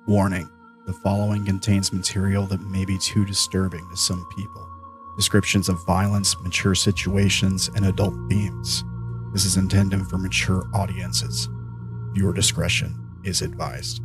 Warning, the following contains material that may be too disturbing to some people. Descriptions of violence, mature situations, and adult themes. This is intended for mature audiences. Viewer discretion is advised.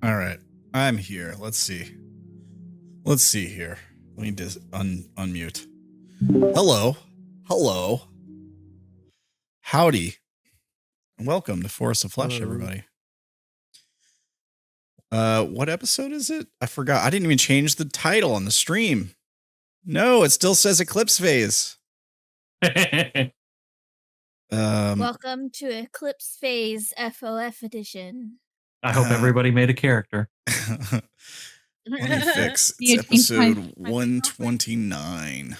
All right, I'm here. Let's see. Let's see here. Let me just unmute. Hello. Hello. Howdy. And welcome to Forest of Flesh, everybody. What episode is it? I forgot. I didn't even change the title on the stream. No, it still says Eclipse Phase. Welcome to Eclipse Phase FOF edition. I hope everybody made a character. Let me fix. It's episode 129.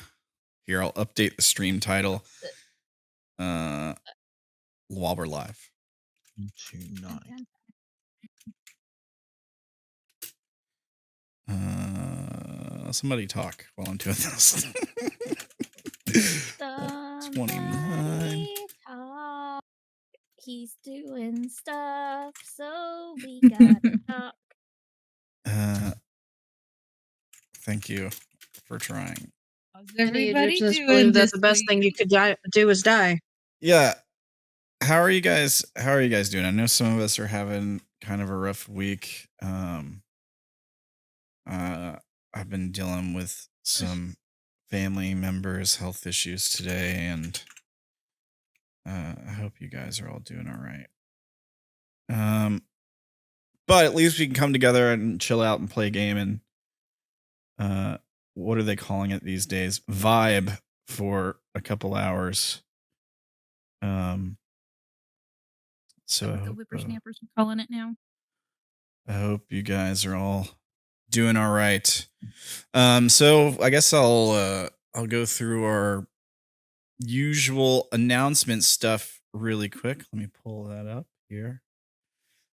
Here, I'll update the stream title while we're live. 229. Somebody talk while I'm doing this. 29. Talk. He's doing stuff, so we gotta talk. Thank you for trying. Everybody just believe that the best thing you could do is die. Yeah. How are you guys doing? I know some of us are having kind of a rough week. I've been dealing with some family members' health issues today, and I hope you guys are all doing all right. But at least we can come together and chill out and play a game and what are they calling it these days? Vibe for a couple hours. So what the whippersnappers are calling it now. I hope you guys are all doing all right. So I guess I'll go through our usual announcement stuff really quick. Let me pull that up here.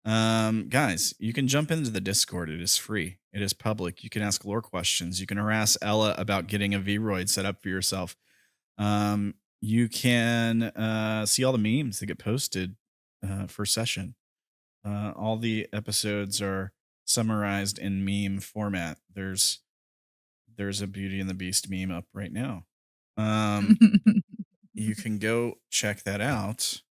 Guys, you can jump into the Discord. It is free. It is public. You can ask lore questions. You can harass Ella about getting a V-Roid set up for yourself. You can see all the memes that get posted for session. All the episodes are summarized in meme format. There's a Beauty and the Beast meme up right now. You can go check that out.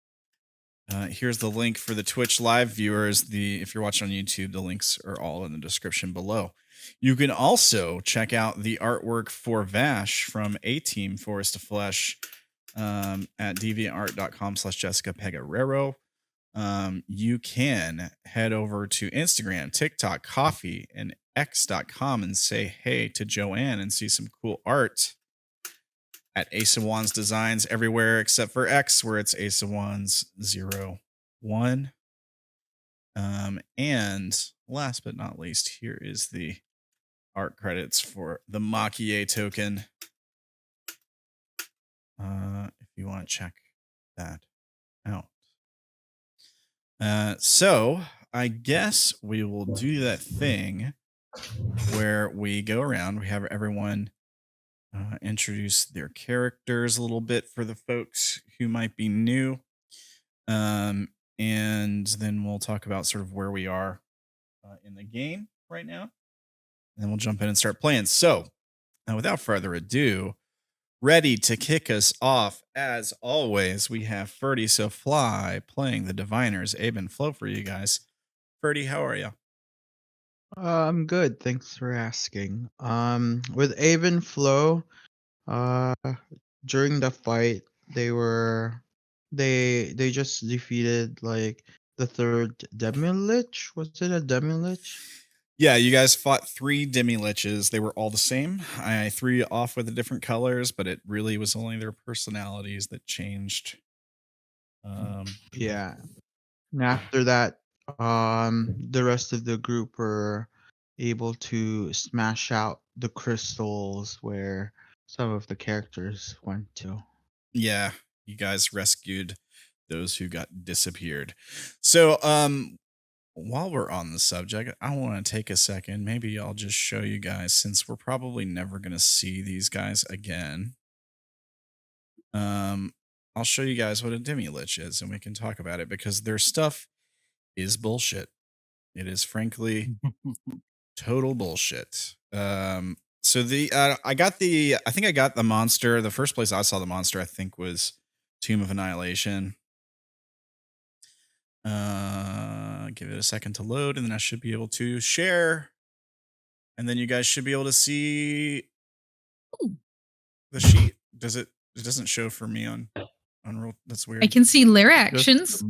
Here's the link for the Twitch live viewers. If you're watching on YouTube, the links are all in the description below. You can also check out the artwork for Vash from A-Team Forest of Flesh at deviantart.com/Jessica Pegarero. You can head over to Instagram, TikTok, Coffee, and X.com and say hey to Joanne and see some cool art at Ace of Wands Designs everywhere except for X, where it's Ace of Wands 01. And last but not least, here is the art credits for the Makie token. If you want to check that out. So I guess we will do that thing where we go around. We have everyone introduce their characters a little bit for the folks who might be new. And then we'll talk about sort of where we are in the game right now. And then we'll jump in and start playing. So without further ado, ready to kick us off, as always, we have Ferdy So Fly playing the Diviners, Abe and Flo for you guys. Ferdy, how are you? I'm good. Thanks for asking. With Aven Flow, during the fight, they just defeated like the third Demi-Lich. Was it a Demi-Lich? Yeah, you guys fought 3 Demi-Liches. They were all the same. I threw you off with the different colors, but it really was only their personalities that changed. Yeah. And after that, the rest of the group were able to smash out the crystals where some of the characters went to. Yeah, you guys rescued those who got disappeared. So, while we're on the subject, I want to take a second. Maybe I'll just show you guys, since we're probably never going to see these guys again. I'll show you guys what a Demi-Lich is, and we can talk about it, because their stuff is bullshit. It is frankly total bullshit. So I think I got the monster. The first place I saw the monster, I think, was Tomb of Annihilation. Give it a second to load, and then I should be able to share. And then you guys should be able to see the sheet. It doesn't show for me on roll. That's weird. I can see lair actions.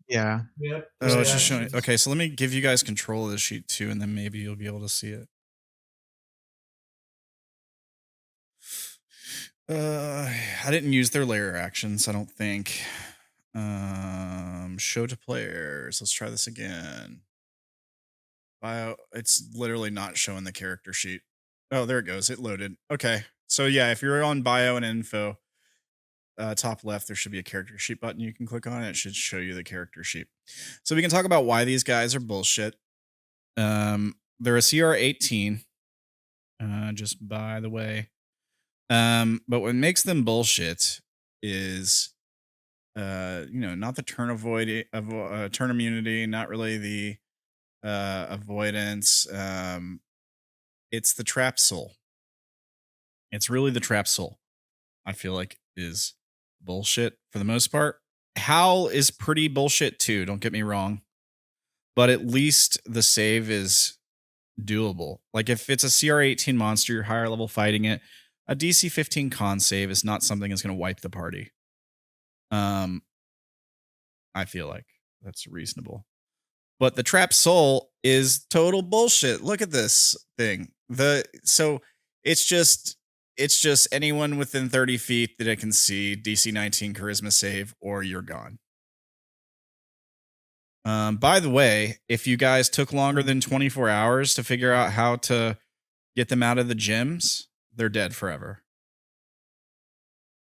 Yeah. Yep. Oh, it's just showing. Okay, so let me give you guys control of the sheet too, and then maybe you'll be able to see it. I didn't use their lair actions, I don't think. Show to players. Let's try this again. It's literally not showing the character sheet. Oh, there it goes. It loaded. Okay. So yeah, if you're on bio and info, top left, there should be a character sheet button. You can click on it. It should show you the character sheet. So we can talk about why these guys are bullshit. They're a CR 18. Just by the way. But what makes them bullshit is, not the turn turn immunity, not really the avoidance. It's the trap soul. It's really the trap soul. I feel like is bullshit for the most part. Howl is pretty bullshit too. Don't get me wrong, but at least the save is doable. Like if it's a CR 18 monster, you're higher level fighting it. A DC 15 con save is not something that's going to wipe the party. I feel like that's reasonable. But the trap soul is total bullshit. Look at this thing. So it's just anyone within 30 feet that I can see, DC 19 charisma save, or you're gone. By the way, if you guys took longer than 24 hours to figure out how to get them out of the gyms, they're dead forever.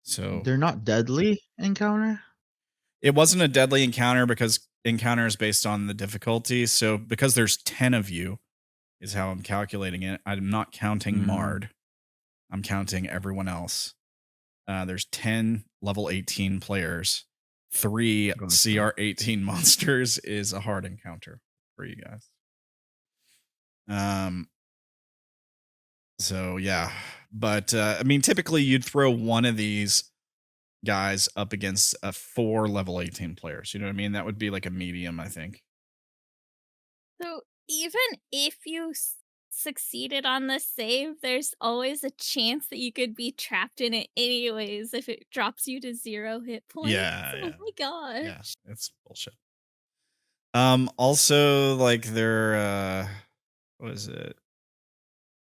So They're not deadly encounter? it wasn't a deadly encounter because encounter is based on the difficulty. So because there's 10 of you is how I'm calculating it. I'm not counting Mard. I'm counting everyone else. There's 10 level 18 players. 3 CR 18 monsters is a hard encounter for you guys. So yeah, but I mean, typically you'd throw one of these guys up against 4 level 18 players. You know what I mean? That would be like a medium, I think. So even if you succeeded on the save, there's always a chance that you could be trapped in it anyways if it drops you to 0 hit points. Yeah. Oh my gosh. Yeah, it's bullshit. Also, like their what is it?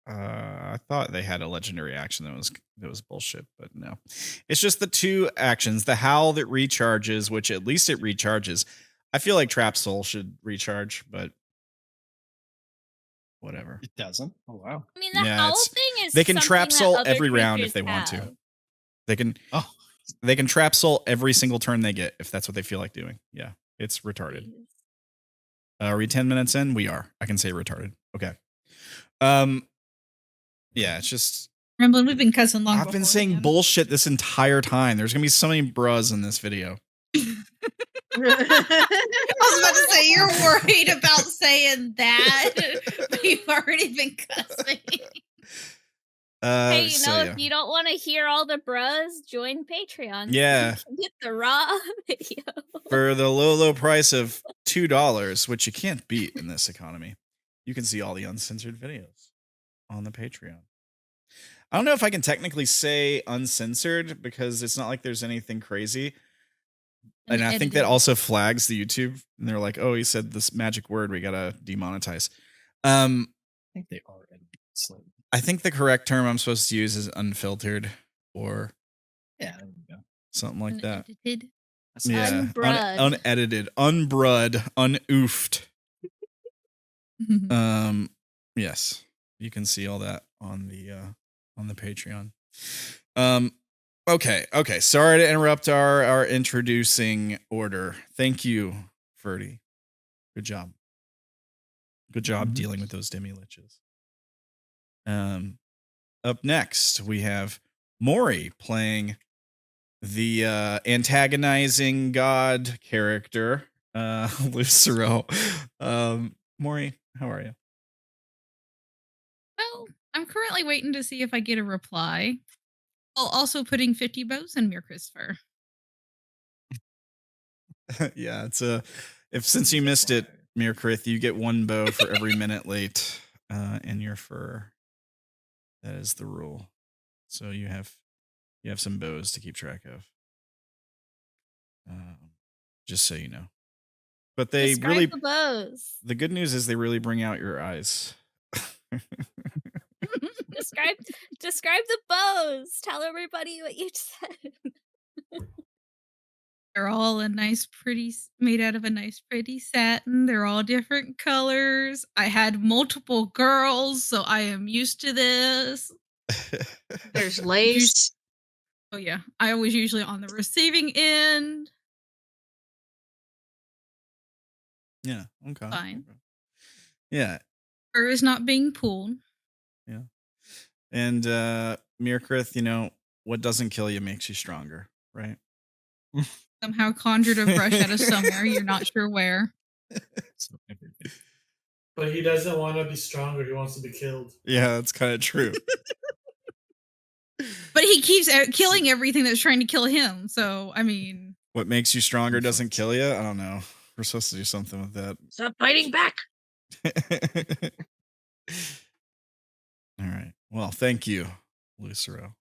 I thought they had a legendary action that was bullshit, but no. It's just the 2 actions, the howl that recharges, which at least it recharges. I feel like Trap Soul should recharge, but whatever. It doesn't. Oh wow. I mean, the howl thing is they can trap something that soul other every round if creatures they want to. have. They can trap soul every single turn they get if that's what they feel like doing. Yeah, it's retarded. Jeez. Are we 10 minutes in? We are. I can say retarded. Okay. Yeah, it's just Ramblin', we've been cussing long. I've been saying bullshit this entire time. There's gonna be so many bruhs in this video. I was about to say you're worried about saying that, but you've already been cussing. Hey, if you don't want to hear all the bruhs, join Patreon. Yeah. You can get the raw video. For the low price of $2, which you can't beat in this economy, you can see all the uncensored videos on the Patreon. I don't know if I can technically say uncensored because it's not like there's anything crazy. And I think that also flags the YouTube. And they're like, oh, he said this magic word. We got to demonetize. I think they are edited slightly. I think the correct term I'm supposed to use is unfiltered or there we go. Something like that. Unedited. Yeah. Unbrud. Unedited, unbrud, unoofed. Yes. You can see all that on the Patreon. Okay. Sorry to interrupt our introducing order. Thank you, Ferdy. Good job. Good job dealing with those demi liches. Up next we have Maury playing the antagonizing god character, Lucero. Maury, how are you? Well, I'm currently waiting to see if I get a reply. While also putting 50 bows in Mere Christopher. Yeah, it's since you missed it, Mirkrith, you get 1 bow for every minute late in your fur. That is the rule. So you have some bows to keep track of. Just so you know. But they Describe really the bows. The good news is they really bring out your eyes. Describe the bows. Tell everybody what you said. They're all made out of a nice, pretty satin. They're all different colors. I had multiple girls, so I am used to this. There's lace. Oh yeah, I was usually on the receiving end. Yeah. Okay. Fine. Okay. Yeah. Fur is not being pulled. Yeah. And Mirkrith, what doesn't kill you makes you stronger, right? Somehow conjured a brush out of somewhere. You're not sure where. So everything. But he doesn't want to be stronger. He wants to be killed. Yeah, that's kind of true. But he keeps killing everything that's trying to kill him. So, I mean. What makes you stronger doesn't kill you? I don't know. We're supposed to do something with that. Stop fighting back. All right. Well, thank you, Lucero,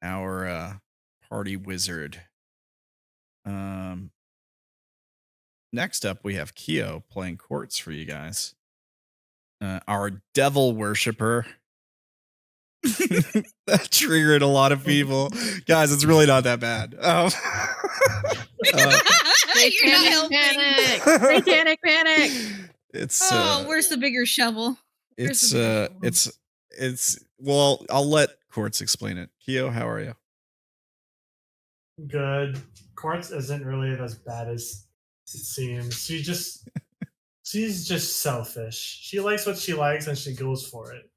our party wizard. Next up, we have Keo playing courts for you guys. Our devil worshiper. That triggered a lot of people. Guys, it's really not that bad. You're not helping. Satanic panic. It's where's the bigger shovel? it's well, I'll let Courts explain it. Keo, how are you? Good. Quartz isn't really as bad as it seems. She's just selfish. She likes what she likes and she goes for it.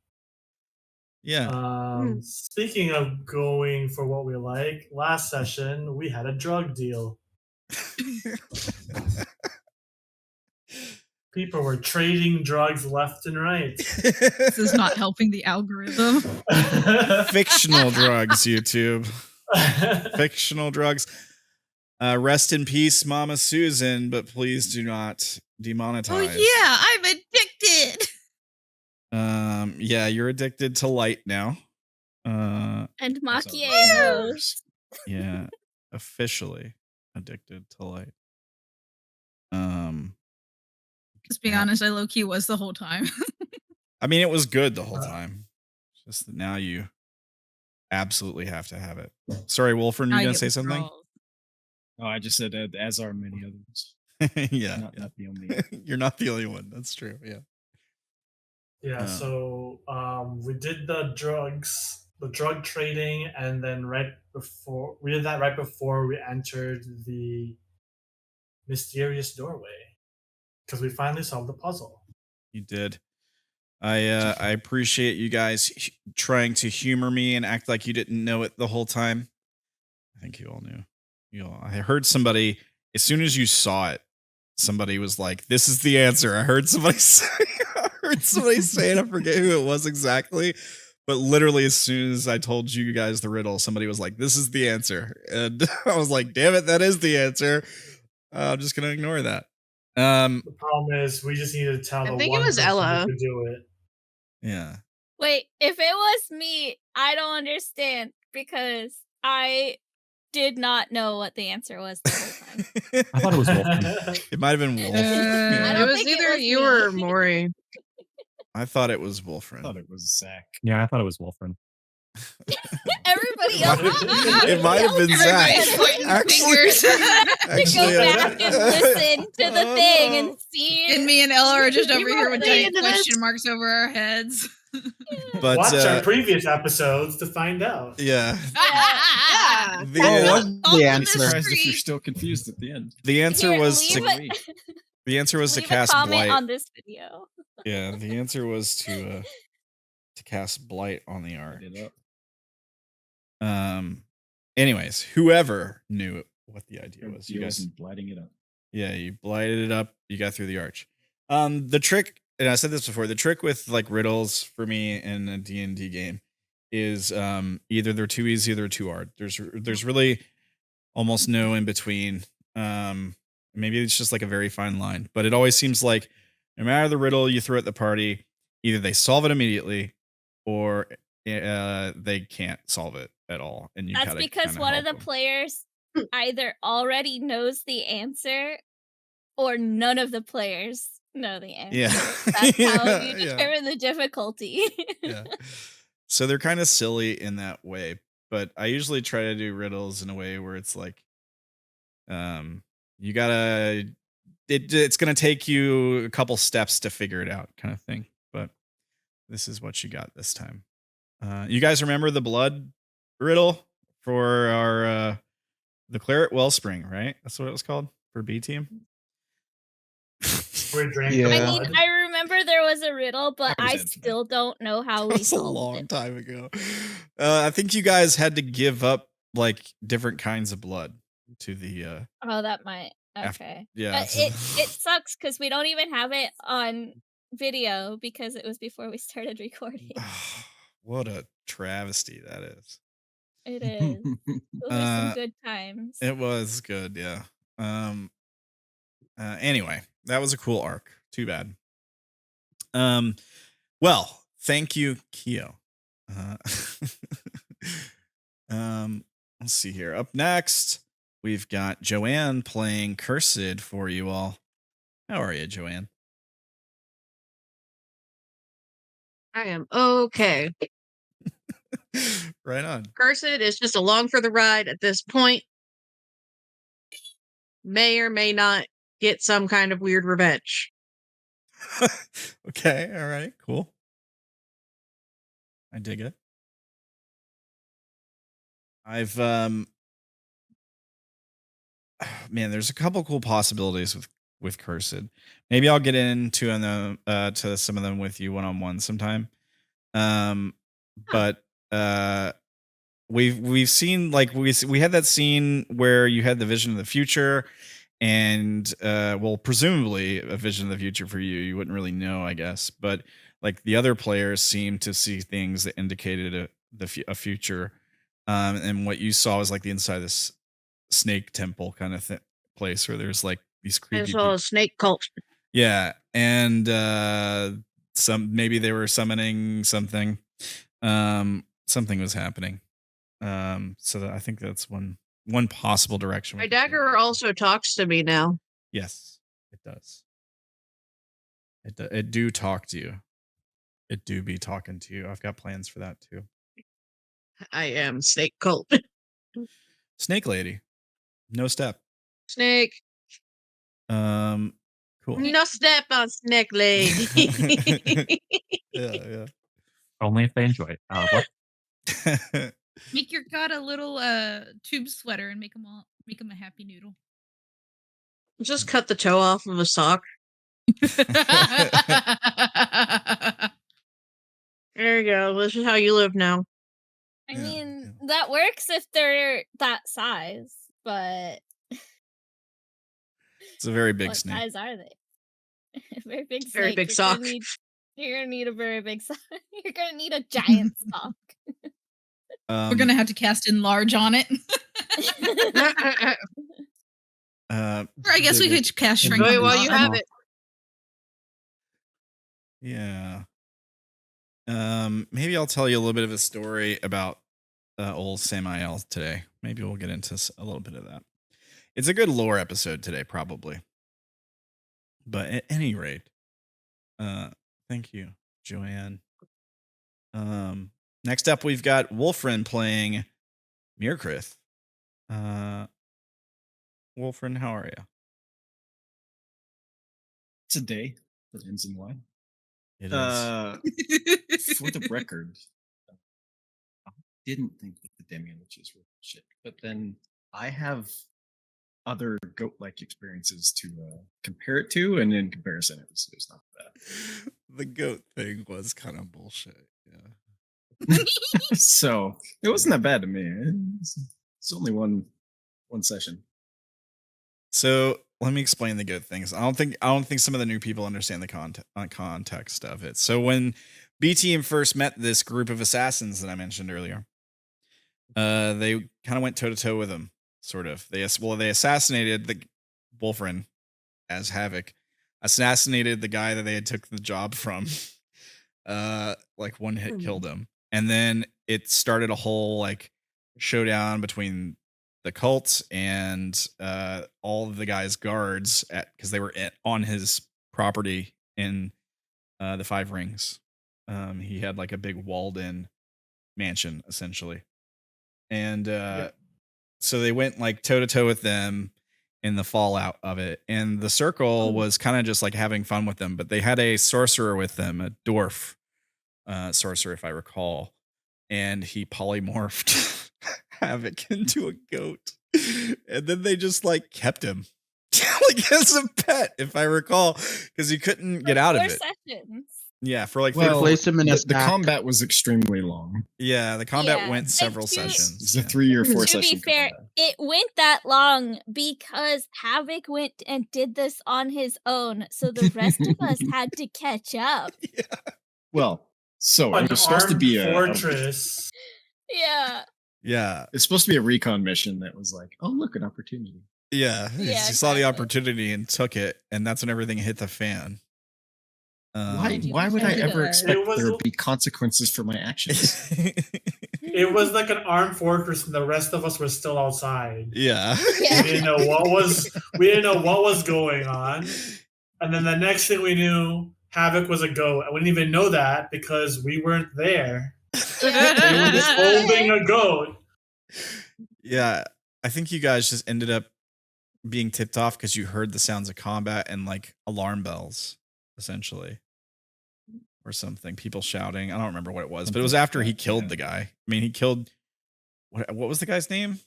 Yeah. Speaking of going for what we like, last session we had a drug deal. People were trading drugs left and right. This is not helping the algorithm. Fictional drugs, YouTube. Fictional drugs. Rest in peace, Mama Susan, but please do not demonetize. Oh yeah, I'm addicted. Yeah, you're addicted to light now. And Makie knows. Yeah, officially addicted to light. Just be honest, I low-key was the whole time. I mean, it was good the whole time. Just that now you absolutely have to have it. Sorry, Wolfram, you I gonna get say something? withdrawals. Oh, I just said as are many others. Yeah, Not the only. You're not the only one. That's true. Yeah. Yeah, so we did the drug trading, and then we did that right before we entered the mysterious doorway, because we finally solved the puzzle. You did. I appreciate you guys trying to humor me and act like you didn't know it the whole time. I think you all knew. I heard somebody, as soon as you saw it, somebody was like, "This is the answer." I heard somebody say, and I forget who it was exactly, but literally as soon as I told you guys the riddle, somebody was like, "This is the answer," and I was like, "Damn it, that is the answer." I'm just gonna ignore that. The problem is we just needed to tell I the think it one was person Ella. who could do it. Yeah. Wait, if it was me, I don't understand because I did not know what the answer was the whole time. I thought it was Wolfram. It might have been Wolf. I It don't was think it either was you me. or Maury. I thought it was I Wolfram. thought it was Zach. Yeah, I thought it was Wolfram. Everybody else. It might have been Zach. Everybody's pointing Actually, fingers. To actually, go back and listen to the thing and see. And me and Ella are just over You here were with saying giant this. question marks over our heads. but Watch our previous episodes to find out. yeah, Yeah. the, What uh, was All the of answer? this Surprised if you're street. still confused at the end. the answer Here, was leave to it- the answer was to leave a cast comment blight. on this video. Yeah, the answer was to cast blight on the arc. Light it up. Anyways, whoever knew what the idea was, you Deals guys. and blighting it up. Yeah, you blighted it up. You got through the arch. The trick, and I said this before, the trick with like riddles for me in a D&D game is either they're too easy or they're too hard. There's really almost no in between. Maybe it's just like a very fine line, but it always seems like no matter the riddle you throw at the party, either they solve it immediately or they can't solve it at all. And you That's gotta because kinda one of the help them. players either already knows the answer or none of the players know the answer. Yeah. That's how you Yeah. determine the difficulty. Yeah. So they're kind of silly in that way, but I usually try to do riddles in a way where it's like, you gotta, it's gonna take you a couple steps to figure it out, kind of thing. But this is what you got this time. You guys remember the blood riddle for our the Claret Wellspring, right? That's what it was called for B team. We drank Yeah. the I blood. mean, I remember there was a riddle, but I was I in for that. still don't know how That we was a solved long it. time ago. I think you guys had to give up like different kinds of blood to the Oh, that might. After- Okay. yeah, But to it the- sucks because we don't even have it on video because it was before we started recording. what a travesty that is. It is. Those are some good times. It was good, yeah. Anyway, that was a cool arc. Too bad. Well, thank you, Keo. Let's see here. Up next, we've got Joanne playing Cursed for you all. How are you, Joanne? I am okay. Right on. Cursed is just along for the ride at this point. May or may not get some kind of weird revenge. Okay, all right, cool. I dig it. I've man, there's a couple cool possibilities with Cursed. Maybe I'll get into to some of them with you one-on-one sometime. But we've seen like we had that scene where you had the vision of the future, and well, presumably a vision of the future for you. You wouldn't really know, I guess, but like the other players seemed to see things that indicated a future, and what you saw was like the inside of this snake temple kind of place where there's like these I creepy saw people. a snake cult. Yeah, and maybe they were summoning something. Something was happening. So I think that's one possible direction. My we could take. dagger also talks to me now. Yes, it does. It do talk to you. It do be talking to you. I've got plans for that too. I am snake cult. Snake lady, no step. Snake. Cool. No step on snake lady. Yeah. Only if they enjoy it. What? Make your god a little tube sweater and make him a happy noodle. Just cut the toe off of a sock. There you go. This is how you live now. I mean, that works if they're that size, but It's a very big what snake. size are they? Very big Very snake. big You're sock. gonna need a very big sock. You're gonna need a giant sock. We're gonna have to cast enlarge on it. Or I guess we could cast shrink on Enjoy the while you bottom. have it. Yeah. Maybe I'll tell you a little bit of a story about old Samael today. Maybe we'll get into a little bit of that. It's a good lore episode today, probably. But at any rate, thank you, Joanne. Next up, we've got Wolfrin playing Mirkrith. Wolfrin, how are you? It's a day that ends in Y. It is. For the record, I didn't think that the Demian witches were shit, but then I have other goat-like experiences to compare it to, and in comparison, it was not bad. The goat thing was kind of bullshit. Yeah. So it wasn't that bad to me. It's only one session. So let me explain the good things. I don't think some of the new people understand the context of it. So when B Team first met this group of assassins that I mentioned earlier, they kind of went toe to toe with them. Sort of. They assassinated the Wolfrin as Havoc, assassinated the guy that they had took the job from. Like one hit killed him, and then it started a whole like showdown between the cult and all of the guy's guards because they were on his property in the Five Rings. He had like a big walled-in mansion essentially, and so they went like toe to toe with them in the fallout of it. And the circle was kind of just like having fun with them, but they had a sorcerer with them, a dwarf sorcerer, if I recall. and he polymorphed Havoc into a goat. And then they just like kept him like as a pet, if I recall, because he couldn't get out of 4 it. sessions. Yeah, for like Well, Place him in a the stack. combat was extremely long. yeah, the combat Yeah, went and several to- sessions. It's a Yeah. 3 or 4 To be session fair, combat. it went that long because Havoc went and did this on his own, so the rest of us had to catch up. Well, so An it was supposed to armed be fortress. Yeah. Yeah. it's supposed to be a recon mission that was like, oh look, an opportunity. Yeah. Yeah, He saw the exactly. opportunity and took it, and that's when everything hit the fan. Why would I It ever was- expect there would be consequences for my actions? It was like an armed fortress, and the rest of us were still outside. Yeah. Yeah. We didn't know what was going on. And then the next thing we knew, Havoc was a goat. And we didn't even know that because we weren't there. We were just holding a goat. Yeah. I think you guys just ended up being tipped off because you heard the sounds of combat and like alarm bells, essentially. Or something. People shouting. I don't remember what it was, but it was after he killed the guy. I mean, he killed what was the guy's name?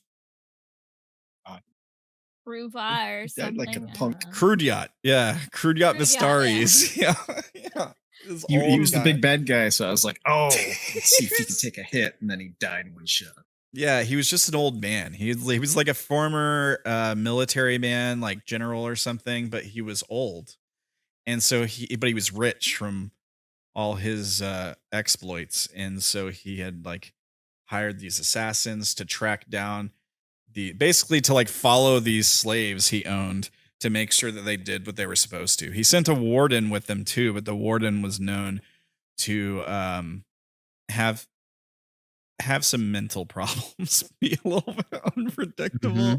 Ruva or Died something. like a I punk. don't know. Crude Yacht. Yeah. Crude Yacht Crude Yacht, Vistaris. Yeah. Yeah. This He old was the guy. big bad guy, so I was like, oh, let's see if he can take a hit, and then he died in one shot. Yeah, he was just an old man. He was like a former military man, like general or something, but he was old. And so he was rich from all his exploits. And so he had like hired these assassins to track down basically to like follow these slaves he owned to make sure that they did what they were supposed to. He sent a warden with them too, but the warden was known to have some mental problems, be a little bit unpredictable.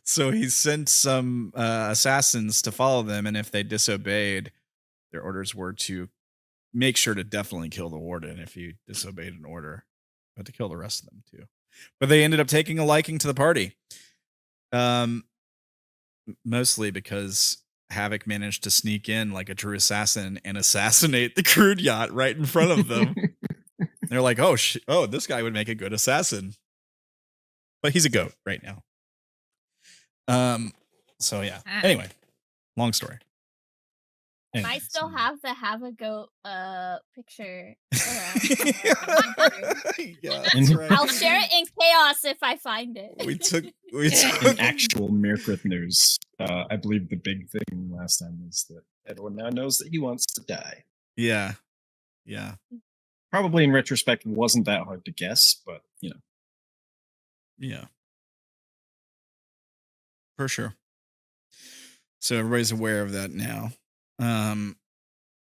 So he sent some assassins to follow them, and if they disobeyed, their orders were to make sure to definitely kill the warden if he disobeyed an order, but to kill the rest of them too. But they ended up taking a liking to the party, mostly because Havoc managed to sneak in like a true assassin and assassinate the Crude Yacht right in front of them. They're like, oh, this guy would make a good assassin. But he's a goat right now. So yeah. Anyway, long story. I Anyway, still so- have the have a goat picture. Yeah, that's right. I'll share it in chaos if I find it. We took In actual Mirkrith news, I believe the big thing last time was that everyone now knows that he wants to die. Yeah. Probably in retrospect wasn't that hard to guess, but you know. Yeah. For sure. So everybody's aware of that now.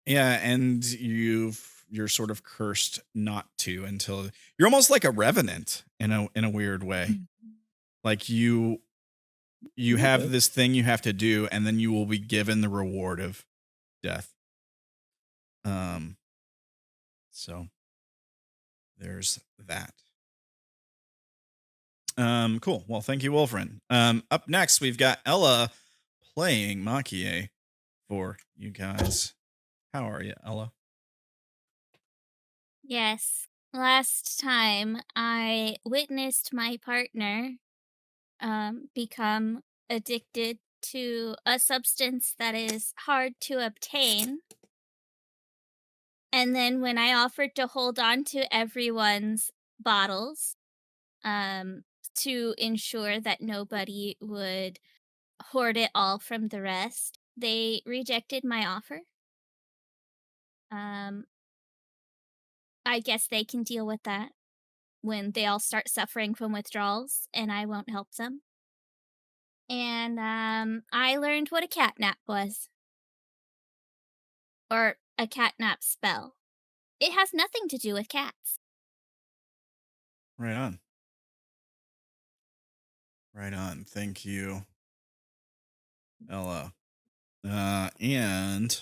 Yeah, and you're sort of cursed not to until you're almost like a revenant in a weird way. Like you have this thing you have to do, and then you will be given the reward of death. So there's that. Cool. Well, thank you, Wolfrin. Up next, we've got Ella playing Makie for you guys. How are you, Ella? Yes. Last time I witnessed my partner become addicted to a substance that is hard to obtain. And then when I offered to hold on to everyone's bottles to ensure that nobody would hoard it all from the rest, they rejected my offer. I guess they can deal with that when they all start suffering from withdrawals and I won't help them. And I learned what a catnap was. Or a catnap spell. It has nothing to do with cats. Right on. Right on. Thank you, Ella. And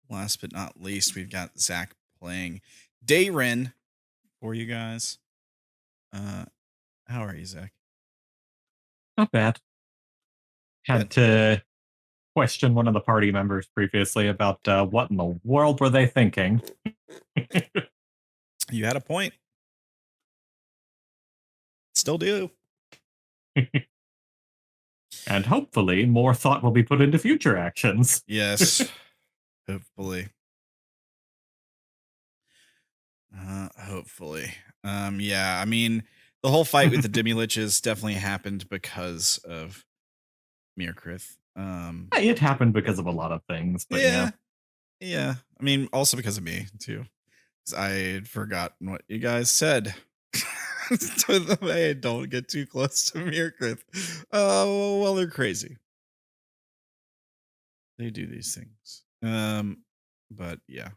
last but not least, we've got Zach playing Dayrin for you guys. How are you, Zach? Not bad. Had to question one of the party members previously about what in the world were they thinking. You had a point. still do. And hopefully more thought will be put into future actions. Yes. Hopefully. Hopefully. Yeah, I mean, the whole fight with the Demi-Liches definitely happened because of Mirkrith. It happened because of a lot of things, but yeah. Yeah. I mean, also because of me, too. 'Cause I had forgotten what you guys said. Hey, don't get too close to Mirkrith. Oh, well, they're crazy. They do these things. But yeah.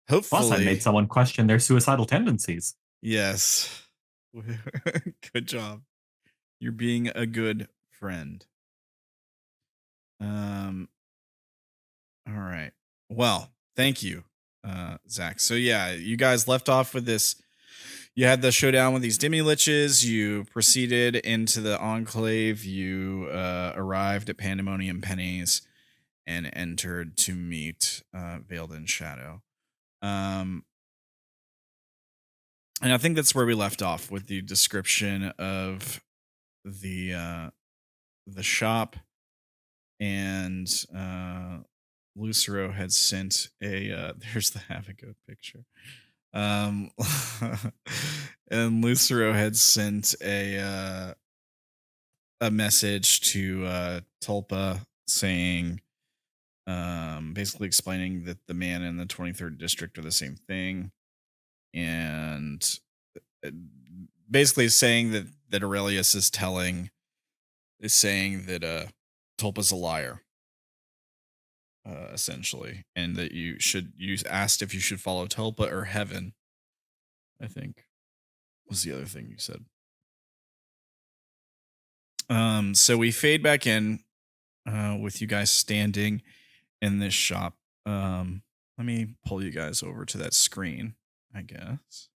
Hopefully. Plus, I made someone question their suicidal tendencies. Yes. Good job. You're being a good friend. All right. Well, thank you, Zach. So yeah, you guys left off with this. You had the showdown with these Demi-Liches. You proceeded into the Enclave. You arrived at Pandemonium Pennies and entered to meet Veiled in Shadow. And I think that's where we left off with the description of the shop, and Lucero had sent a there's the Havoc picture. And Lucero had sent a message to Tulpa saying, basically explaining that the man in the 23rd district are the same thing, and basically saying that Aurelius is saying that Tulpa's a liar, essentially, and that you asked if you should follow Tulpa or heaven, I think was the other thing you said. So we fade back in with you guys standing in this shop. Let me pull you guys over to that screen, I guess.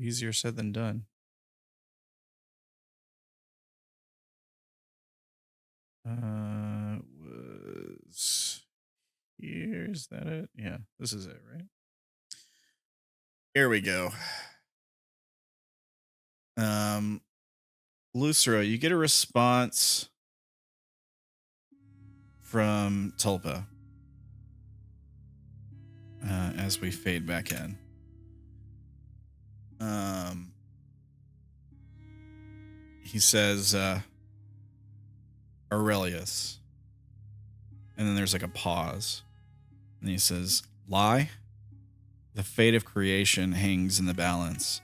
Easier said than done. Was here, is that it? Yeah, this is it, right? Here we go. Lucero, you get a response from Tulpa as we fade back in. He says, Aurelius. And then there's like a pause. And he says, lie? The fate of creation hangs in the balance.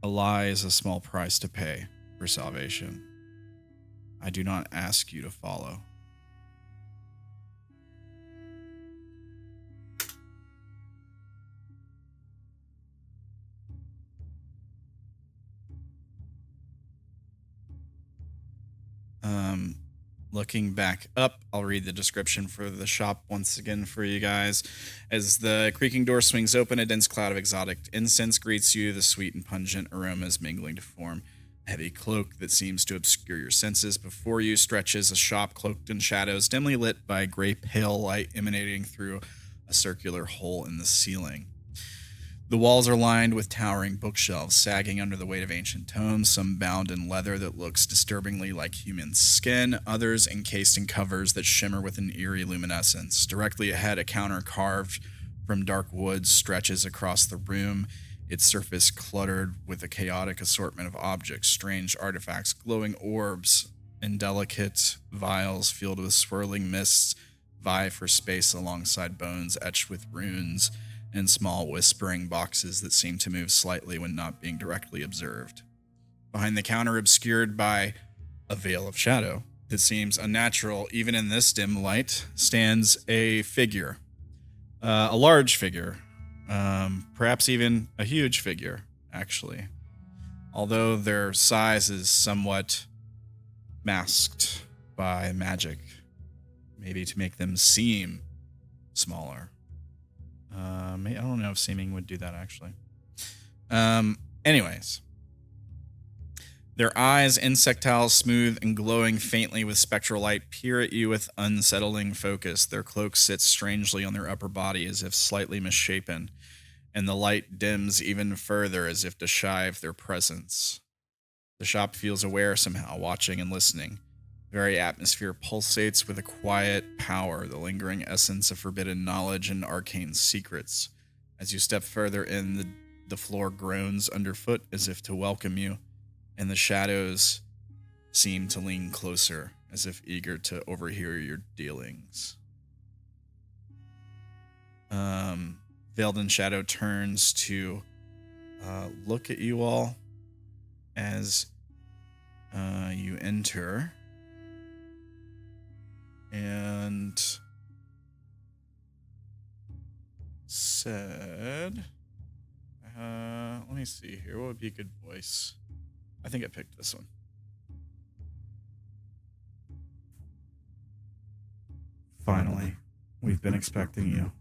A lie is a small price to pay for salvation. I do not ask you to follow. Looking back up, I'll read the description for the shop once again for you guys. As the creaking door swings open, a dense cloud of exotic incense greets you, the sweet and pungent aromas mingling to form a heavy cloak that seems to obscure your senses. Before you stretches a shop cloaked in shadows, dimly lit by gray pale light emanating through a circular hole in the ceiling. The walls are lined with towering bookshelves, sagging under the weight of ancient tomes, some bound in leather that looks disturbingly like human skin, others encased in covers that shimmer with an eerie luminescence. Directly ahead, a counter carved from dark wood stretches across the room, its surface cluttered with a chaotic assortment of objects, strange artifacts, glowing orbs, and delicate vials filled with swirling mists vie for space alongside bones etched with runes, and small whispering boxes that seem to move slightly when not being directly observed. Behind the counter, obscured by a veil of shadow that seems unnatural even in this dim light, stands a figure. A large figure. Perhaps even a huge figure, actually. Although their size is somewhat masked by magic. Maybe to make them seem smaller. I don't know if seeming would do that, actually. Anyways. Their eyes, insectile, smooth, and glowing faintly with spectral light, peer at you with unsettling focus. Their cloak sits strangely on their upper body as if slightly misshapen, and the light dims even further as if to shive their presence. The shop feels aware somehow, watching and listening. The very atmosphere pulsates with a quiet power, the lingering essence of forbidden knowledge and arcane secrets. As you step further in, the floor groans underfoot as if to welcome you, and the shadows seem to lean closer, as if eager to overhear your dealings. Veiled in Shadow turns to look at you all as you enter, and said, let me see here, what would be a good voice? I think I picked this one. Finally, we've been expecting you.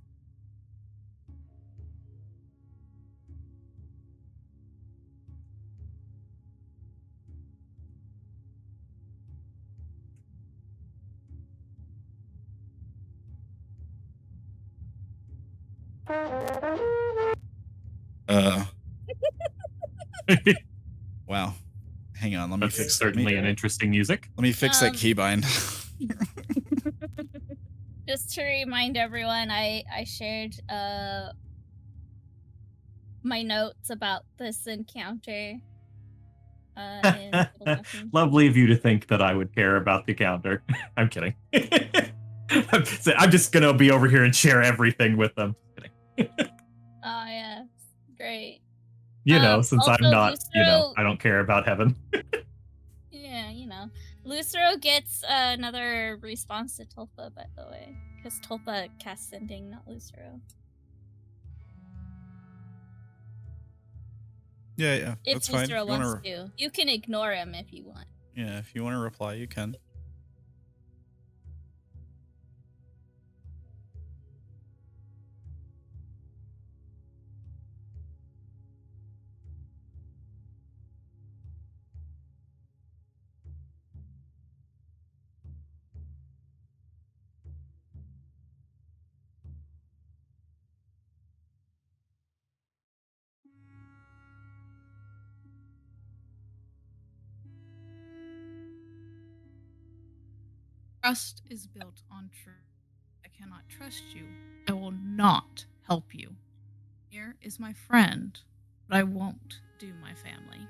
Wow. Hang on, let me That's fix certainly an interesting music. Let me fix that keybind. Just to remind everyone, I shared my notes about this encounter. In Lovely of you to think that I would care about the counter. I'm kidding. I'm just gonna be over here and share everything with them. Oh yeah, great. You know, since I'm also, not, Lucero, I don't care about heaven. Yeah, Lucero gets another response to Tulpa, by the way, because Tulpa casts Sending, not Lucero. Yeah, If that's fine. Lucero wants to, you can ignore him if you want. Yeah, if you want to reply, you can. Trust is built on truth. I cannot trust you. I will not help you. Here is my friend, but I won't do my family.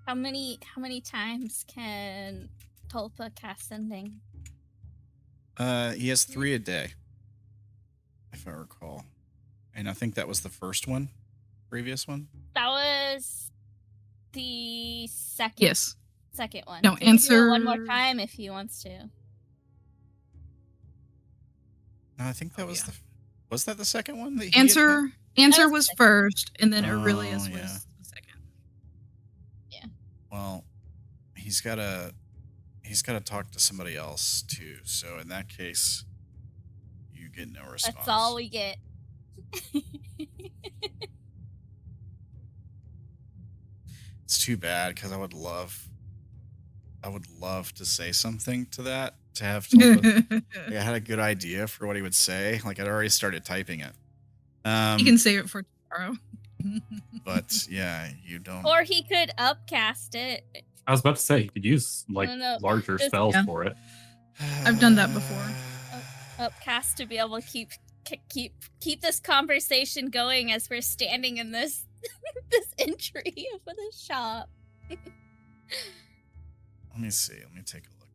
How many times can Tulpa cast Sending? He has 3 a day, if I recall. And I think that was the first one, previous one. That was the second. Yes. Second one. No, Can you do it one more answer- time if he wants to. No, I think that was was that the second one? That he Answer was was the second. first, and then Aurelius yeah. was the second. Yeah. Well, he's got to talk to somebody else too. So in that case, you get no response. That's all we get. It's too bad because I would love to say something to that, to have Tulpa. Like, I had a good idea for what he would say. Like, I'd already started typing it. You can save it for tomorrow. But yeah, you don't. Or he could upcast it. I was about to say, you could use No, larger just- spells Yeah. for it. I've done that before. Upcast to be able to keep this conversation going as we're standing in this this entry of the shop. Let me see. Let me take a look.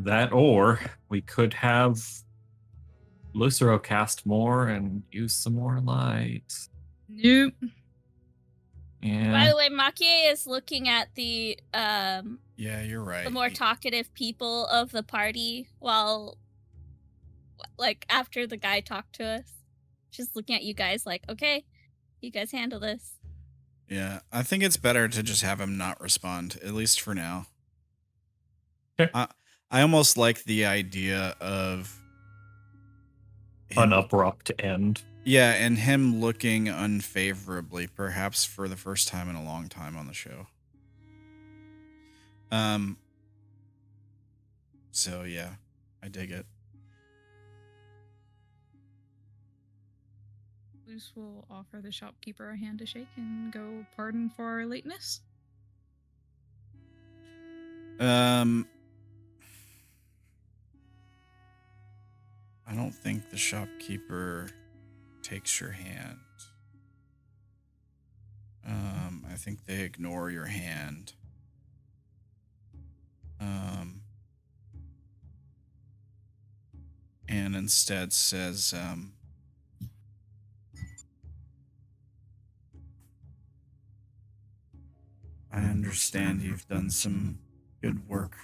That, or we could have Lucero cast more and use some more light. Nope. By Yeah. the way, Makie is looking at the Yeah, you're right. the more talkative people of the party while, like, after the guy talked to us. She's looking at you guys like, okay, you guys handle this. Yeah, I think it's better to just have him not respond, at least for now. Okay. I almost like the idea of an abrupt end. Yeah, and him looking unfavorably, perhaps for the first time in a long time on the show. So yeah, I dig it. Luce will offer the shopkeeper a hand to shake and go, pardon for our lateness. I don't think the shopkeeper takes your hand. I think they ignore your hand. And instead says, I understand you've done some good work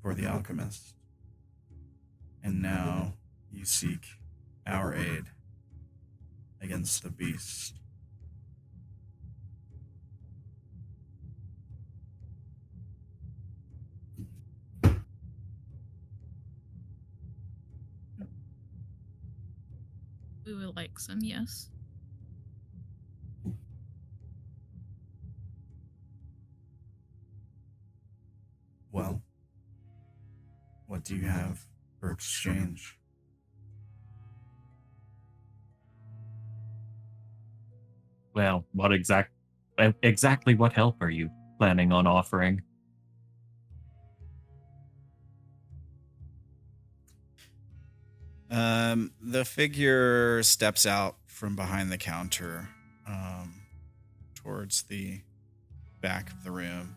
for the alchemist. And now you seek our aid against the beast. We would like some, yes. Well, what do you have for exchange? Well, exactly what help are you planning on offering? The figure steps out from behind the counter, towards the back of the room.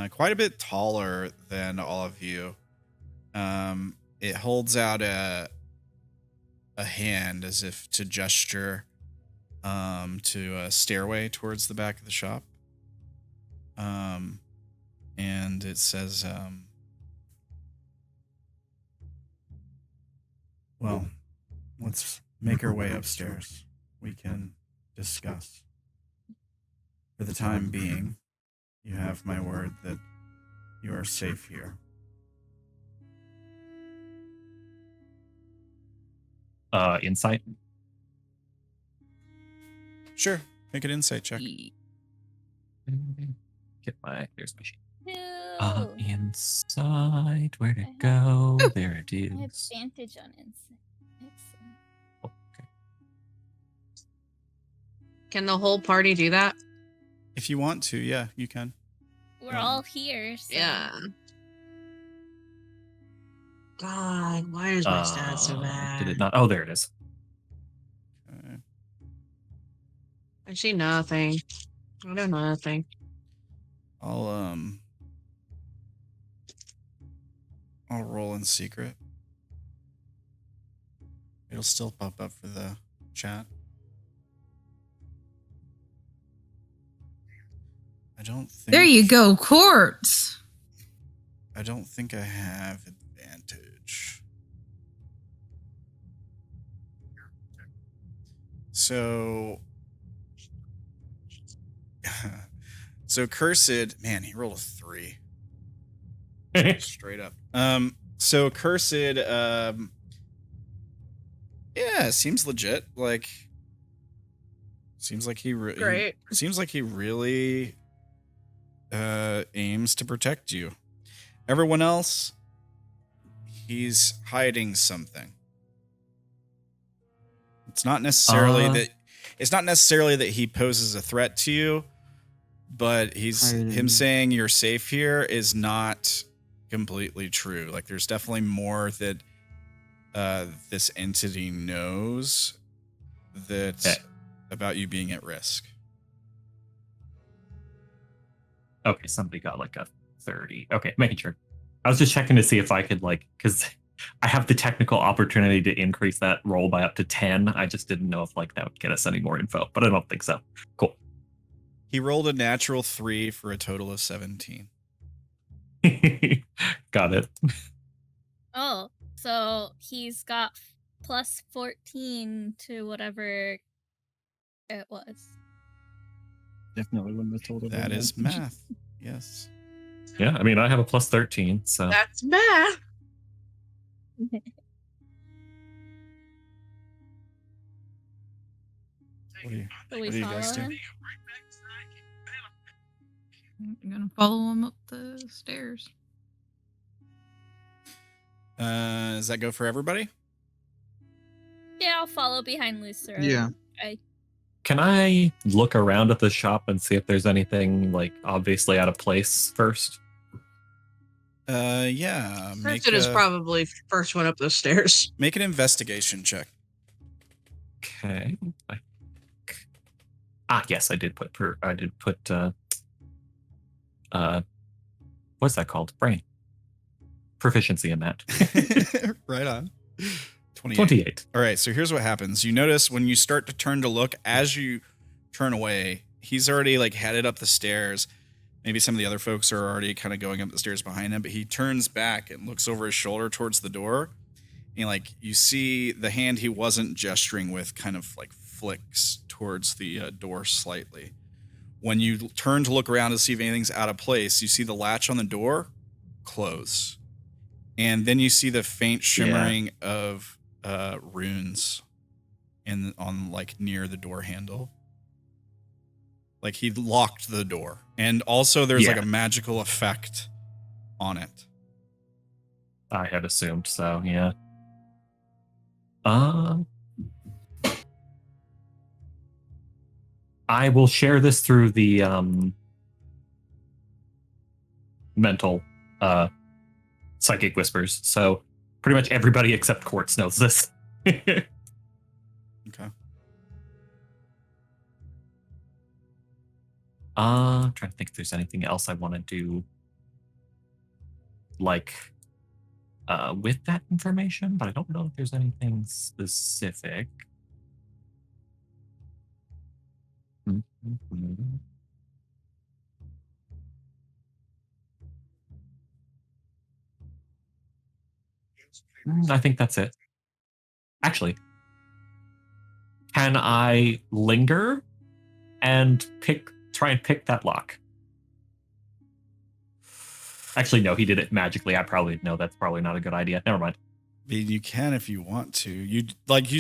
Quite a bit taller than all of you. It holds out a hand as if to gesture to a stairway towards the back of the shop. And it says, well, let's make our way upstairs. We can discuss. For the time being, you have my word that you are safe here. Insight? Sure. Make an insight check. Here's my sheet. No. Inside, where to I have- go? There it I have is. advantage on insight. Excellent. Okay. Can the whole party do that? If you want to, yeah, you can. We're all here. So. Yeah. God, why is my stat so bad? Did it not? Oh, there it is. Okay. I see nothing. I do nothing. I'll roll in secret. It'll still pop up for the chat. I don't think. There you go, quartz. I don't think I have advantage. So Cursed, man, he rolled a 3. Straight up. So Cursed, yeah, seems legit. Like, seems like he Great. seems like he really aims to protect you. Everyone else, he's hiding something. It's not necessarily that he poses a threat to you, but him saying you're safe here is not completely true. Like, there's definitely more that this entity knows about you being at risk. Okay, somebody got like a 30. Okay, making sure. I was just checking to see if I could, like, because I have the technical opportunity to increase that roll by up to 10. I just didn't know if, like, that would get us any more info, but I don't think so. Cool. He rolled a natural 3 for a total of 17. Got it. Oh, so he's got plus 14 to whatever it was. Definitely wouldn't have told him. That is math. Yes. Yeah, I mean, I have a plus 13, so. That's math. What do you, So what do you guys do? I'm gonna follow him up the stairs. Does that go for everybody? Yeah, I'll follow behind Lucero. Yeah. Can I look around at the shop and see if there's anything like obviously out of place first? Yeah. Person is probably first one up those stairs. Make an investigation check. Okay. Yes, I did put what's that called? Brain. Proficiency in that. Right on. 28. All right, so here's what happens. You notice when you start to turn to look, as you turn away, he's already like headed up the stairs. Maybe some of the other folks are already kind of going up the stairs behind him, but he turns back and looks over his shoulder towards the door. And like you see the hand he wasn't gesturing with kind of like flicks towards the door slightly. When you turn to look around to see if anything's out of place, you see the latch on the door close. And then you see the faint shimmering of runes on like near the door handle. Like he locked the door. And also there's like a magical effect on it. I had assumed so, yeah. I will share this through the mental psychic whispers. So pretty much everybody except Quartz knows this. Okay. I'm trying to think if there's anything else I want to do like with that information, but I don't know if there's anything specific. I think that's it. Actually, can I linger and try and pick that lock? Actually, no, he did it magically. I probably know that's probably not a good idea. Never mind. I mean, you can if you want to. You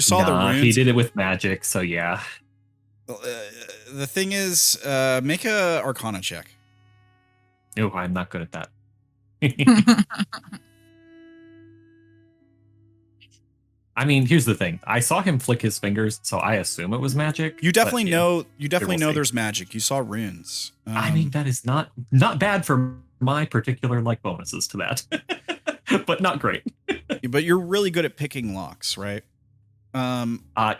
saw the runes. He did it with magic, so yeah. The thing is, make a Arcana check. No, I'm not good at that. I mean, here's the thing. I saw him flick his fingers, so I assume it was magic. You definitely know. You definitely know there's magic. You saw runes. I mean, that is not bad for my particular like bonuses to that, but not great. But you're really good at picking locks, right?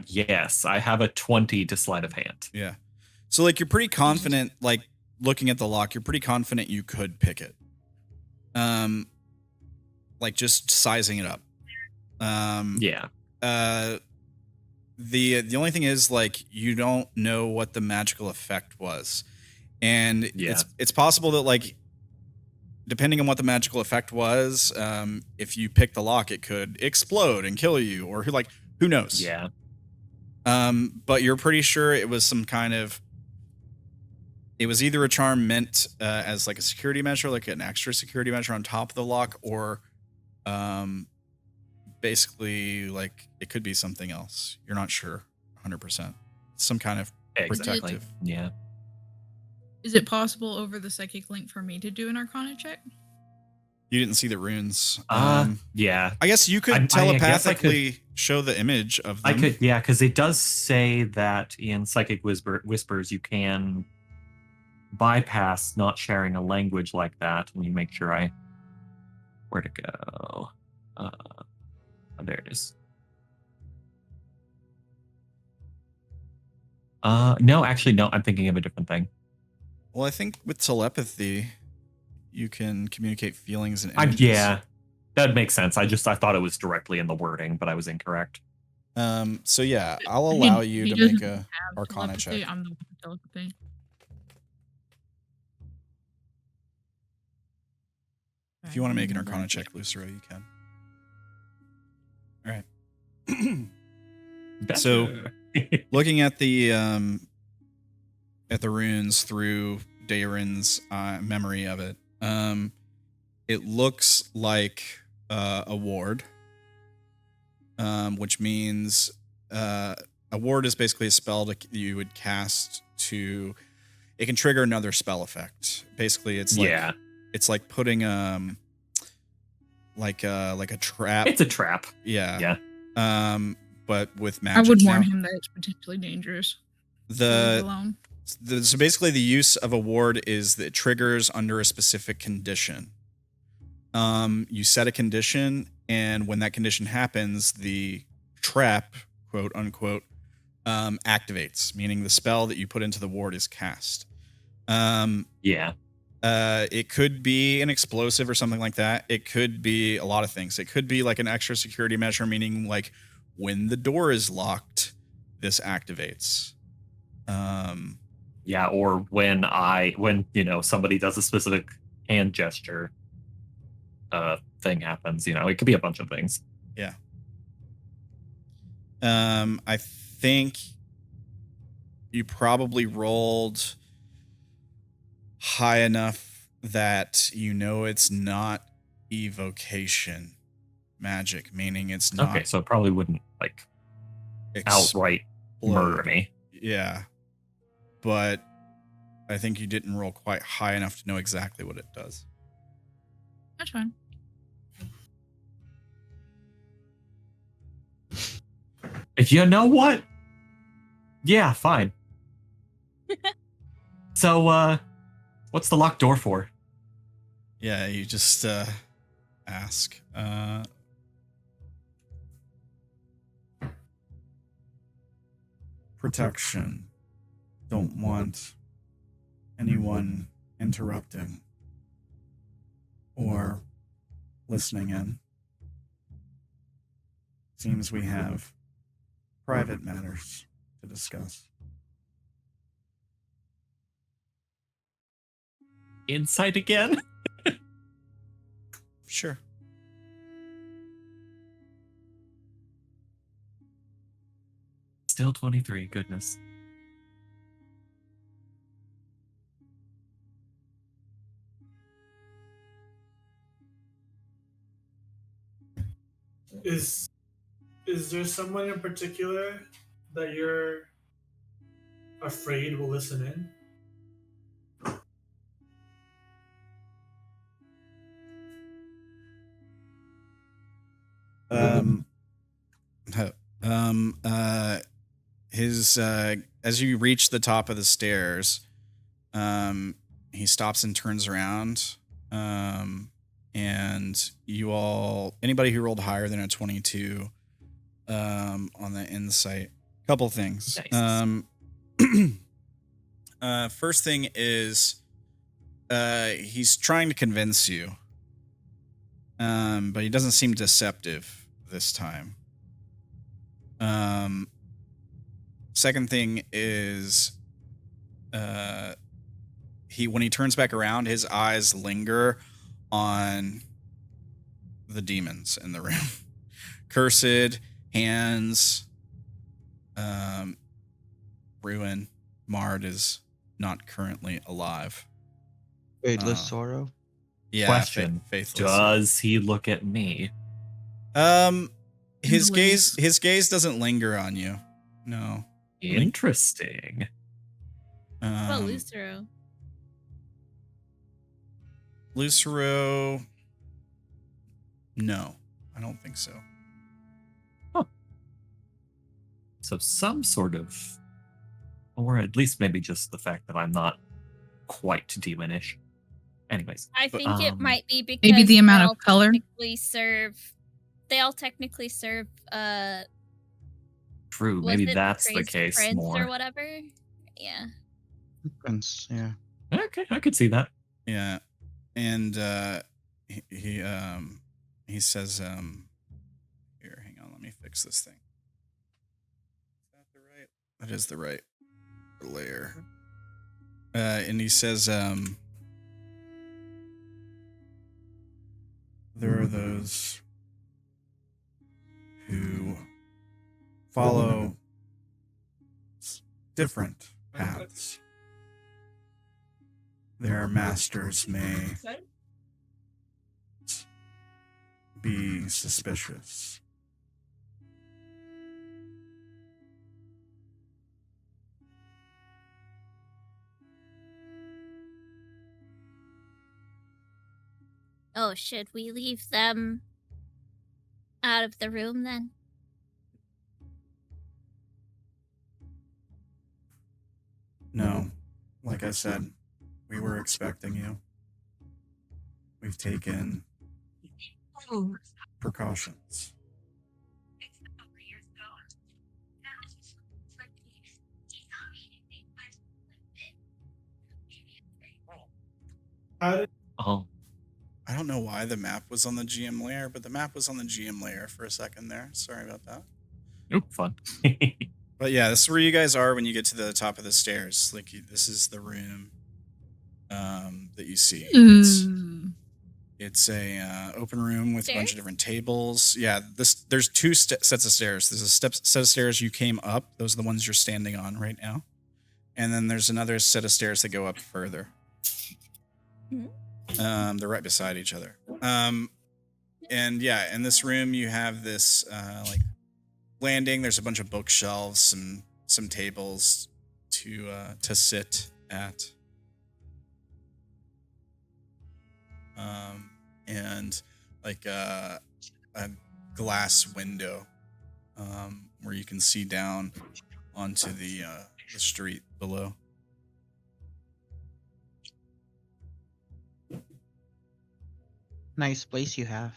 Yes, I have a 20 to sleight of hand. Yeah. So like you're pretty confident, like looking at the lock, you're pretty confident you could pick it. Like just sizing it up. Yeah. The only thing is like you don't know what the magical effect was. And it's possible that like depending on what the magical effect was, if you pick the lock, it could explode and kill you, or like who knows? Yeah. But you're pretty sure it was some kind of. It was either a charm meant as like a security measure, like an extra security measure on top of the lock, or basically like it could be something else. You're not sure 100%. Some kind of protective. Yeah. Is it possible over the psychic link for me to do an Arcana check? You didn't see the runes. Yeah. I guess you could telepathically show the image of them. I could, yeah, because it does say that in Psychic Whispers you can bypass not sharing a language like that. Let me make sure where'd it go? Oh, there it is. No, actually, no, I'm thinking of a different thing. Well, I think with telepathy, you can communicate feelings and images. Yeah, that makes sense. I thought it was directly in the wording, but I was incorrect. So yeah, I'll allow you to make a Arcana check. I'm the telepathy. If you want to make an Arcana check, Lucero, you can. All right. So, looking at the runes through Daeron's memory of it, it looks like a ward, which means A ward is basically a spell that you would cast to. It can trigger another spell effect. Basically, it's like putting like a trap. It's a trap. Yeah. Yeah. But with magic. I would warn now. him that it's potentially dangerous. Leave it alone. So basically, the use of a ward is that it triggers under a specific condition. You set a condition, and when that condition happens, the trap, quote unquote, activates, meaning the spell that you put into the ward is cast. Yeah. It could be an explosive or something like that. It could be a lot of things. It could be like an extra security measure, meaning like when the door is locked, this activates. Yeah, or when somebody does a specific hand gesture, thing happens. It could be a bunch of things. Yeah. I think you probably rolled high enough that it's not evocation magic, meaning it's not. Okay, so it probably wouldn't outright murder me. Yeah. But I think you didn't roll quite high enough to know exactly what it does. That's fine. You know what? Yeah, fine. So, what's the locked door for? Yeah, you just ask. Protection. Don't want anyone interrupting or listening in. Seems we have private matters to discuss. Insight again? Sure. Still 23, goodness. Is there someone in particular that you're afraid will listen in? As you reach the top of the stairs, he stops and turns around, and you all, anybody who rolled higher than a 22, on the insight, couple things. Nice. First thing is, he's trying to convince you, but he doesn't seem deceptive this time. Second thing is, when he turns back around, his eyes linger on the demons in the room. Cursed, hands, Ruin, Mard is not currently alive. Faithless sorrow. Yeah. Question: Faithless. Does he look at me? His gaze doesn't linger on you. No. Interesting. What about Lucero? Lucero. No, I don't think so. Huh. So some sort of, or at least maybe just the fact that I'm not quite demonish. Anyways, I think it might be because maybe the amount of color. They all technically serve. True. Maybe that's the case Prince more. or whatever. Yeah. Prince, yeah. Okay, I could see that. Yeah, and he says, here, hang on, let me fix this thing. Is that the right? That is the right layer. And he says, there are those who follow different paths. Their masters may be suspicious. Oh, should we leave them out of the room then? No. Like I said, we were expecting you. We've taken precautions. How did Oh, I don't know why the map was on the GM layer, but the map was on the GM layer for a second there. Sorry about that. oop, fun. But yeah, this is where you guys are when you get to the top of the stairs. Like this is the room that you see. It's a open room with a bunch of different tables. Yeah, there's two sets of stairs. There's a set of stairs you came up. Those are the ones you're standing on right now. And then there's another set of stairs that go up further. They're right beside each other. And yeah, in this room you have this like landing. There's a bunch of bookshelves and some tables to sit at. And like a glass window where you can see down onto the street below. Nice place you have.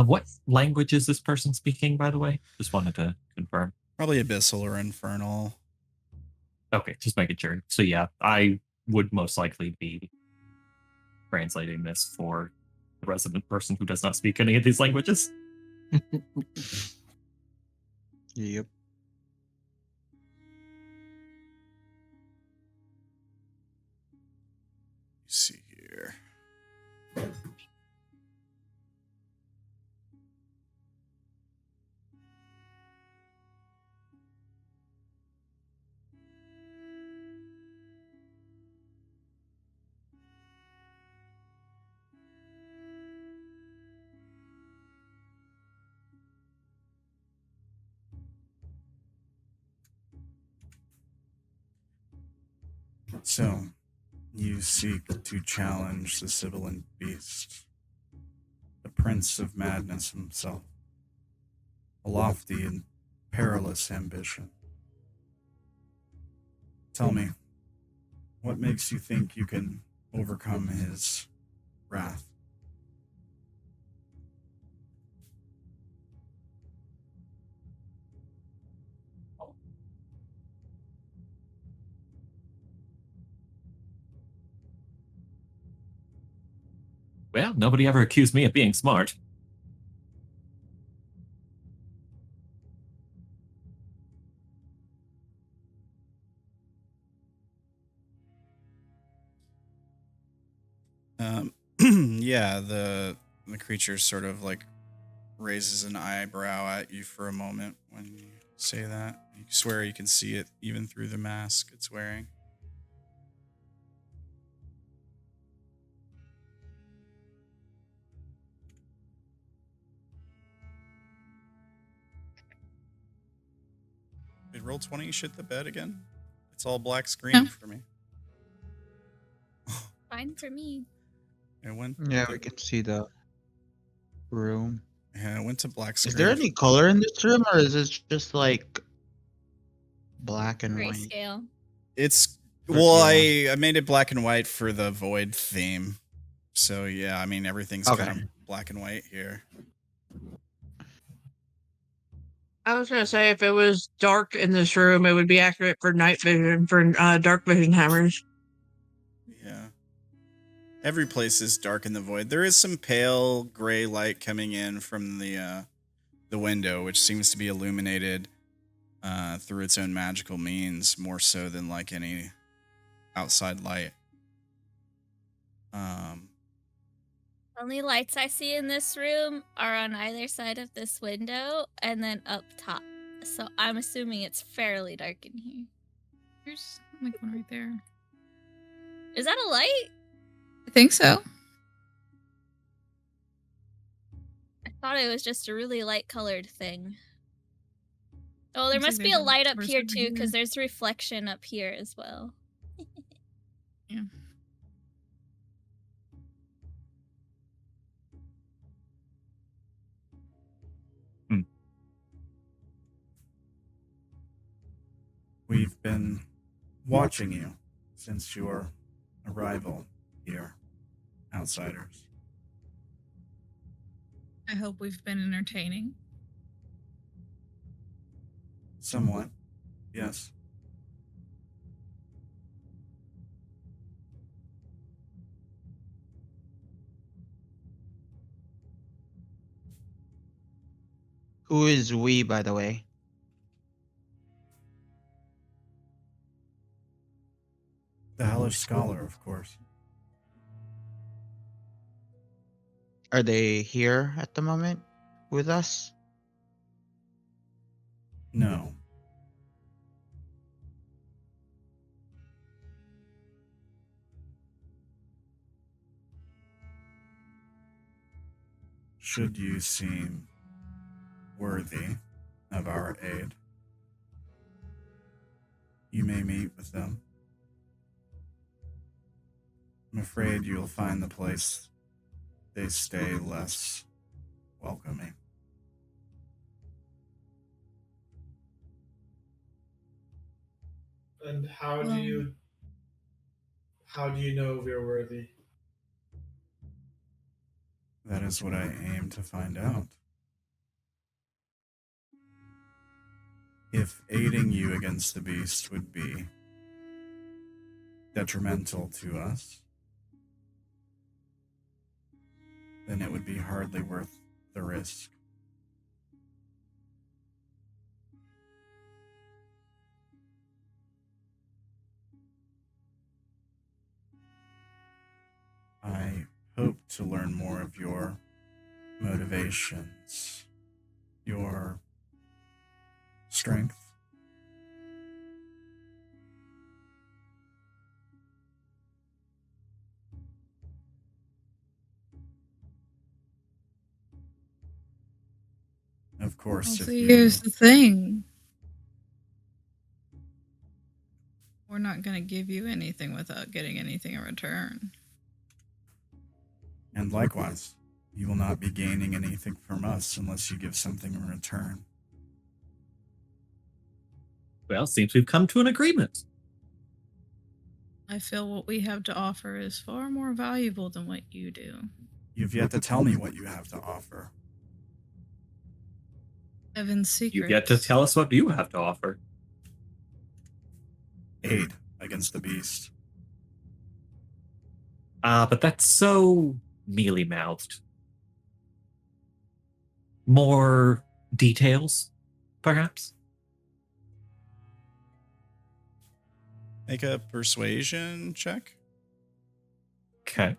What language is this person speaking, by the way? Just wanted to confirm. Probably Abyssal or Infernal. Okay, just making sure. So yeah, I would most likely be translating this for the resident person who does not speak any of these languages. Yep. Let's see here. So, you seek to challenge the sibilant beast, the prince of madness himself, a lofty and perilous ambition. Tell me, what makes you think you can overcome his wrath? Well, nobody ever accused me of being smart. Yeah, the creature sort of like raises an eyebrow at you for a moment when you say that. You swear you can see it even through the mask it's wearing. Did roll 20 shit the bed again? It's all black screen for me. Fine for me. It went. Yeah, we can see the room. Yeah, it went to black screen. Is there any color in this room, or is it just like black and white? Grayscale. It's well, Yeah. I made it black and white for the void theme. So yeah, I mean everything's Okay. kind of black and white here. I was gonna say if it was dark in this room, it would be accurate for night vision for dark vision hammers. Yeah. Every place is dark in the void. There is some pale gray light coming in from the window, which seems to be illuminated through its own magical means, more so than like any outside light. Only lights I see in this room are on either side of this window and then up top. So I'm assuming it's fairly dark in here. There's like one right there. Is that a light? I think so. I thought it was just a really light colored thing. Oh, there Looks like must be there's a a light up person here over too, because here. there's reflection up here as well. Yeah. We've been watching you since your arrival here, outsiders. I hope we've been entertaining. Somewhat, yes. Who is we, by the way? The Hellish Scholar, of course. Are they here at the moment with us? No. Should you seem worthy of our aid, you may meet with them. I'm afraid you'll find the place they stay less welcoming. And how do Well- you know we're worthy? That is what I aim to find out. If aiding you against the beast would be detrimental to us, then it would be hardly worth the risk. I hope to learn more of your motivations, your strength. Of course, Well, if see, you... here's the thing. We're not going to give you anything without getting anything in return. And likewise, you will not be gaining anything from us unless you give something in return. Well, seems we've come to an agreement. I feel what we have to offer is far more valuable than what you do. You've yet to tell me what you have to offer. Heaven's secrets. You get to tell us what you have to offer. Aid against the beast. But that's so mealy-mouthed. More details, perhaps? Make a persuasion check. Okay.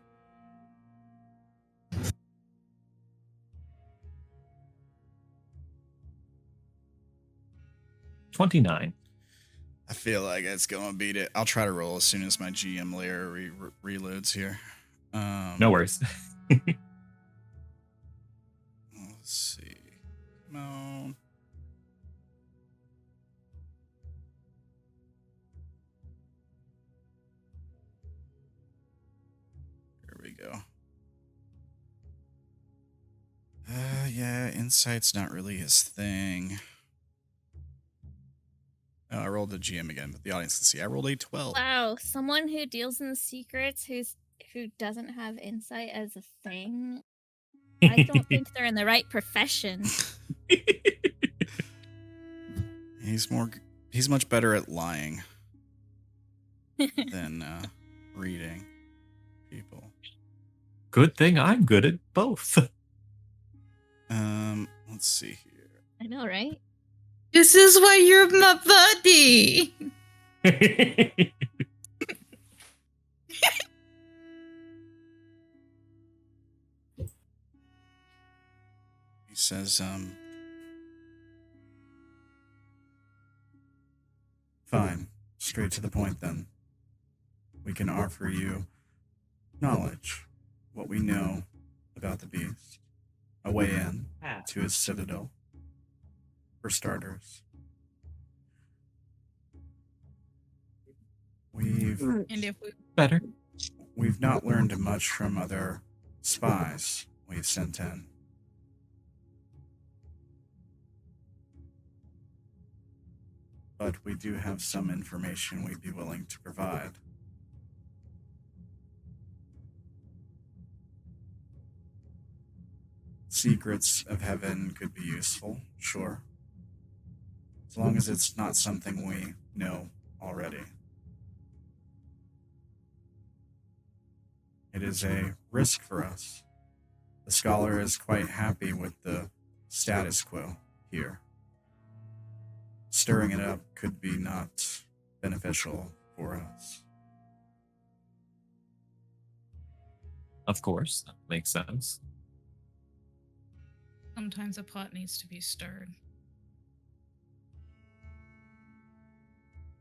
$29. I feel like it's going to beat it. I'll try to roll as soon as my GM layer reloads here. No worries. Let's see. Come on. Here we go. Yeah, insight's not really his thing. Oh, I rolled the GM again, but the audience can see. I rolled a 12. Wow, someone who deals in the secrets who doesn't have insight as a thing. I don't think they're in the right profession. He's much better at lying than reading people. Good thing I'm good at both. Let's see here. I know, right? This is why you're my buddy. He says, fine, straight to the point then. We can offer you knowledge, what we know about the beast, a way in to his citadel, for starters. And if we Better. We've not learned much from other spies we've sent in. But we do have some information we'd be willing to provide. Secrets of heaven could be useful, sure. As long as it's not something we know already. It is a risk for us. The scholar is quite happy with the status quo here. Stirring it up could be not beneficial for us. Of course, that makes sense. sometimes a pot needs to be stirred.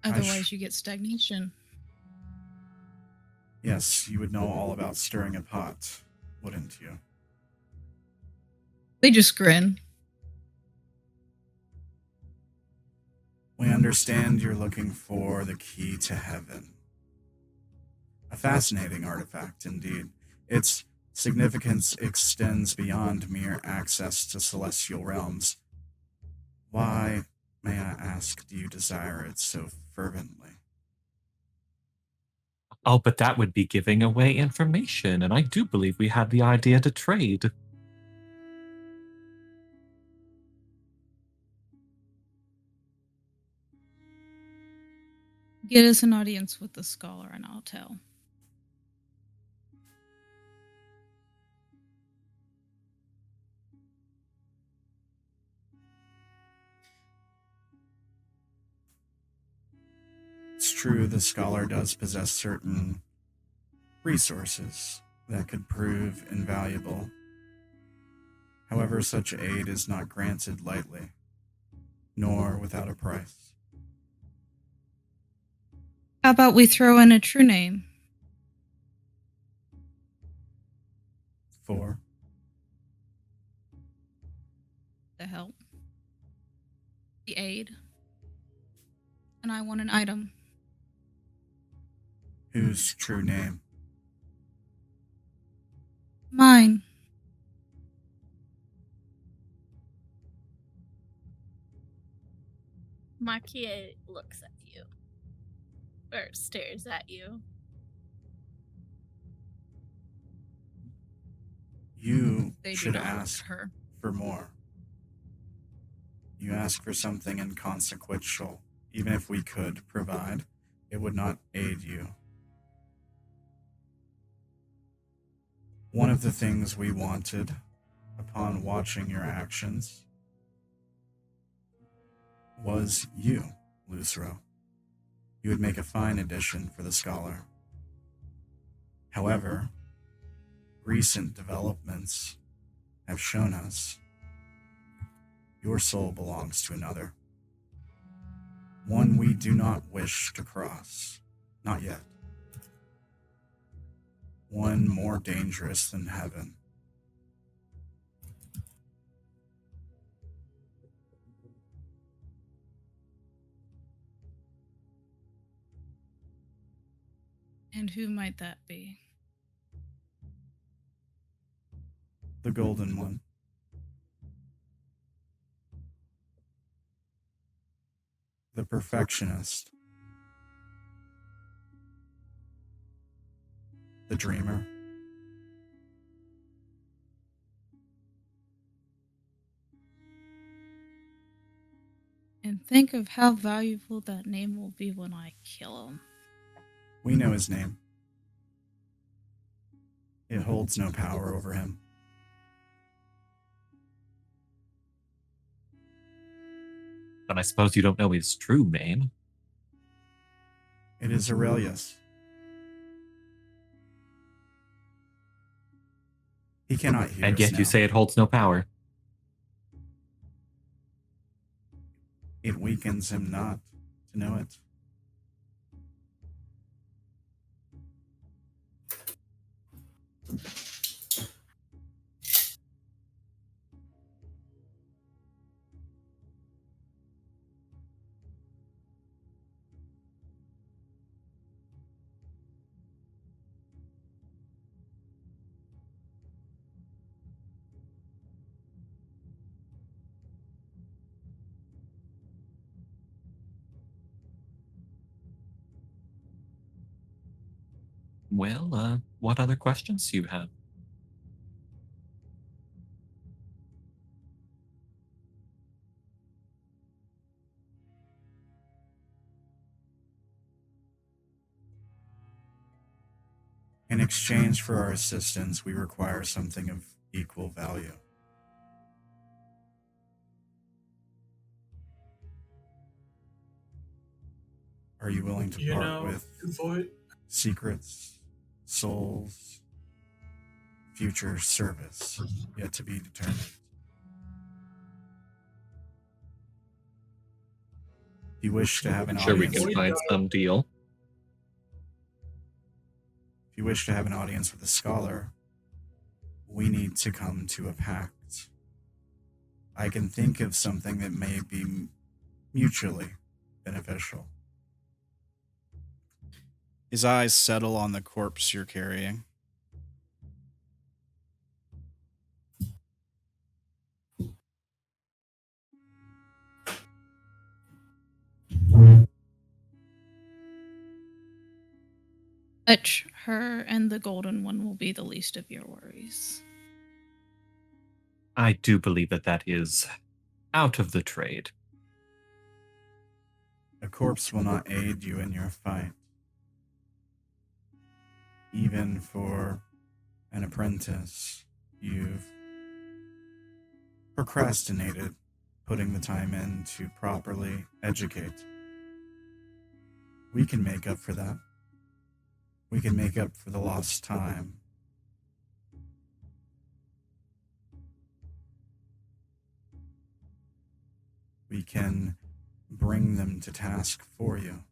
Otherwise, you get stagnation. Yes, you would know all about stirring a pot, wouldn't you? They just grin. We understand you're looking for the key to heaven. A fascinating artifact, indeed. Its significance extends beyond mere access to celestial realms. Why, may I ask, do you desire it so fervently? Oh, but that would be giving away information, and I do believe we had the idea to trade. Get us an audience with the scholar and I'll tell. It's true the scholar does possess certain resources that could prove invaluable. However, such aid is not granted lightly, nor without a price. How about we throw in a true name? For The help. The aid. And I want an item. whose true name? Mine. Makia looks at you. Or stares at you. You They do should not look ask at her. for more. You ask for something inconsequential. Even if we could provide, it would not aid you. One of the things we wanted, upon watching your actions, was you, Lucero. You would make a fine addition for the scholar. However, recent developments have shown us your soul belongs to another. One we do not wish to cross. Not yet. One more dangerous than heaven. And who might that be? The golden one. The perfectionist. The dreamer. And think of how valuable that name will be when I kill him. We know his name. It holds no power over him. But I suppose you don't know his true name. It is Aurelius. He cannot hear And us yet now. you say it holds no power. It weakens him not to know it. Well, what other questions do you have? In exchange for our assistance, we require something of equal value. Are you willing to You part know, with Void, secrets, souls, future service, yet to be determined? If you wish to have an Sure, we audience, can find some deal. if you wish to have an audience with a scholar, we need to come to a pact. I can think of something that may be mutually beneficial. His eyes settle on the corpse you're carrying. Fetch her, and the golden one will be the least of your worries. I do believe that is out of the trade. A corpse will not aid you in your fight. Even for an apprentice, you've procrastinated putting the time in to properly educate. We can make up for that. We can make up for the lost time. We can bring them to task for you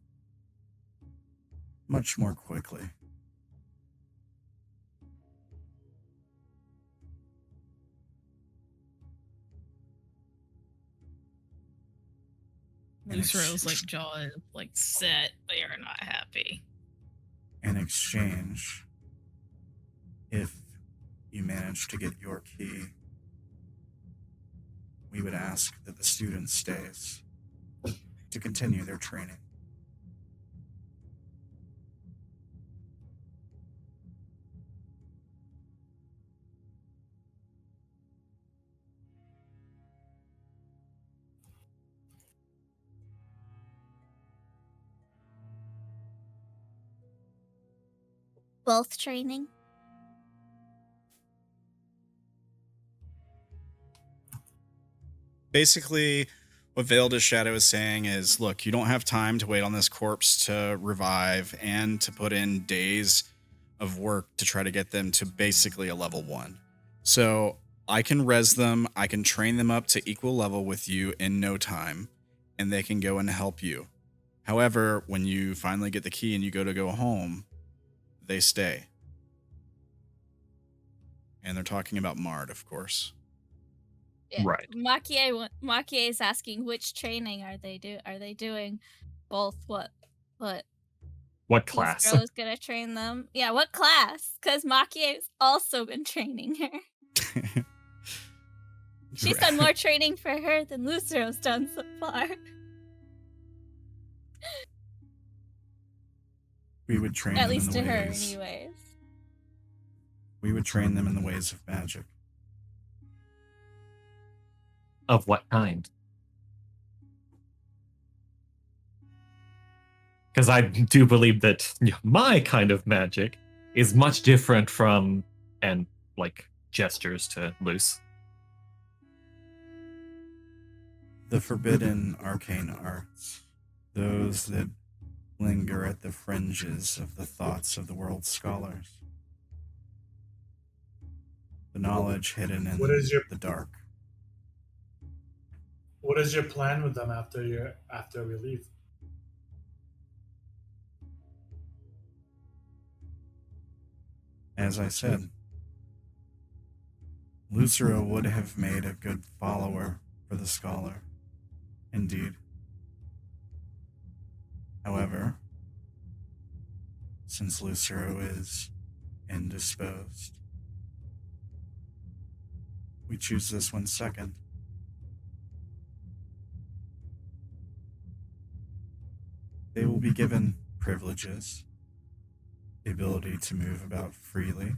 much more quickly. Lucero's like jaw is like set. They are not happy. In exchange, if you manage to get your key, we would ask that the student stays to continue their training. Both training. Basically, what Veiled as Shadow is saying is, look, you don't have time to wait on this corpse to revive and to put in days of work to try to get them to basically a level 1. So I can res them, I can train them up to equal level with you in no time, and they can go and help you. However, when you finally get the key and you go home, they stay. And they're talking about Mard, of course. Yeah. Right. Makie is asking which training are they doing? Both what class? Lucero is gonna train them. Yeah, what class? Because Makie's also been training her. She's done more training for her than Lucero's done so far. We would train At them least in to the her, ways. anyways. We would train them in the ways of magic. Of what kind? Because I do believe that my kind of magic is much different from, and like gestures to Luce. The forbidden arcane arts, those that linger at the fringes of the thoughts of the world's scholars. The knowledge hidden in the dark. What is your plan with them after we leave? As I said, Lucero would have made a good follower for the scholar. Indeed. However, since Lucero is indisposed, we choose this one second. They will be given privileges the ability to move about freely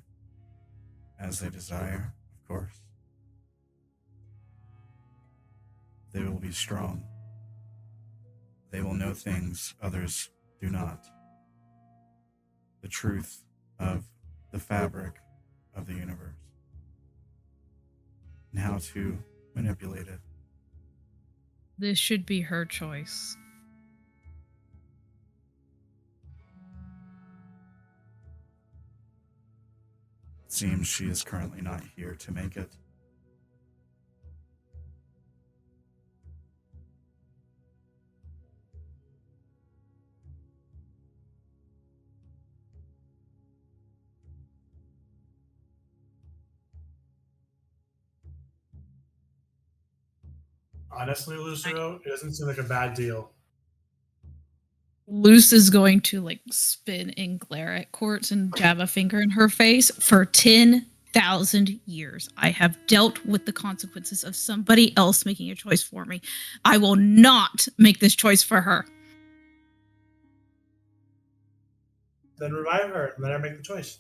as they desire, of course. They will be strong. They will know things others do not. The truth of the fabric of the universe and how to manipulate it. This should be her choice. It seems she is currently not here to make it. Honestly, Lucero, it doesn't seem like a bad deal. Luce is going to like spin and glare at Quartz and jab a finger in her face. For 10,000 years, I have dealt with the consequences of somebody else making a choice for me. I will not make this choice for her. Then revive her and let her make the choice.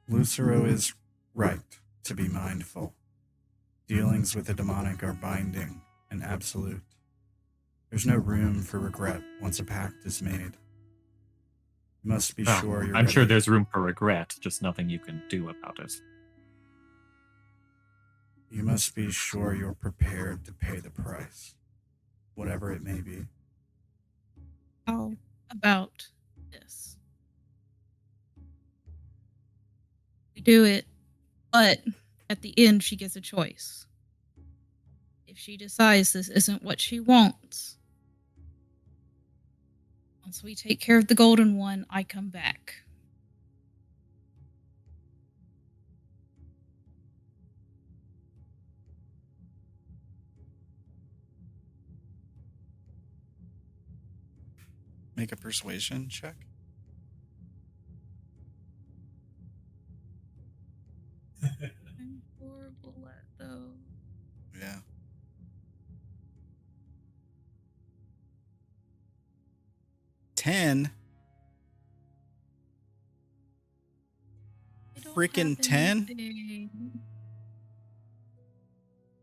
Lucero is right to be mindful. Dealings with the demonic are binding and absolute. There's no room for regret once a pact is made. You must be sure you're I'm ready. sure there's room for regret, just nothing you can do about it. You must be sure you're prepared to pay the price, whatever it may be. How about this? We do it, but at the end, she gets a choice. If she decides this isn't what she wants, once we take care of the golden one, I come back. Make a persuasion check. I'm horrible at those. Yeah. $10? I don't Freaking have 10? anything.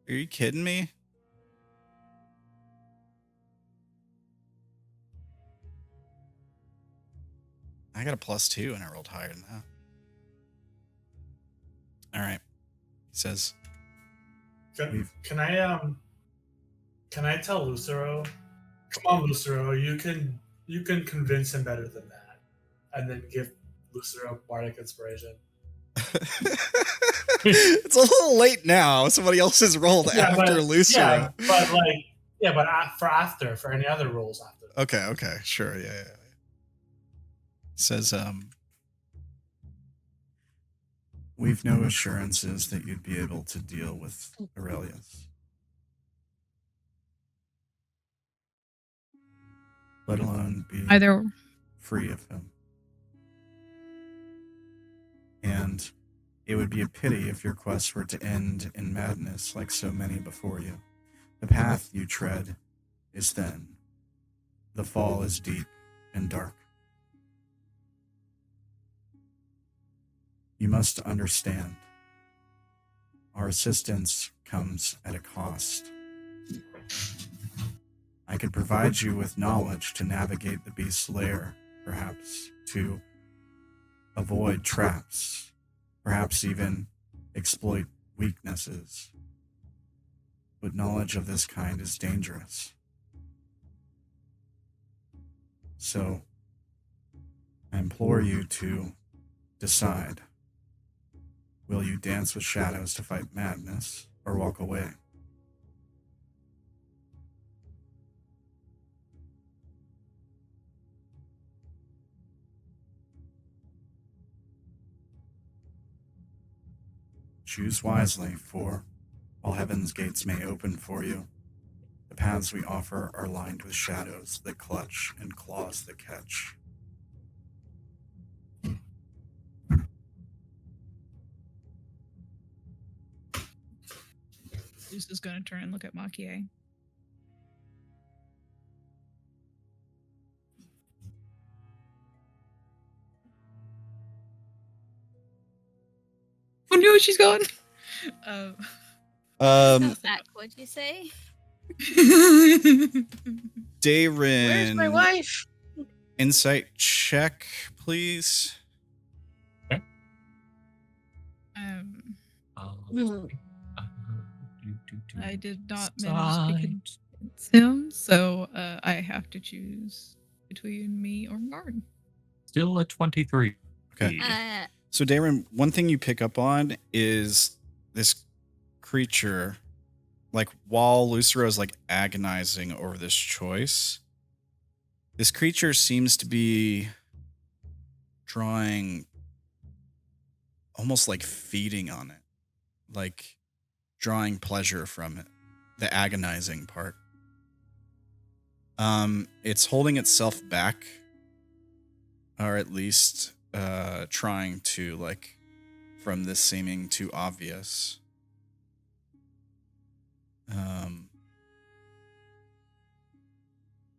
Are you kidding me? I got a +2 and I rolled higher than that. All right. He says, Can I tell Lucero? Come on, Lucero, you can convince him better than that, and then give Lucero bardic inspiration. it's a little late now. Somebody else has rolled after Lucero. For any other rolls after. Okay, sure, yeah. Says, we've no assurances that you'd be able to deal with Aurelius. Let alone be free of him. And it would be a pity if your quest were to end in madness like so many before you. The path you tread is thin. The fall is deep and dark. You must understand. Our assistance comes at a cost. I could provide you with knowledge to navigate the beast's lair, perhaps to avoid traps, perhaps even exploit weaknesses. But knowledge of this kind is dangerous. So, I implore you to decide. Will you dance with shadows to fight madness, or walk away? Choose wisely, for while heaven's gates may open for you, the paths we offer are lined with shadows that clutch and claws that catch. Luce is going to turn and look at Makie. she's going. Um, Zach, what'd you say? Dayrin. Where's my wife? Insight check, please. Hmm. I did not manage to convince him, so I have to choose between me or Martin. Still a 23. Okay. So, Darren, one thing you pick up on is this creature, like, while Lucero is, like, agonizing over this choice, this creature seems to be drawing, almost like feeding on it, like drawing pleasure from it, the agonizing part. It's holding itself back, or at least trying to, like, from this seeming too obvious.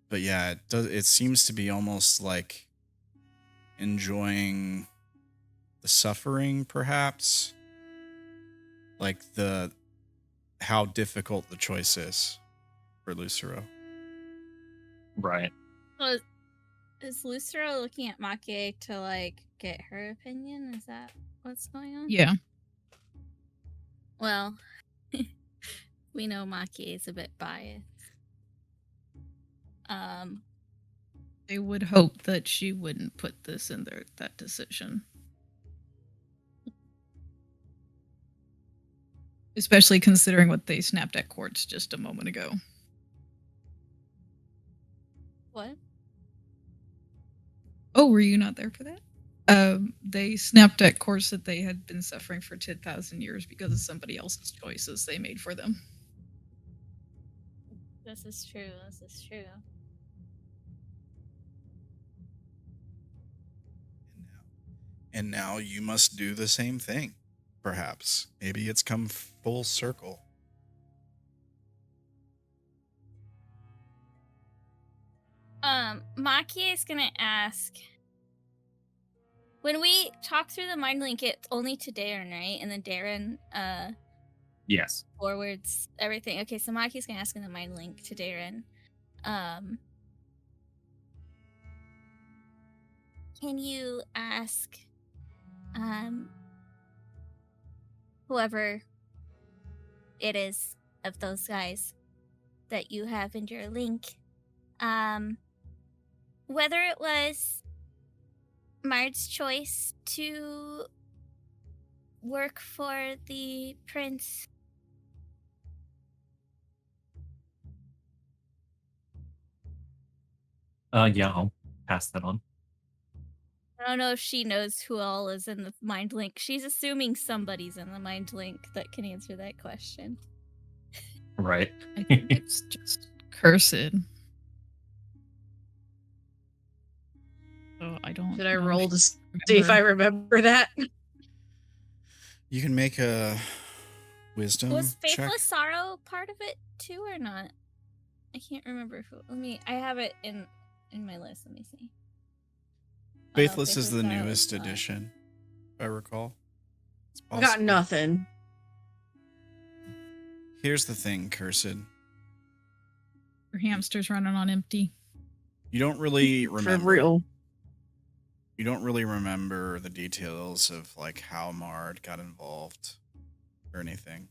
But yeah, it seems to be almost like enjoying the suffering, perhaps, like how difficult the choice is for Lucero. Right. Well, is Lucero looking at Maki to, like, get her opinion? Is that what's going on? Yeah. Well, we know Maki is a bit biased. They would hope that she wouldn't put this in that decision. Especially considering what they snapped at Quartz just a moment ago. What? Oh, were you not there for that? They snapped at Quartz that they had been suffering for 10,000 years because of somebody else's choices they made for them. This is true. This is true. And now you must do the same thing, perhaps. Maybe it's come full circle. Maki is gonna ask, when we talk through the mind link, it's only to Darren, right? And then Darren Yes. forwards everything. Okay, so Maki's gonna ask in the mind link to Darren. Can you ask whoever it is of those guys that you have in your link, whether it was Mard's choice to work for the prince? Yeah, I'll pass that on. I don't know if she knows who all is in the mind link. She's assuming somebody's in the mind link that can answer that question. Right. I think it's just Cursed. So I don't. Should I know roll if to you see if I remember. remember that? You can make a wisdom Was check. Faithless Sorrow part of it too or not? I can't remember who. I have it in my list. Let me see. Faithless is the Sorrow newest is not. edition, if I recall. It's I got possible. nothing. Here's the thing, Cursed. Your hamster's running on empty. You don't really remember. For real. You don't really remember the details of, like, how Mard got involved or anything.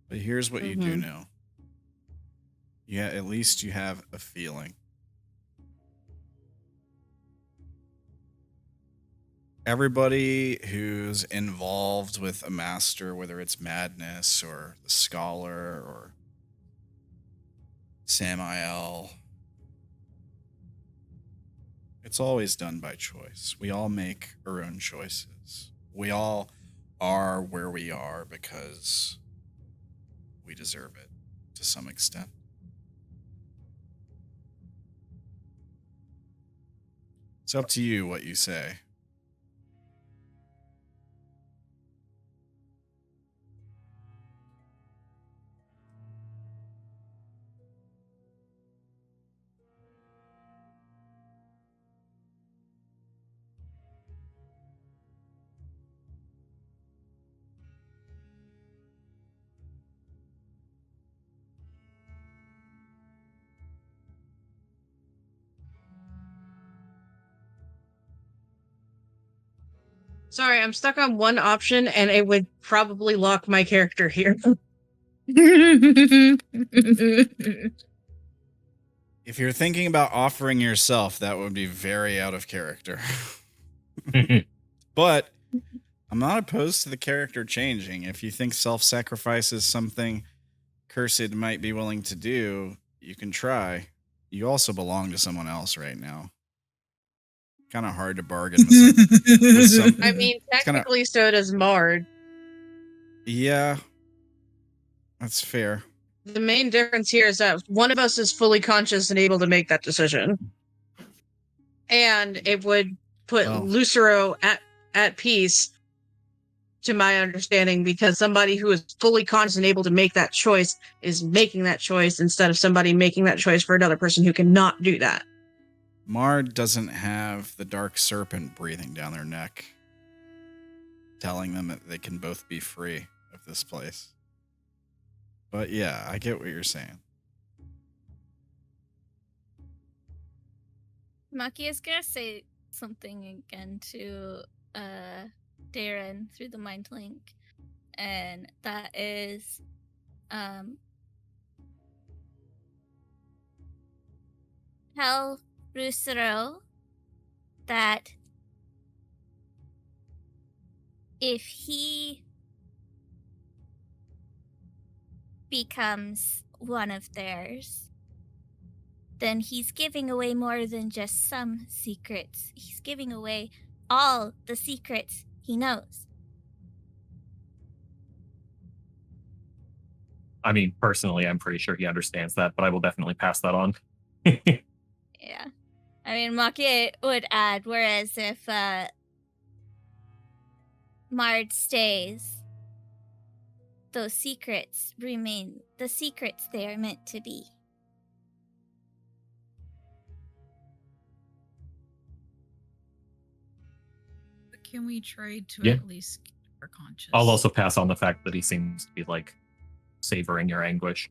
But here's what you do know. Yeah, at least you have a feeling. Everybody who's involved with a master, whether it's Madness or the Scholar or Samael, it's always done by choice. We all make our own choices. We all are where we are because we deserve it to some extent. It's up to you what you say. Sorry, I'm stuck on one option, and it would probably lock my character here. If you're thinking about offering yourself, that would be very out of character. But I'm not opposed to the character changing. If you think self-sacrifice is something Cursed might be willing to do, you can try. You also belong to someone else right now. Kind of hard to bargain with some. I mean, It's kinda- technically, so does Mard. Yeah, that's fair. The main difference here is that one of us is fully conscious and able to make that decision. And it would put Lucero at peace, to my understanding, because somebody who is fully conscious and able to make that choice is making that choice instead of somebody making that choice for another person who cannot do that. Mard doesn't have the dark serpent breathing down their neck, telling them that they can both be free of this place. But yeah, I get what you're saying. Maki is gonna say something again to Darren through the mind link, and that is tell Rusero that if he becomes one of theirs, then he's giving away more than just some secrets. He's giving away all the secrets he knows. I mean, personally, I'm pretty sure he understands that, but I will definitely pass that on. Yeah. I mean, Maki would add, whereas if Mard stays, those secrets remain the secrets they are meant to be. Can we trade to Yeah. at least keep her conscious? I'll also pass on the fact that he seems to be like savoring your anguish.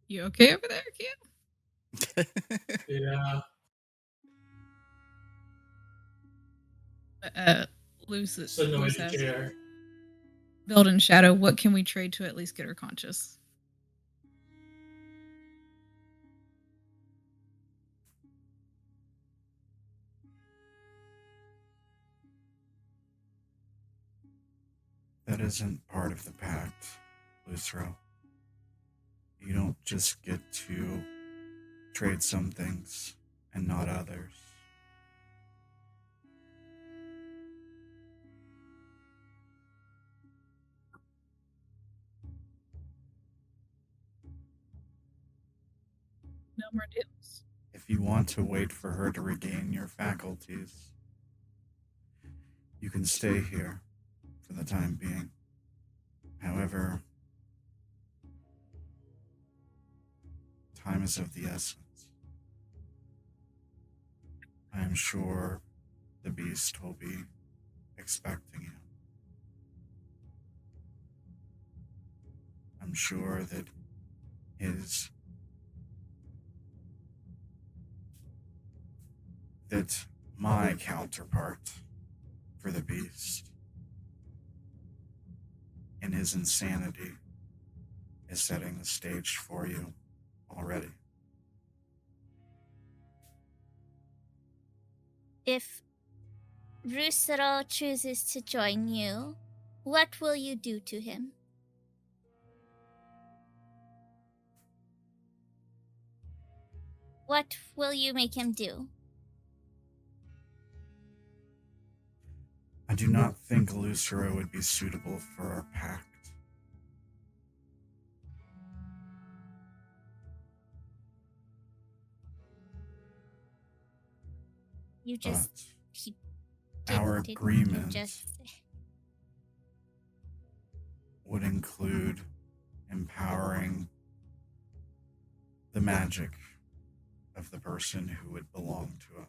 You okay over there, Q? Yeah. Lucis. So no Luce one has care. Build in shadow. What can we trade to at least get her conscious? That isn't part of the pact, Lucero. You don't just get to trade some things and not others. No more deals. If you want to wait for her to regain your faculties, you can stay here for the time being. However, time is of the essence. I am sure the beast will be expecting you. I'm sure that my counterpart for the beast in his insanity is setting the stage for you already. If Rusero chooses to join you, what will you do to him? What will you make him do? I do not think Lucero would be suitable for our pact. You just But our agreement would include empowering the magic of the person who would belong to us.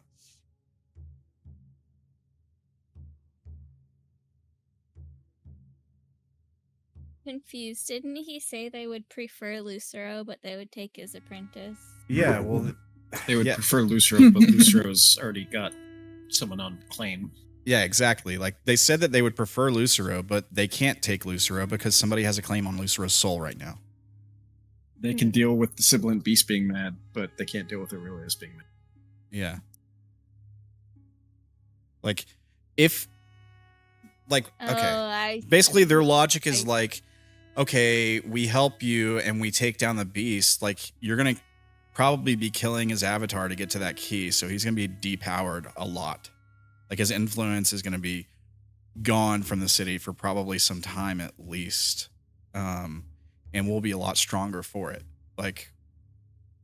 Confused. Didn't he say they would prefer Lucero, but they would take his apprentice? Yeah, well, They would yeah. prefer Lucero, but Lucero's already got someone on claim. Yeah, exactly. Like they said that they would prefer Lucero, but they can't take Lucero because somebody has a claim on Lucero's soul right now. They can deal with the sibilant beast being mad, but they can't deal with Aurelius being mad. Yeah. Like, if, like, okay. Basically, their logic is like, okay, we help you and we take down the beast. Like, you're going to probably be killing his avatar to get to that key. So he's going to be depowered a lot. Like, his influence is going to be gone from the city for probably some time at least. And we'll be a lot stronger for it. Like,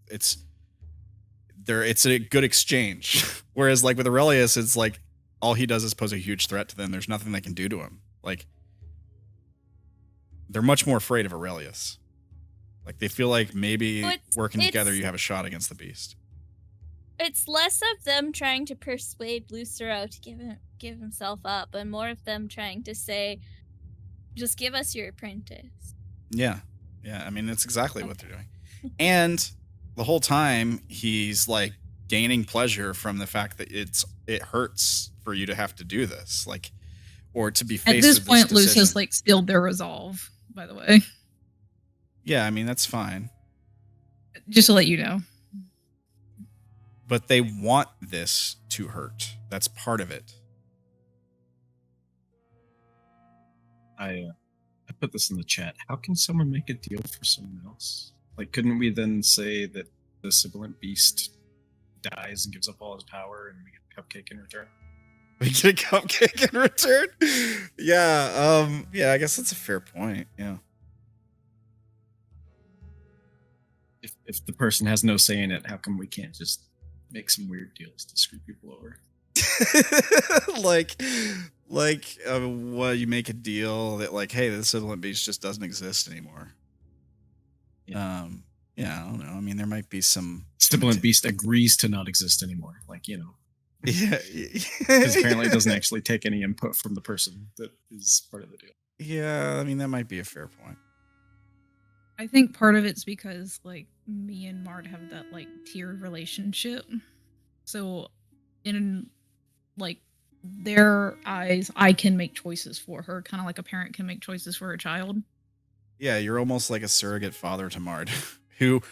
it's a good exchange. Whereas, like, with Aurelius, it's like, all he does is pose a huge threat to them. There's nothing they can do to him. Like, they're much more afraid of Aurelius. Like, they feel like maybe working together, you have a shot against the beast. It's less of them trying to persuade Lucero to give himself up, and more of them trying to say, just give us your apprentice. Yeah. Yeah, I mean, that's exactly what they're doing. And the whole time, he's, like, gaining pleasure from the fact that it hurts for you to have to do this. Like, or to be faced with this decision. At this point, Luce has, like, sealed their resolve, by the way. Yeah, I mean, that's fine. Just to let you know. But they want this to hurt. That's part of it. I put this in the chat. How can someone make a deal for someone else? Like, couldn't we then say that the sibilant beast dies and gives up all his power and we get a cupcake in return? We get a cupcake in return? Yeah, I guess that's a fair point. Yeah. If the person has no say in it, how come we can't just make some weird deals to screw people over? Well, you make a deal that, like, hey, the sibilant beast just doesn't exist anymore. Yeah. Yeah, I don't know. I mean, there might be some sibilant beast agrees to not exist anymore. Like, you know. Yeah. Because apparently it doesn't actually take any input from the person that is part of the deal. Yeah, I mean, that might be a fair point. I think part of it's because, like, me and Mart have that, like, tiered relationship. So, in, like, their eyes, I can make choices for her, kind of like a parent can make choices for a child. Yeah, you're almost like a surrogate father to Mart, who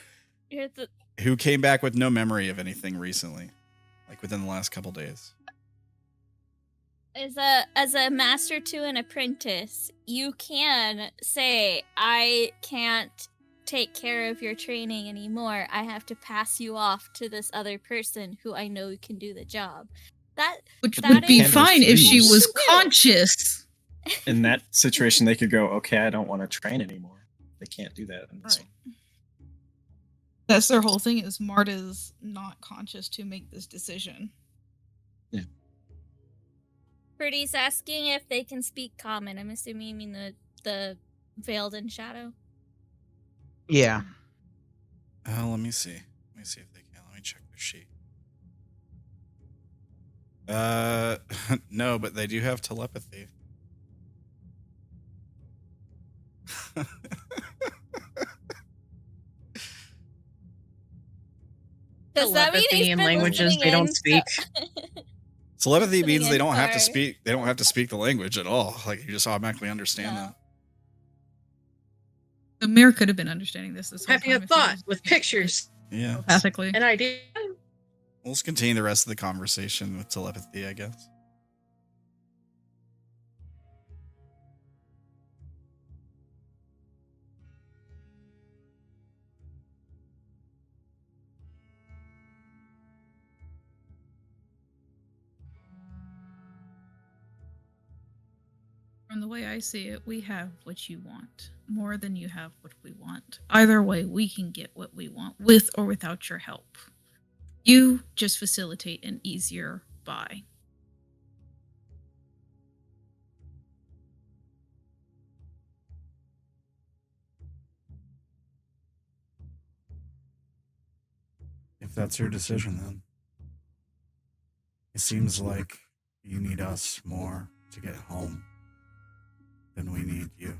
came back with no memory of anything recently, like within the last couple days. As a master to an apprentice, you can say, I can't take care of your training anymore. I have to pass you off to this other person who I know can do the job. Which would be fine if she was conscious. In that situation, they could go, okay, I don't want to train anymore. They can't do that in this one. That's their whole thing, is Mart is not conscious to make this decision. Yeah. Pretty's asking if they can speak common. I'm assuming you mean the veiled in shadow. Yeah. Let me see. Let me see if they can. Let me check their sheet. No, but they do have telepathy. Does that mean Telepathy in languages they don't speak? Telepathy means they don't have to speak. They don't have to speak the language at all. Like, you just automatically understand that. The mirror could have been understanding this whole Having time a thought with pictures. Yeah. Telepathically. An idea. We'll just continue the rest of the conversation with telepathy, I guess. From the way I see it, we have what you want, more than you have what we want. Either way, we can get what we want, with or without your help. You just facilitate an easier buy. that's your decision, then. It seems like you need us more to get home than we need you.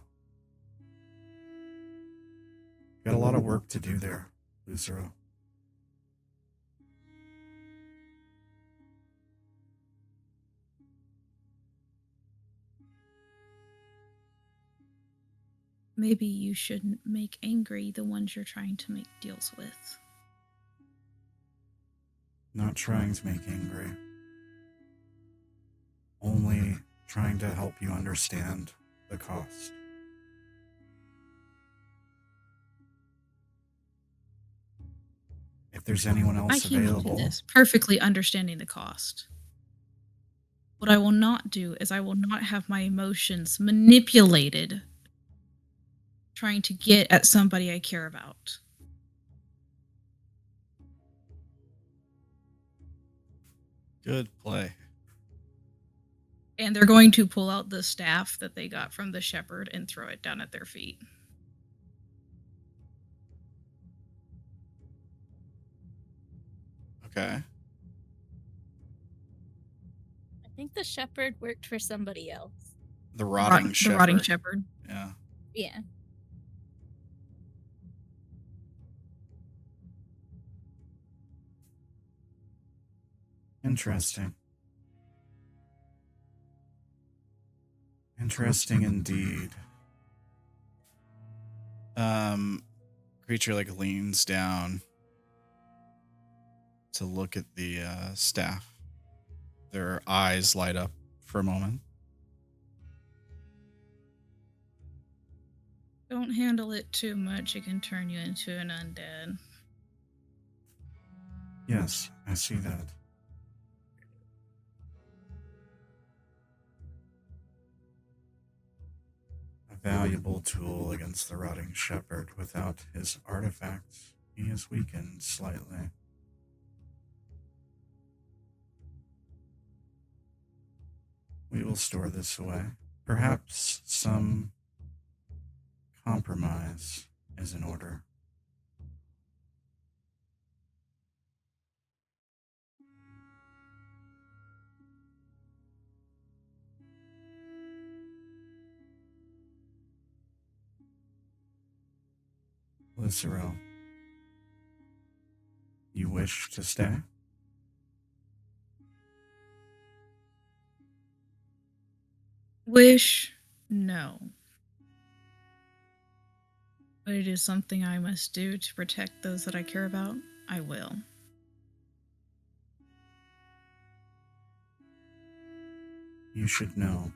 Got a lot of work to do there, Lucero. Maybe you shouldn't make angry the ones you're trying to make deals with. Not trying to make angry. Only trying to help you understand the cost. If there's anyone I else came into available, this perfectly understanding the cost. What I will not do is I will not have my emotions manipulated trying to get at somebody I care about. good play. And they're going to pull out the staff that they got from the shepherd and throw it down at their feet. Okay. I think the shepherd worked for somebody else. The rotting shepherd. The rotting shepherd. Yeah. Yeah. Interesting. Interesting indeed. Creature leans down to look at the staff. Their eyes light up for a moment. Don't handle it too much. It can turn you into an undead. Yes, I see that. A valuable tool against the rotting shepherd. Without his artifacts, he is weakened slightly. We will store this away. Perhaps some compromise is in order. Lucero, you wish to stay? Wish? No. But it is something I must do to protect those that I care about. I will. You should know.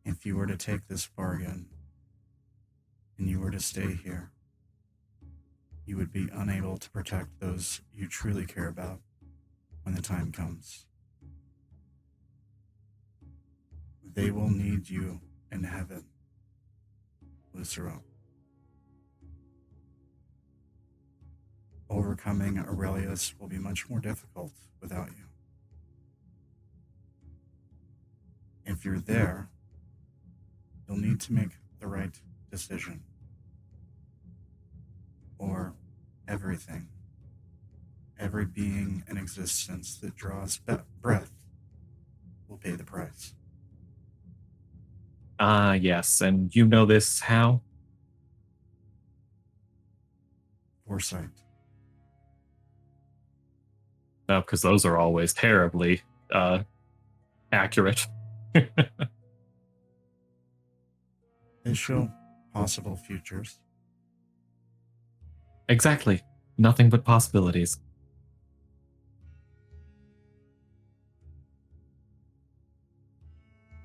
If you were to take this bargain and you were to stay here, you would be unable to protect those you truly care about when the time comes. They will need you in heaven, Lucero. Overcoming Aurelius will be much more difficult without you. If you're there, you'll need to make the right decision. Or everything, every being in existence that draws breath will pay the price. Yes, and you know this how? Foresight. No, because those are always terribly accurate. They show possible futures. Exactly. Nothing but possibilities.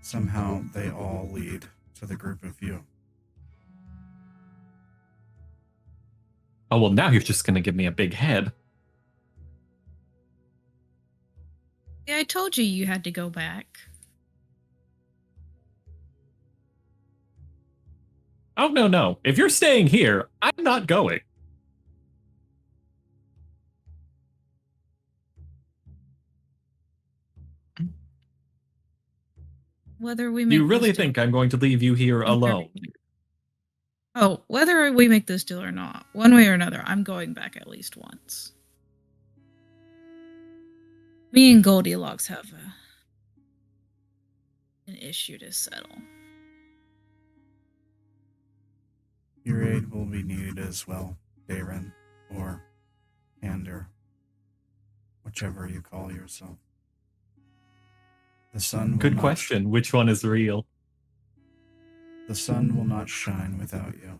Somehow they all lead to the group of you. Oh, well, now you're just going to give me a big head. Yeah, I told you had to go back. Oh, no. If you're staying here, I'm not going. Whether we make You really those think I'm going to leave you here different- alone? Oh, whether we make this deal or not, one way or another, I'm going back at least once. Me and Goldilocks have an issue to settle. Your aid will be needed as well, Darren, or Ander, whichever you call yourself. The sun will Good not question. Which one is real? The sun will not shine without you.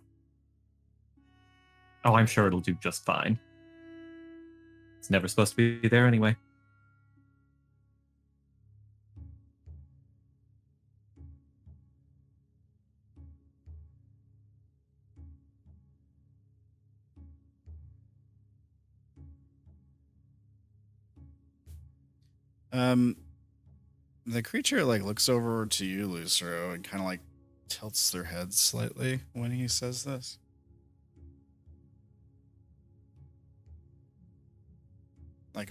Oh, I'm sure it'll do just fine. It's never supposed to be there anyway. The creature looks over to you, Lucero, and kind of tilts their head slightly when he says this.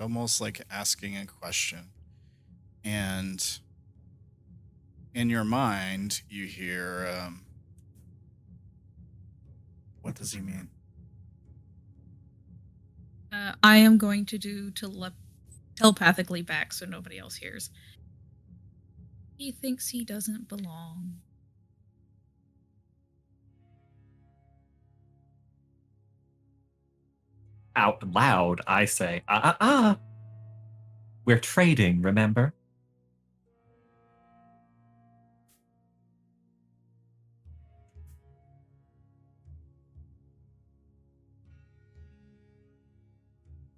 Almost asking a question. And in your mind, you hear, what does he mean? I am going to do telepathically back so nobody else hears. He thinks he doesn't belong. Out loud, I say, We're trading, remember?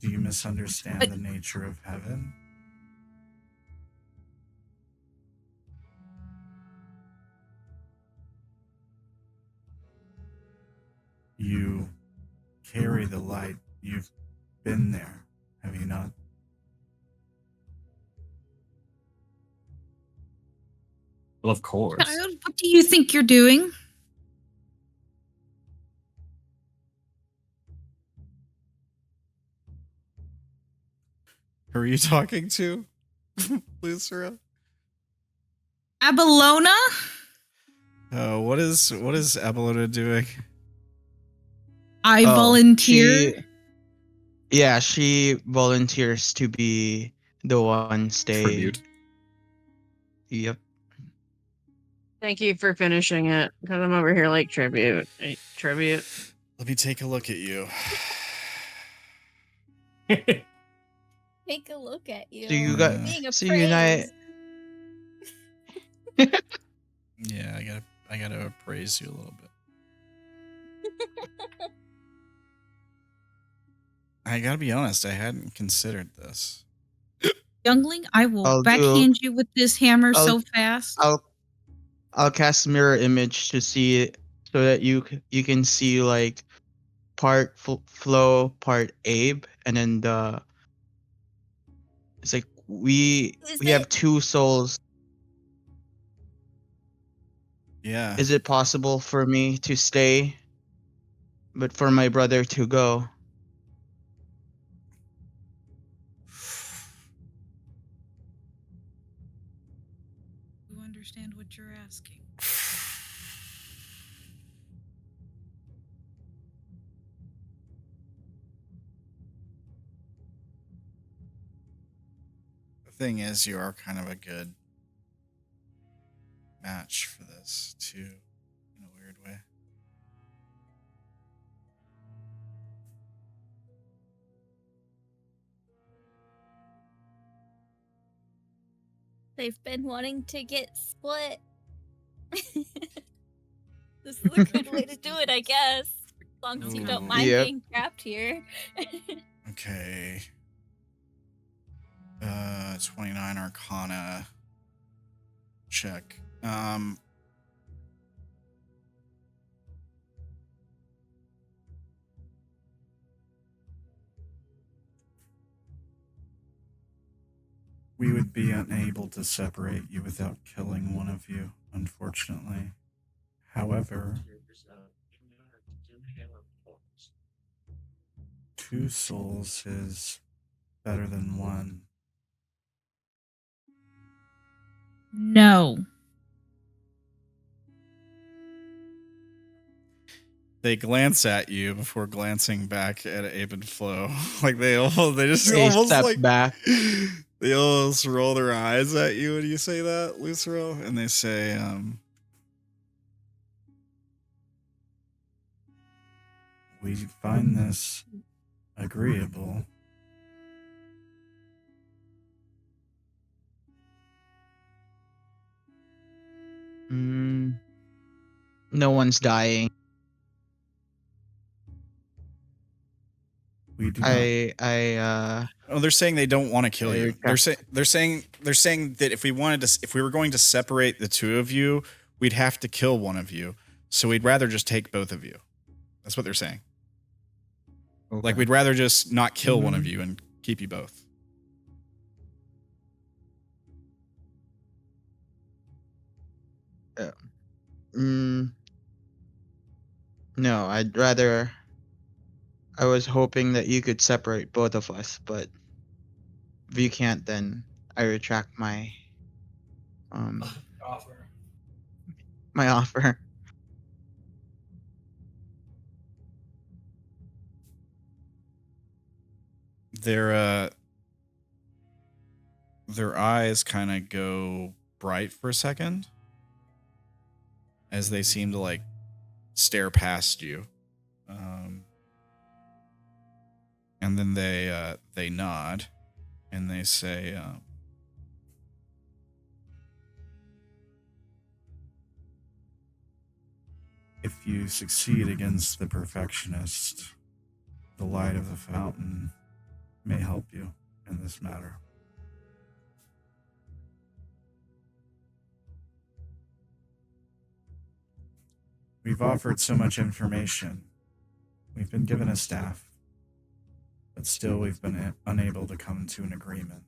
Do you misunderstand the nature of heaven? You carry the light. You've been there, have you not? Well, of course. Child, what do you think you're doing? Who are you talking to, Lucera? Abelona? What is Abelona doing? I volunteer. She volunteers to be the one stay. Tribute. Yep. Thank you for finishing it, because I'm over here like tribute. Tribute. Let me take a look at you. Take a look at you. So you got. Being So you and I. Yeah, I gotta appraise you a little bit. I gotta be honest, I hadn't considered this. Youngling, I will I'll backhand you with this hammer I'll- so fast. I'll cast mirror image to see it, so that you can see part Flo, part Abe, and then it's we have two souls. Yeah. Is it possible for me to stay, but for my brother to go? You understand what you're asking? The thing is, you are kind of a good match for this, too, in a weird way. They've been wanting to get split. This is a good way to do it, I guess. As long as you don't mind Yep. being trapped here. Okay. 29 Arcana check. We would be unable to separate you without killing one of you, unfortunately. However, 2 souls is better than 1. No. They glance at you before glancing back at Abe and Flo. Like they just They almost step like back. they almost roll their eyes at you when you say that, Lucero, and they say, "We find this agreeable." No one's dying. We do not. Oh, they're saying they don't want to kill you. They're saying that if we were going to separate the two of you, we'd have to kill one of you. So we'd rather just take both of you. That's what they're saying. Okay. Like we'd rather just not kill one of you and keep you both. No, I'd rather. I was hoping that you could separate both of us, but if you can't, then I retract my Offer. my offer. Their eyes kind of go bright for a second as they seem to like stare past you. And then they nod and they say, if you succeed against the perfectionist, the light of the fountain may help you in this matter. We've offered so much information. We've been given a staff. But still, we've been unable to come to an agreement.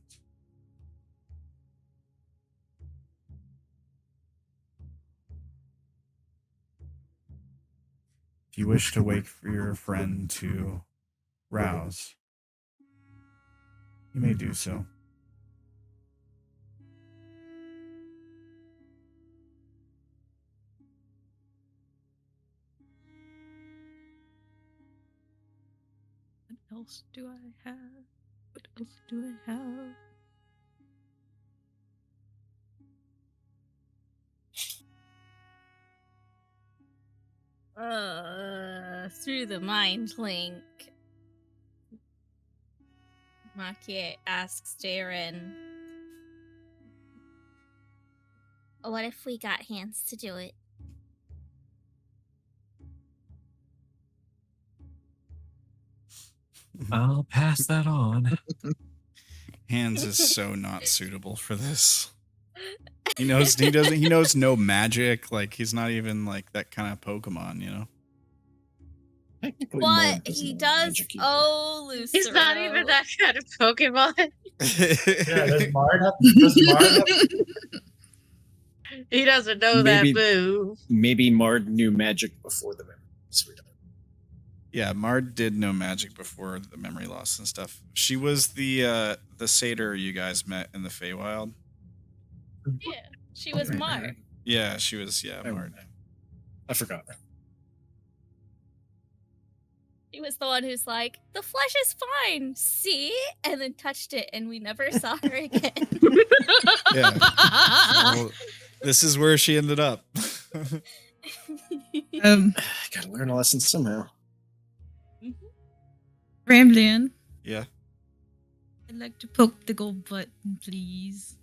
If you wish to wait for your friend to rouse, you may do so. What else do I have? What else do I have? Through the mind link, Makie asks Darren, what if we got hands to do it? I'll pass that on. Hands is so not suitable for this. He knows no magic. Like he's not even like that kind of Pokemon, you know? Technically, But Mark doesn't he know does magic either. Lucero. He's not even that kind of Pokemon. Yeah, does Mard have He doesn't know that move. Maybe Mard knew magic before the memories were done. Yeah, Mard did know magic before the memory loss and stuff. She was the satyr you guys met in the Feywild. Yeah, she was Mar. Yeah, she was, Mard. I forgot. She was the one who's like, the flesh is fine, see? And then touched it, and we never saw her again. Yeah. So, this is where she ended up. Gotta learn a lesson somehow. Ramblin'. Yeah. I'd like to poke the gold button, please.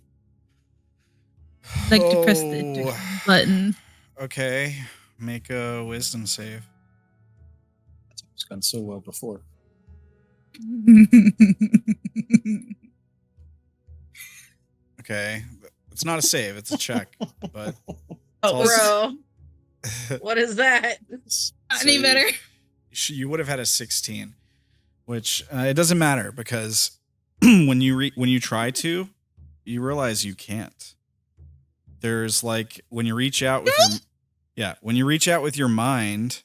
I'd like to press the button. Okay. Make a wisdom save. It's gone so well before. Okay. It's not a save, it's a check. But bro. What is that? Any better? You would have had a 16, which it doesn't matter because when you try to, you realize you can't. There's like when you reach out with your mind,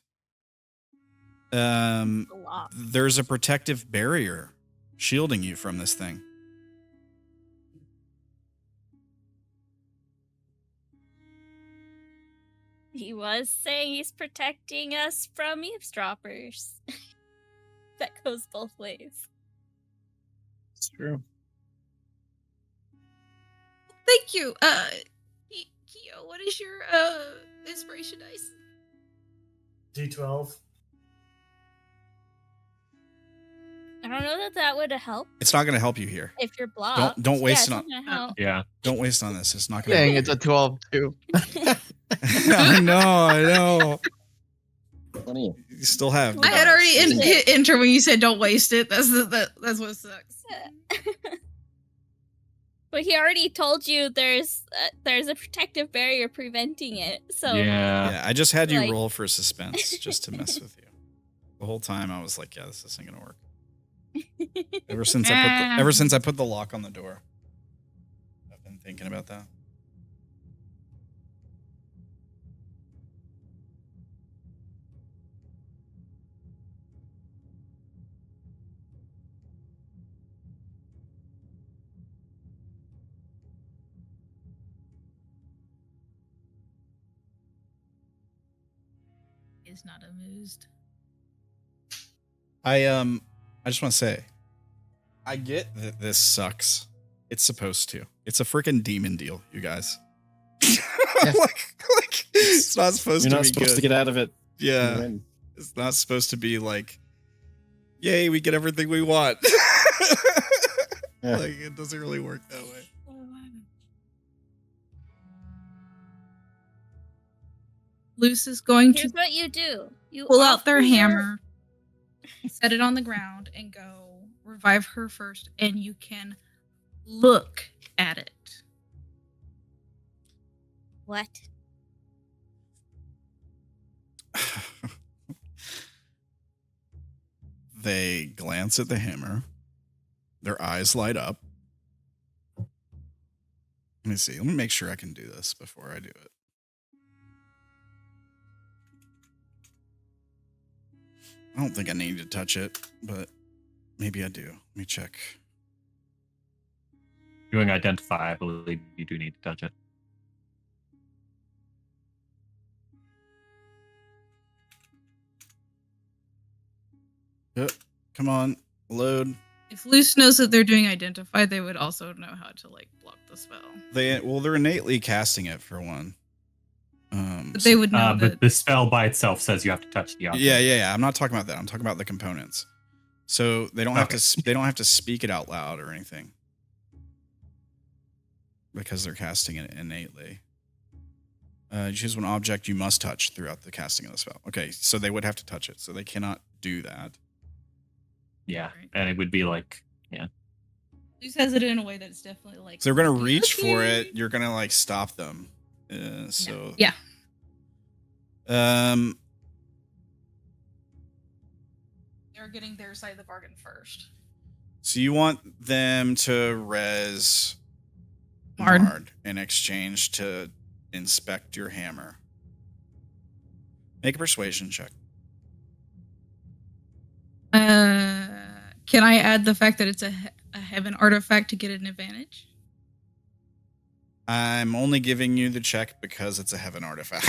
there's a protective barrier shielding you from this thing. He was saying he's protecting us from eavesdroppers. That goes both ways. It's true. Thank you. Kyo, what is your inspiration dice? D12. I don't know that would help It's not going to help you here. if you're blocked. Don't waste yeah, it on. it's not gonna help. Yeah. Don't waste on this. It's not going Dang, to. it's a 12 too. I know. Funny. You still have. I had already Use hit enter when you said don't waste it. That's what sucks. But he already told you there's a protective barrier preventing it. So Yeah, I just had you like- roll for suspense just to mess with you. The whole time I was like, yeah, this isn't gonna work. Ever since I put the lock on the door, I've been thinking about that. Is not amused. I just want to say, I get that this sucks. It's supposed to. It's a freaking demon deal, you guys. like it's not supposed You're to not be supposed good. to get out of it. Yeah, You win. it's not supposed to be like, yay, we get everything we want. Yeah. Like it doesn't really work that way. Luce is going here's to what you do. You pull out their offer your- hammer, set it on the ground, and go revive her first, and you can look at it. What? They glance at the hammer. Their eyes light up. Let me see. Let me make sure I can do this before I do it. I don't think I need to touch it, but maybe I do. Let me check. Doing identify, I believe you do need to touch it. Yep. Come on. Load. If Luce knows that they're doing identify, they would also know how to like block the spell. They're innately casting it for one. But they would know But that. the spell by itself says you have to touch the object. Yeah. I'm not talking about that. I'm talking about the components. So they don't have Okay. to. They don't have to speak it out loud or anything, because they're casting it innately. Choose one object you must touch throughout the casting of the spell. Okay, so they would have to touch it, so they cannot do that. Yeah. Right. And it would be like, yeah. Luce has it in a way that's definitely like. So they're gonna reach for okay. it. You're gonna like stop them. So Yeah. They're getting their side of the bargain first. So you want them to res Mard. Mard in exchange to inspect your hammer. Make a persuasion check. Can I add the fact that it's a heaven artifact to get an advantage? I'm only giving you the check because it's a heaven artifact.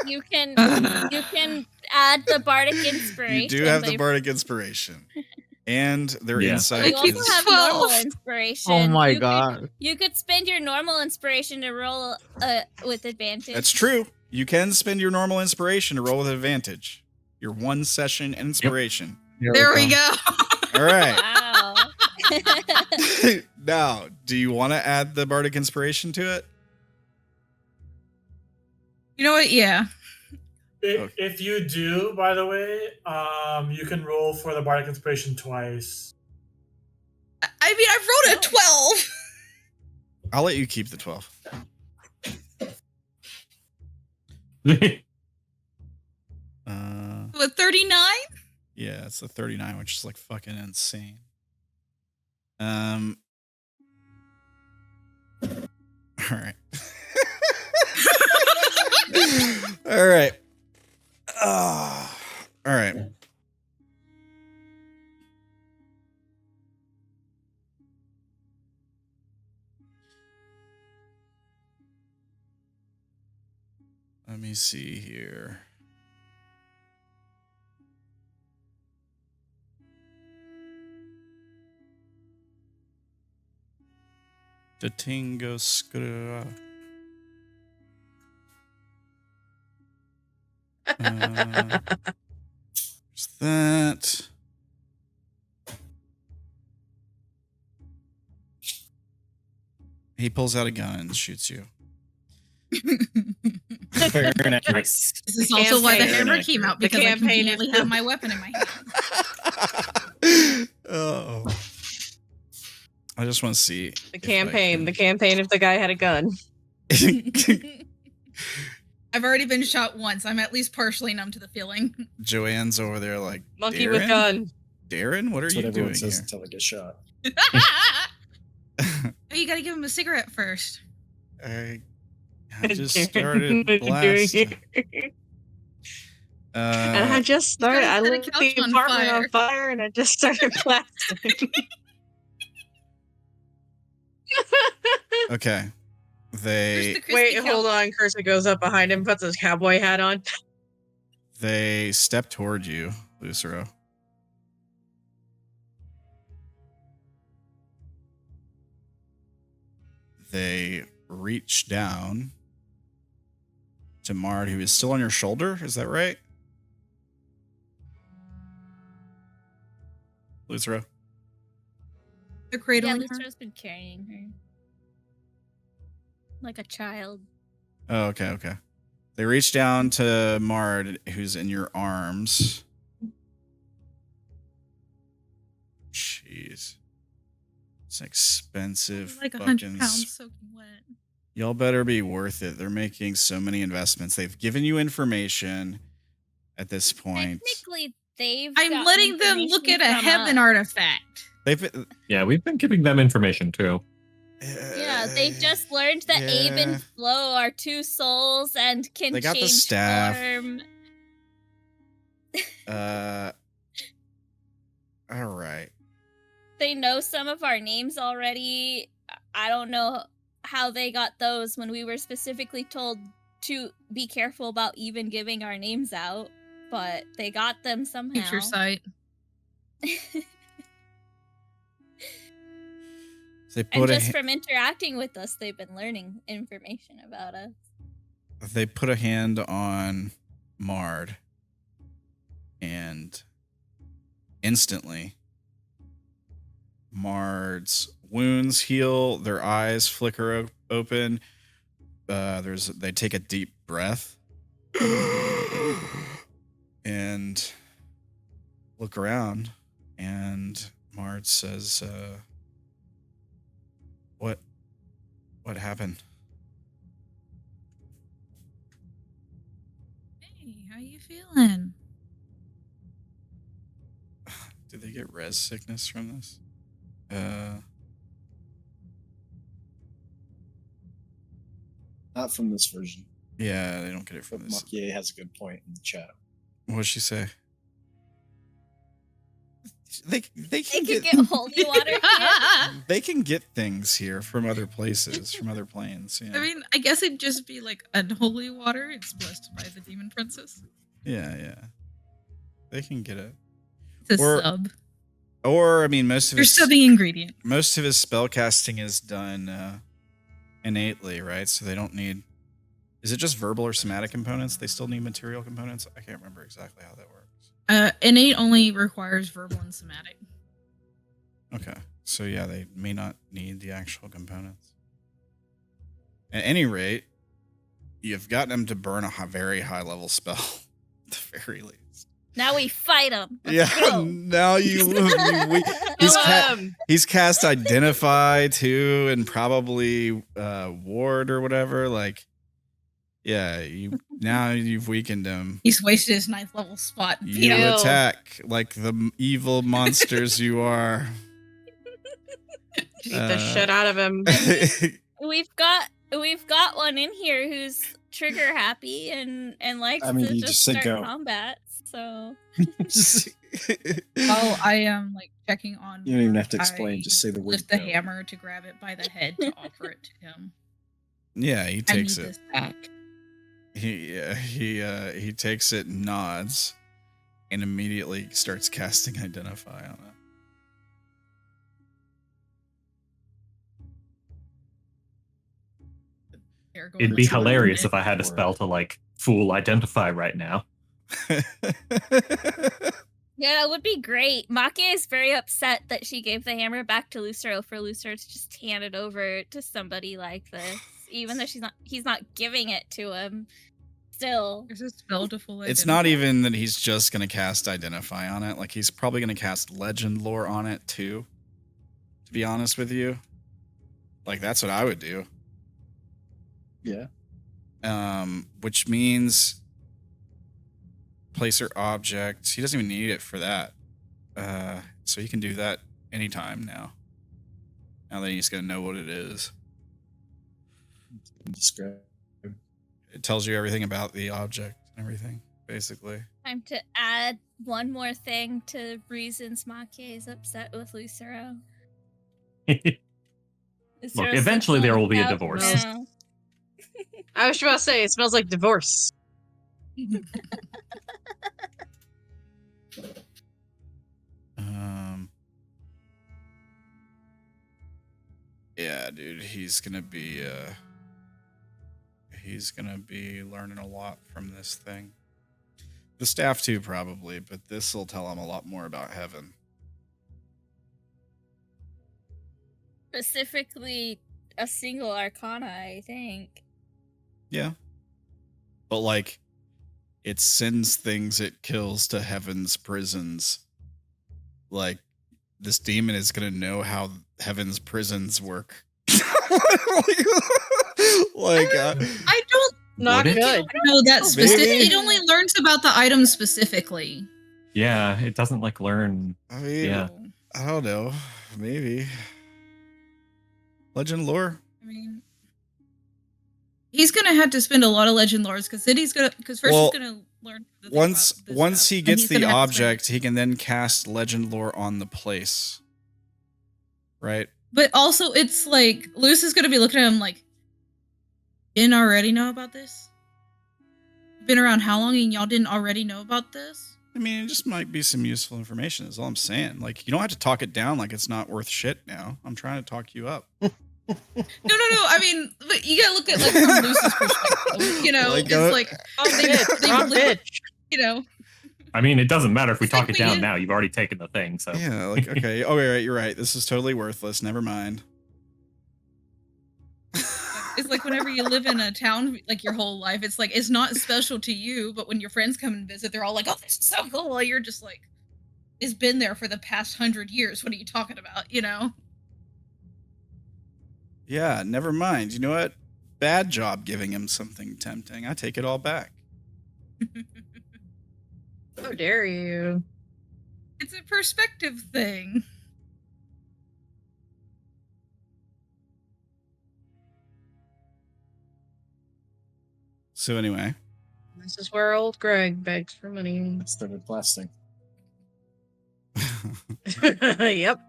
You can add the bardic inspiration. You do have but the bardic inspiration. And their Yeah. insight You also is have 12. normal inspiration. Oh my You god. You could spend your normal inspiration to roll with advantage. That's true. You can spend your normal inspiration to roll with advantage. Your one session inspiration. There we go. All right. Wow. Now, do you want to add the bardic inspiration to it? You know what? Yeah. If you do, by the way, you can roll for the bardic inspiration twice. I mean, I rolled a 12. I'll let you keep the 12. What, 39? Yeah, it's a 39, which is like fucking insane. All right. All right. All right. Let me see here. The Tingo Skura. There's that. He pulls out a gun and shoots you. Fair and accurate. Nice. This is also why the campaign. hammer came out, The because I campaign is conveniently have my weapon in my hand. Oh. I just want to see. The campaign if the guy had a gun. I've already been shot once. I'm at least partially numb to the feeling. Joanne's over there like, Monkey Darren? with gun. Darren, what are That's you what everyone doing says here? until I get shot. Oh, you gotta give him a cigarette first. I just started blasting. And I just started. I set a lit the couch on apartment fire. on fire, and I just started blasting. Okay. Where's They the crispy Wait, cow- hold on. Cursor goes up behind him, puts his cowboy hat on. they step toward you, Lucero. They reach down to Mard, who is still on your shoulder. Is that right? Lucero? They're Yeah, cradling her. Lucero's been carrying her. Like a child. Oh, okay, okay. They reach down to Mard, who's in your arms. Jeez. It's expensive. Like fucking 100 pounds soaking wet. Y'all better be worth it. They're making so many investments. They've given you information at this point. Technically, they've. I'm gotten letting them look at information a from heaven us. artifact. They've Yeah, we've been giving them information too. Yeah, they just learned that Abe yeah. and Flo are two souls and can They got the change staff. form. All right. They know some of our names already. I don't know how they got those when we were specifically told to be careful about even giving our names out, but they got them somehow. Future sight. They And put just from interacting with us, they've been learning information about us. they put a hand on Mard, and instantly Mard's wounds heal, their eyes flicker open. They take a deep breath and look around, and Mard says, what happened? Hey, how you feeling? Did they get res sickness from this? Not from this version. Yeah, they don't get it from But this. Makier has a good point in the chat. What'd she say? They They can could get get holy water here. they can get things here from other places, from other planes. Yeah. I mean, I guess it'd just be like unholy water. It's blessed by the demon princess. yeah. They can get it. It's a Or- sub. Or I mean, most of You're his subbing ingredient. most of his spell casting is done innately, right? So they don't need. Is it just verbal or somatic components? They still need material components. I can't remember exactly how that works. Innate only requires verbal and somatic. Okay, so yeah, they may not need the actual components. At any rate, you've gotten him to burn a very high level spell, at the very least. Now we fight them. Now he's cast Identify too, and probably Ward or whatever. Like, yeah, you've weakened him. He's wasted his 9th level spot. You Ew. attack like the evil monsters you are. Beat the shit out of him. We've got one in here who's trigger happy and likes I mean, to you just just said start go. combat. So While I am like checking on. You don't even have to I explain. Just say the word. Lift the go. hammer to grab it by the head to offer it to him. Yeah, he I need takes it. this back. He takes it, nods, and immediately starts casting Identify on it. It'd be Which one? hilarious if I had a spell to like fool Identify right now. Yeah, it would be great. Maki is very upset that she gave the hammer back to Lucero for Lucero to just hand it over to somebody like this, even though he's not giving it to him. Still, There's a spell to full It's not even that he's just going to cast Identify on it. Like, he's probably going to cast Legend Lore on it, too. To be honest with you. Like, that's what I would do. Yeah. Which means placer object. He doesn't even need it for that. So he can do that anytime now. Now that he's going to know what it is. Describe. It tells you everything about the object and everything, basically. time to add one more thing to reasons Maki is upset with Lucero. Look, eventually there will be a divorce. No. I was about to say, it smells like divorce. Yeah, dude, he's gonna be learning a lot from this thing. The staff too, probably, but this will tell him a lot more about heaven. Specifically, a single arcana, I think. Yeah. But, like, it sends things it kills to heaven's prisons. Like, this demon is going to know how heaven's prisons work. I don't Not Would it? good. know that specific. Maybe. It only learns about the item specifically. Yeah, it doesn't like learn. I mean, Yeah. I don't know. Maybe. Legend lore? I mean, he's gonna have to spend a lot of legend lores because then he's first he's gonna learn the thing Once about this once stuff, he and gets he's the gonna have to object, he can then cast legend lore on the place. Right? But also, it's like Luce is gonna be looking at him like, didn't already know about this? Been around how long, and y'all didn't already know about this? I mean, it just might be some useful information, is all I'm saying. Like, you don't have to talk it down like it's not worth shit now. I'm trying to talk you up. No. I mean, but you gotta look at like from Luce's perspective. You know, Like, it's like they Wrong live- bitch. you know. I mean, it doesn't matter if we It's like talk it we down did- now. You've already taken the thing, so Yeah, like, okay. Oh, right, you're right. This is totally worthless. Never mind. It's like whenever you live in a town like your whole life, it's like it's not special to you, but when your friends come and visit, they're all like, "Oh, this is so cool." While you're just like, "It's been there for the past 100 years. What are you talking about?" You know? Yeah, never mind. You know what? Bad job giving him something tempting. I take it all back. How dare you? It's a perspective thing. So anyway. This is where old Greg begs for money. I started blasting. Yep.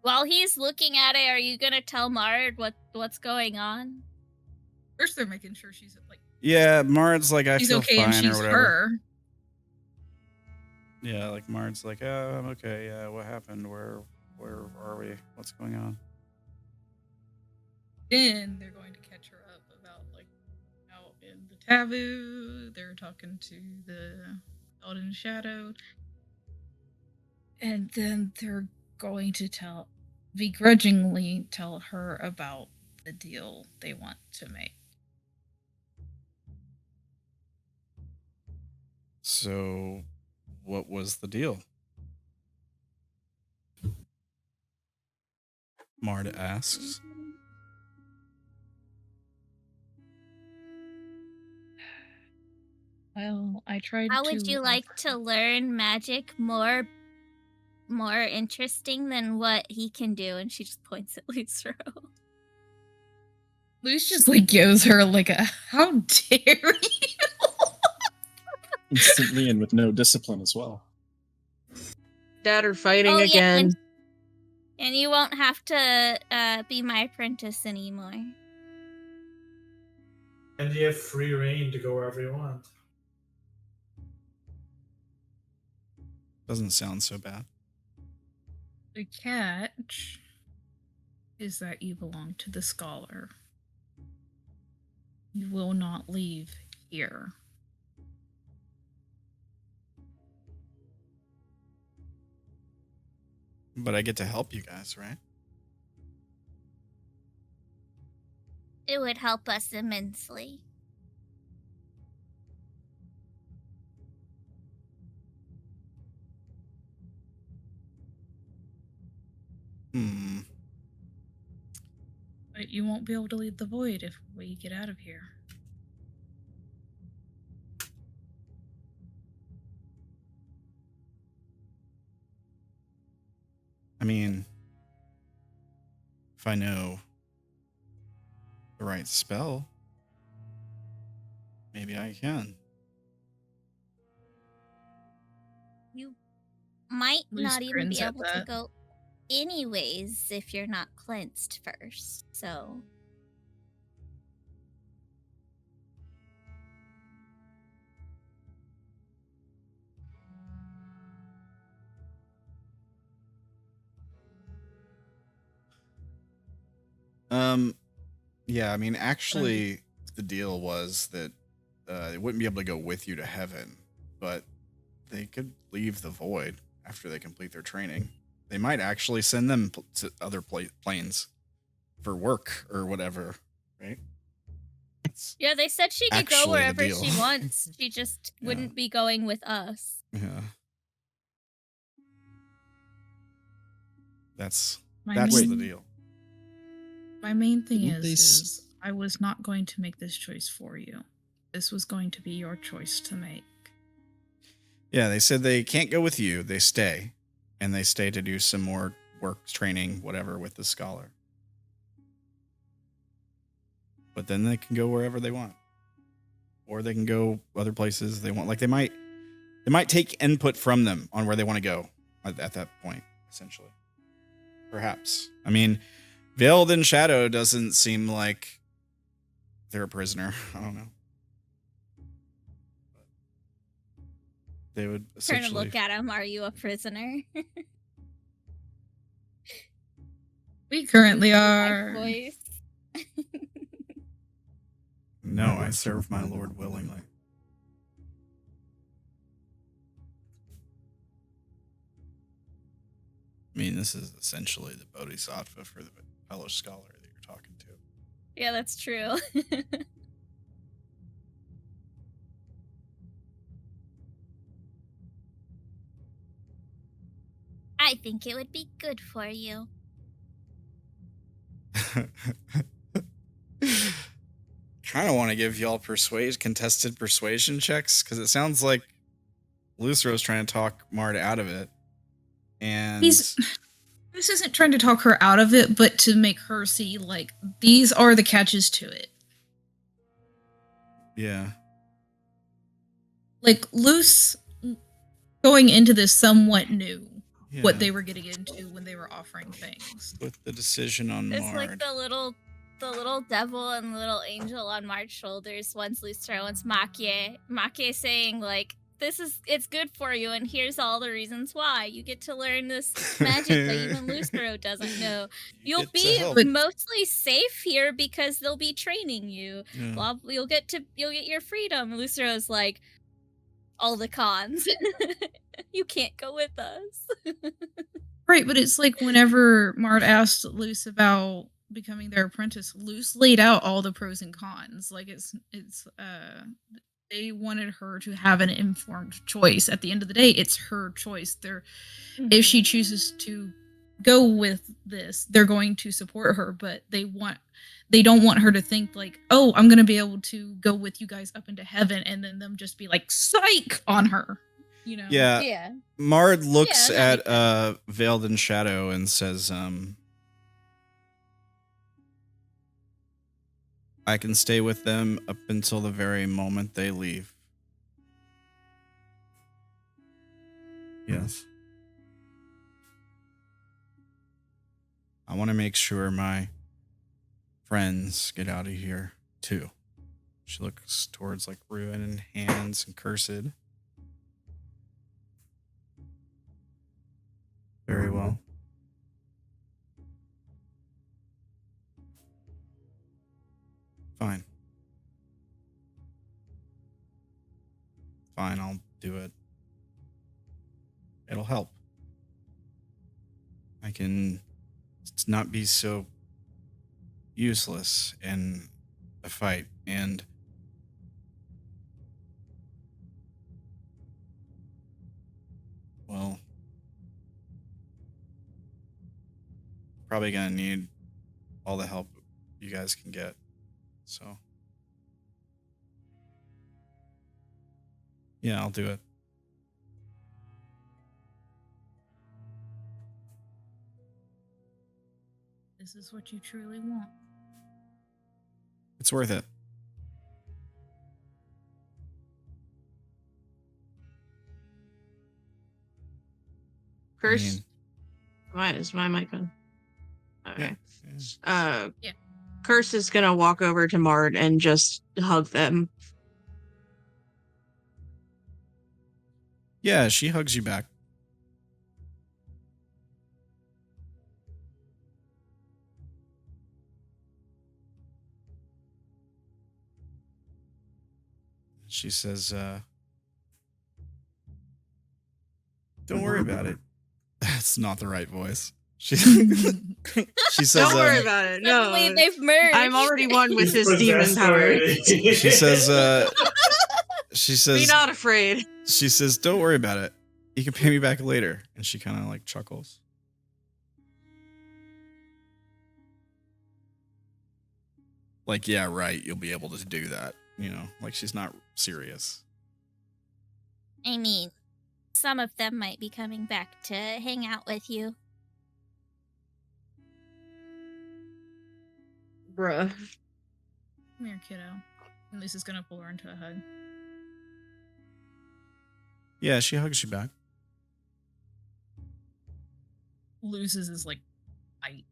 While he's looking at it, are you gonna tell Mard what's going on? First, they're making sure she's like Yeah, Mard's like, I she's feel okay fine and or she's whatever. her. Yeah, like Mard's like, oh, I'm okay. Yeah, what happened? Where are we? What's going on? Then they're going to catch her up about like out in the taboo. They're talking to the Elden Shadow. And then they're going to begrudgingly tell her about the deal they want to make. So, what was the deal? Mard asks. Well, I tried How to. would you like to learn magic more interesting than what he can do? And she just points at Lucero. Luce just like gives her like a how dare you? Instantly and with no discipline as well. Dad are fighting Oh, yeah, again. and you won't have to be my apprentice anymore. And you have free reign to go wherever you want. Doesn't sound so bad. The catch is that you belong to the scholar. You will not leave here. But I get to help you guys, right? It would help us immensely. But you won't be able to leave the void if we get out of here. I mean, if I know the right spell, maybe I can. You might Luce not even grins be at able to that. go anyways if you're not cleansed first, so... Yeah, I mean, actually, the deal was that they wouldn't be able to go with you to heaven, but they could leave the void after they complete their training. They might actually send them to other planes for work or whatever, right? Yeah, they said she could actually go the wherever deal. she wants. She just Yeah. wouldn't be going with us. Yeah. That's My the main- deal. My main thing Didn't they is I was not going to make this choice for you. This was going to be your choice to make. Yeah, they said they can't go with you. They stay. And they stay to do some more work, training, whatever, with the scholar. But then they can go wherever they want. Or they can go other places they want. Like they might take input from them on where they want to go at that point, essentially. Perhaps. I mean, Veiled in Shadow doesn't seem like they're a prisoner. I don't know. They would Turn essentially... to look at him. Are you a prisoner? We currently My are. voice. No, I serve my lord willingly. I mean, this is essentially the Bodhisattva for the Hellish Scholar that you're talking to. Yeah, that's true. I think it would be good for you. Kind of want to give y'all contested persuasion checks, because it sounds like Lucero's trying to talk Mard out of it. And This isn't trying to talk her out of it, but to make her see, like, these are the catches to it. yeah. Like, Luce, going into this, somewhat knew Yeah. what they were getting into when they were offering things. With the decision on It's Mard. like the little devil and little angel on Mart's shoulders. Once Lucero, once Makie. Makie saying, like, it's good for you, and here's all the reasons why. You get to learn this magic that even Lucero doesn't know. You'll get to be help. mostly safe here because they'll be training you. Yeah. Blah, you'll get your freedom. Lucero's like, all the cons. You can't go with us. Right, but it's like whenever Mart asked Luce about becoming their apprentice, Luce laid out all the pros and cons. Like they wanted her to have an informed choice. At the end of the day, it's her choice. If she chooses to go with this, they're going to support her, but they don't want her to think like, oh, I'm going to be able to go with you guys up into heaven, and then them just be like, psych on her, you know? Yeah. Yeah. Mard looks Yeah, that at Veiled in Shadow and says, I can stay with them up until the very moment they leave. Yes. I want to make sure my friends get out of here, too. She looks towards like ruin and hands and cursed. Very well. Fine. Fine, I'll do it. It'll help. I can not be so useless in a fight, and well, probably gonna need all the help you guys can get. So yeah, I'll do it. This is what you truly want. It's worth it. Curse. Why is my mic on? Okay. Yeah. Curse is gonna walk over to Mart and just hug them. Yeah, she hugs you back. She says, don't worry about it. That's not the right voice. She says, Don't worry about it. No, Suddenly they've merged. I'm already one with his He's demon possessed power. already. she says, Be not afraid. she says, don't worry about it. You can pay me back later. And she kind of like chuckles. Like, yeah, right. You'll be able to do that. You know, like she's not serious. I mean, some of them might be coming back to hang out with you. Bruh. Come here, kiddo. And Lisa's gonna pull her into a hug. Yeah, she hugs you back. Loses his like bite.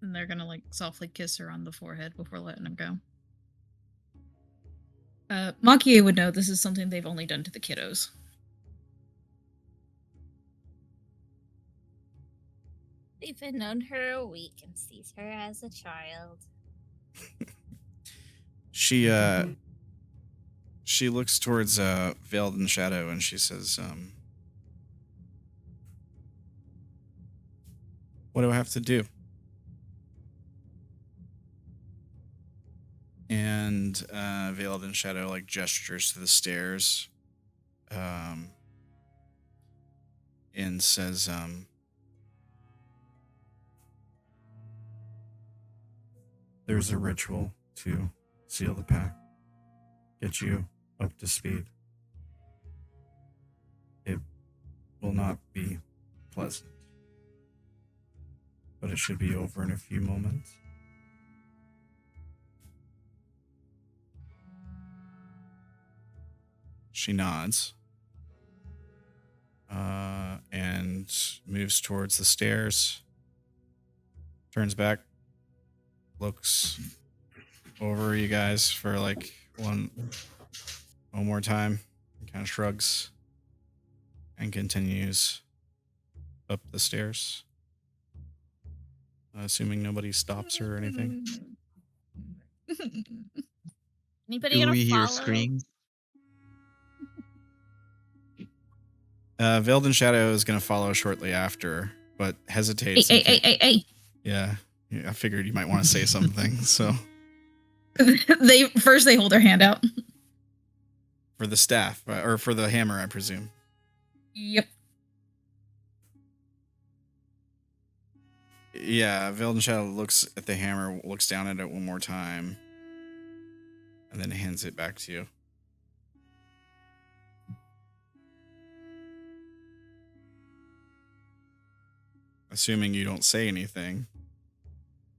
And they're gonna like softly kiss her on the forehead before letting him go. Makie would know this is something they've only done to the kiddos. They've been known her a week and sees her as a child. She looks towards Veiled in Shadow and she says, what do I have to do? And Veiled in Shadow like gestures to the stairs and says, there's a ritual to seal the pact, get you up to speed. It will not be pleasant, but it should be over in a few moments. She nods and moves towards the stairs, turns back, looks over you guys for like one more time, and kind of shrugs and continues up the stairs, assuming nobody stops her or anything. Anybody Do gonna we hear follow? screams? Veiled in Shadow is going to follow shortly after, but hesitates. Hey. Yeah, I figured you might want to say something. So They hold their hand out. for the staff or for the hammer, I presume. Yep. Yeah, Veiled in Shadow looks at the hammer, looks down at it one more time, and then hands it back to you. Assuming you don't say anything.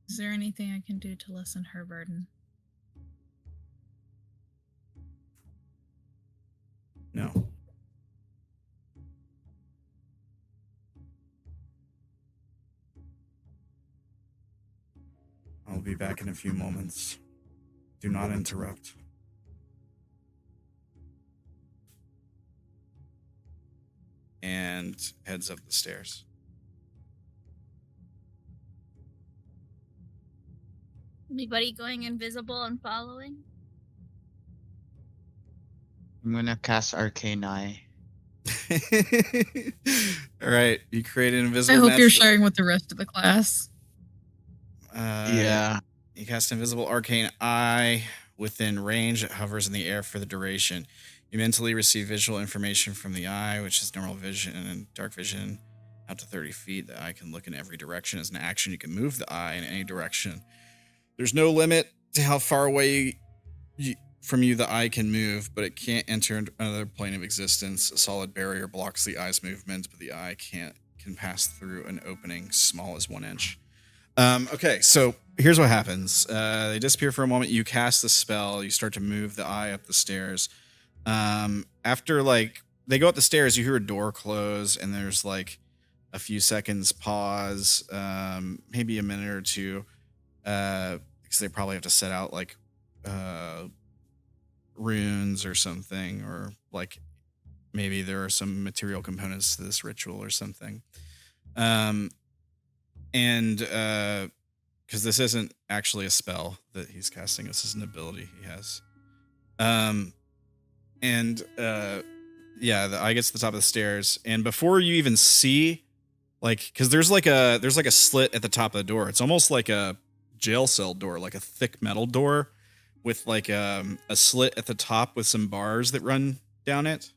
Is there anything I can do to lessen her burden? No. I'll be back in a few moments. Do not interrupt. And heads up the stairs. Anybody going invisible and following? I'm gonna cast Arcane Eye. All right, you create an I invisible hope you're mesh. sharing with the rest of the class. Yeah. You cast invisible arcane eye within range. It hovers in the air for the duration. You mentally receive visual information from the eye, which is normal vision and dark vision. Up to 30 feet, the eye can look in every direction. As an action, you can move the eye in any direction. There's no limit to how far away from you the eye can move, but it can't enter into another plane of existence. A solid barrier blocks the eye's movement, but the eye can pass through an opening small as 1 inch. Okay, so here's what happens. They disappear for a moment. You cast the spell. You start to move the eye up the stairs. After they go up the stairs, you hear a door close, and there's a few seconds pause, maybe a minute or two, because they probably have to set out runes or something, or maybe there are some material components to this ritual or something. And because this isn't actually a spell that he's casting, this is an ability he has. The eye gets to the top of the stairs, and before you even see, because there's a slit at the top of the door. It's almost like a jail cell door, like a thick metal door with a slit at the top with some bars that run down it.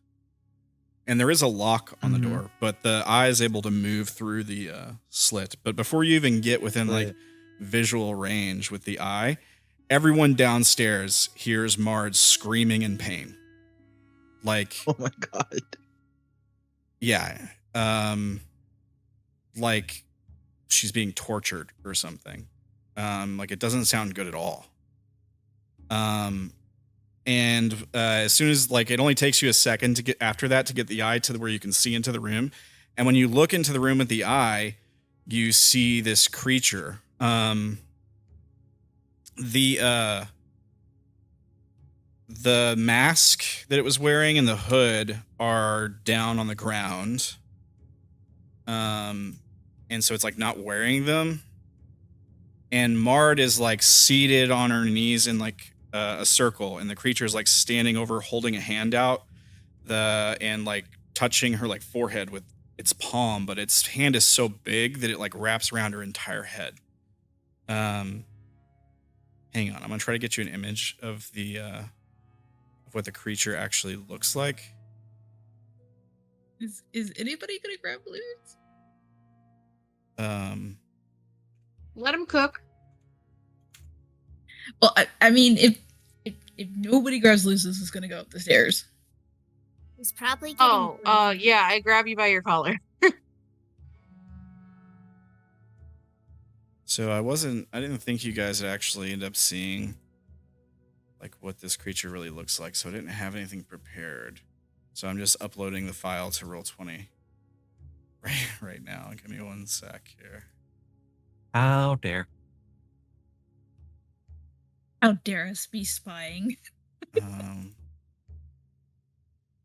And there is a lock on the door, but the eye is able to move through the slit. But before you even get within visual range with the eye, everyone downstairs hears Mard screaming in pain. Oh my god. Yeah. She's being tortured or something. It doesn't sound good at all. And as soon as it only takes you a second to get the eye to where you can see into the room. And when you look into the room with the eye, you see this creature. The mask that it was wearing and the hood are down on the ground. And so it's not wearing them. And Mard is seated on her knees in a circle, and the creature is standing over, holding a hand out, and touching her forehead with its palm, but its hand is so big that it wraps around her entire head. Hang on, I'm gonna try to get you an image of of what the creature actually looks like. Is anybody gonna grab balloons? Let him cook. Well, I mean, if nobody grabs loose, this is gonna go up the stairs. He's probably getting. Yeah, I grab you by your collar. So I didn't think you guys would actually end up seeing what this creature really looks like, so I didn't have anything prepared. So I'm just uploading the file to Roll20 right now. Give me 1 sec here. How dare. How dare us be spying?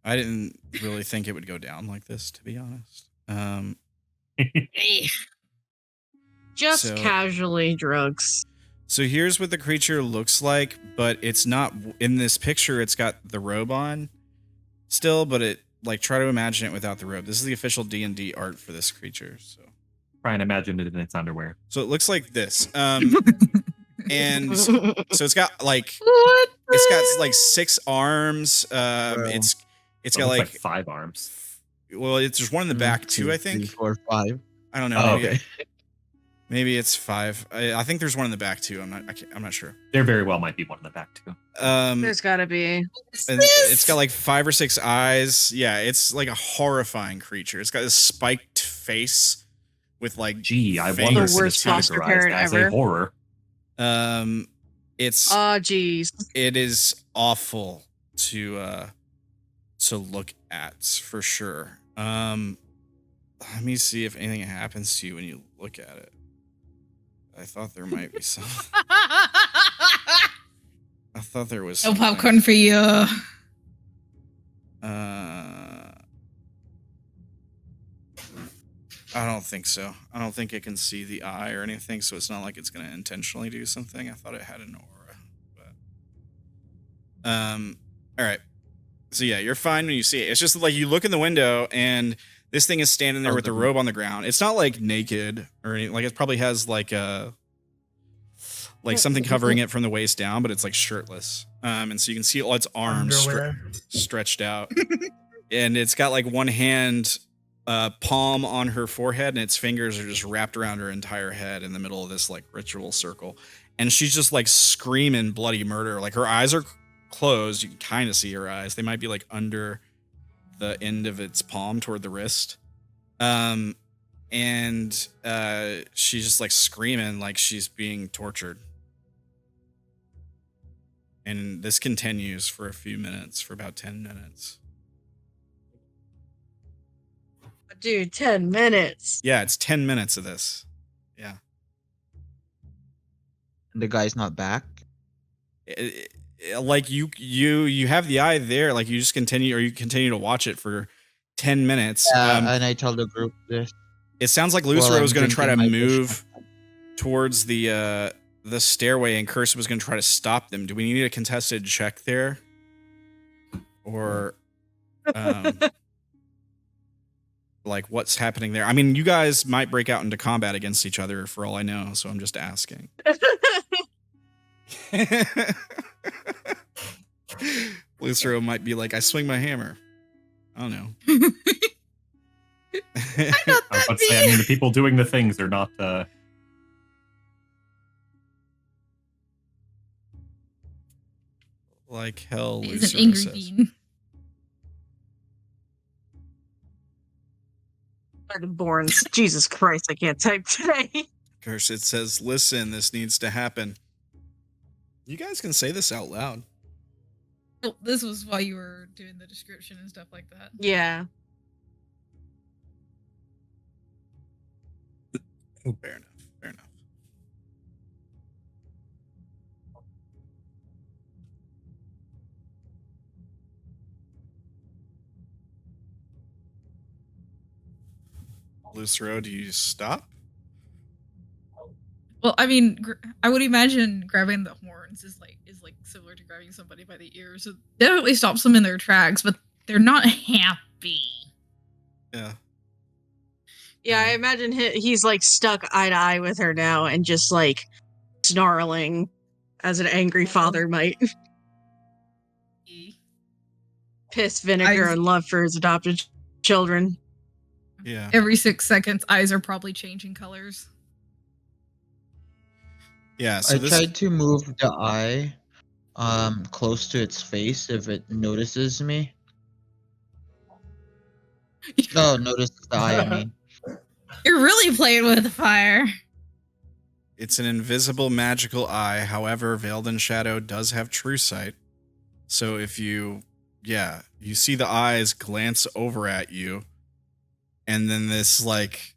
I didn't really think it would go down like this, to be honest. Just casually drugs. So here's what the creature looks like, but it's not in this picture. It's got the robe on still, but it try to imagine it without the robe. This is the official D&D art for this creature. So Try and imagine it in its underwear. So it looks like this. And so it's got What? it's got 6 arms. It's got 5 arms. Well, there's one in the back too, I think. 3, 4, 5. I don't know. Oh, maybe, okay. maybe it's 5. I think there's one in the back too. I'm not sure. There very well might be one in the back too. There's gotta be. And it's got 5 or 6 eyes. Yeah, it's a horrifying creature. It's got this spiked face with Gee, I fangs. wonder The worst if it's foster categorized parent as ever. a horror. It's Geez. it is awful to look at for sure. Let me see if anything happens to you when you look at it. I thought there might be some. I thought there was No something. popcorn for you. I don't think so. I don't think it can see the eye or anything, so it's not like it's going to intentionally do something. I thought it had an aura, but all right. So yeah, you're fine when you see it. It's just like you look in the window and this thing is standing there with the robe on the ground. It's not like naked or anything. Like it probably has like something covering it from the waist down, but it's like shirtless. And so you can see all its arms stretched out, and it's got like one hand palm on her forehead, and its fingers are just wrapped around her entire head in the middle of this like ritual circle. And she's just like screaming bloody murder. Like her eyes are closed. You can kind of see her eyes. They might be like under the end of its palm toward the wrist. And she's just like screaming like she's being tortured. And this continues for a few minutes, for about 10 minutes. Dude, 10 minutes. Yeah, it's 10 minutes of this. Yeah. And the guy's not back? Like you have the eye there, like you just continue to watch it for 10 minutes. And I tell the group this. It sounds like Lucero was going to try to move towards the stairway, and Curse was going to try to stop them. Do we need a contested check there? Or like what's happening there? I mean, you guys might break out into combat against each other for all I know, so I'm just asking. Lucero might be like, I swing my hammer. I don't know. I mean, the people doing the things are not. Like hell, He's Lucero an angry says. bean. Borns. Jesus Christ, I can't type today. Curse, it says, listen, this needs to happen. You guys can say this out loud. Well, this was while you were doing the description and stuff like that. Yeah. Fair enough. Fair enough. Lucero, do you stop? Well, I mean, I would imagine grabbing the horns is like similar to grabbing somebody by the ears. So definitely stops them in their tracks, but they're not happy. Yeah. Yeah, I imagine he's like stuck eye to eye with her now and just like snarling as an angry father might. Piss, vinegar, and love for his adopted children. Yeah. Every 6 seconds, eyes are probably changing colors. Yeah, so I tried to move the eye close to its face if it notices me. No, notices the eye, I mean. You're really playing with the fire. It's an invisible magical eye. However, Veiled in Shadow does have true sight. So if you see the eyes glance over at you, and then this like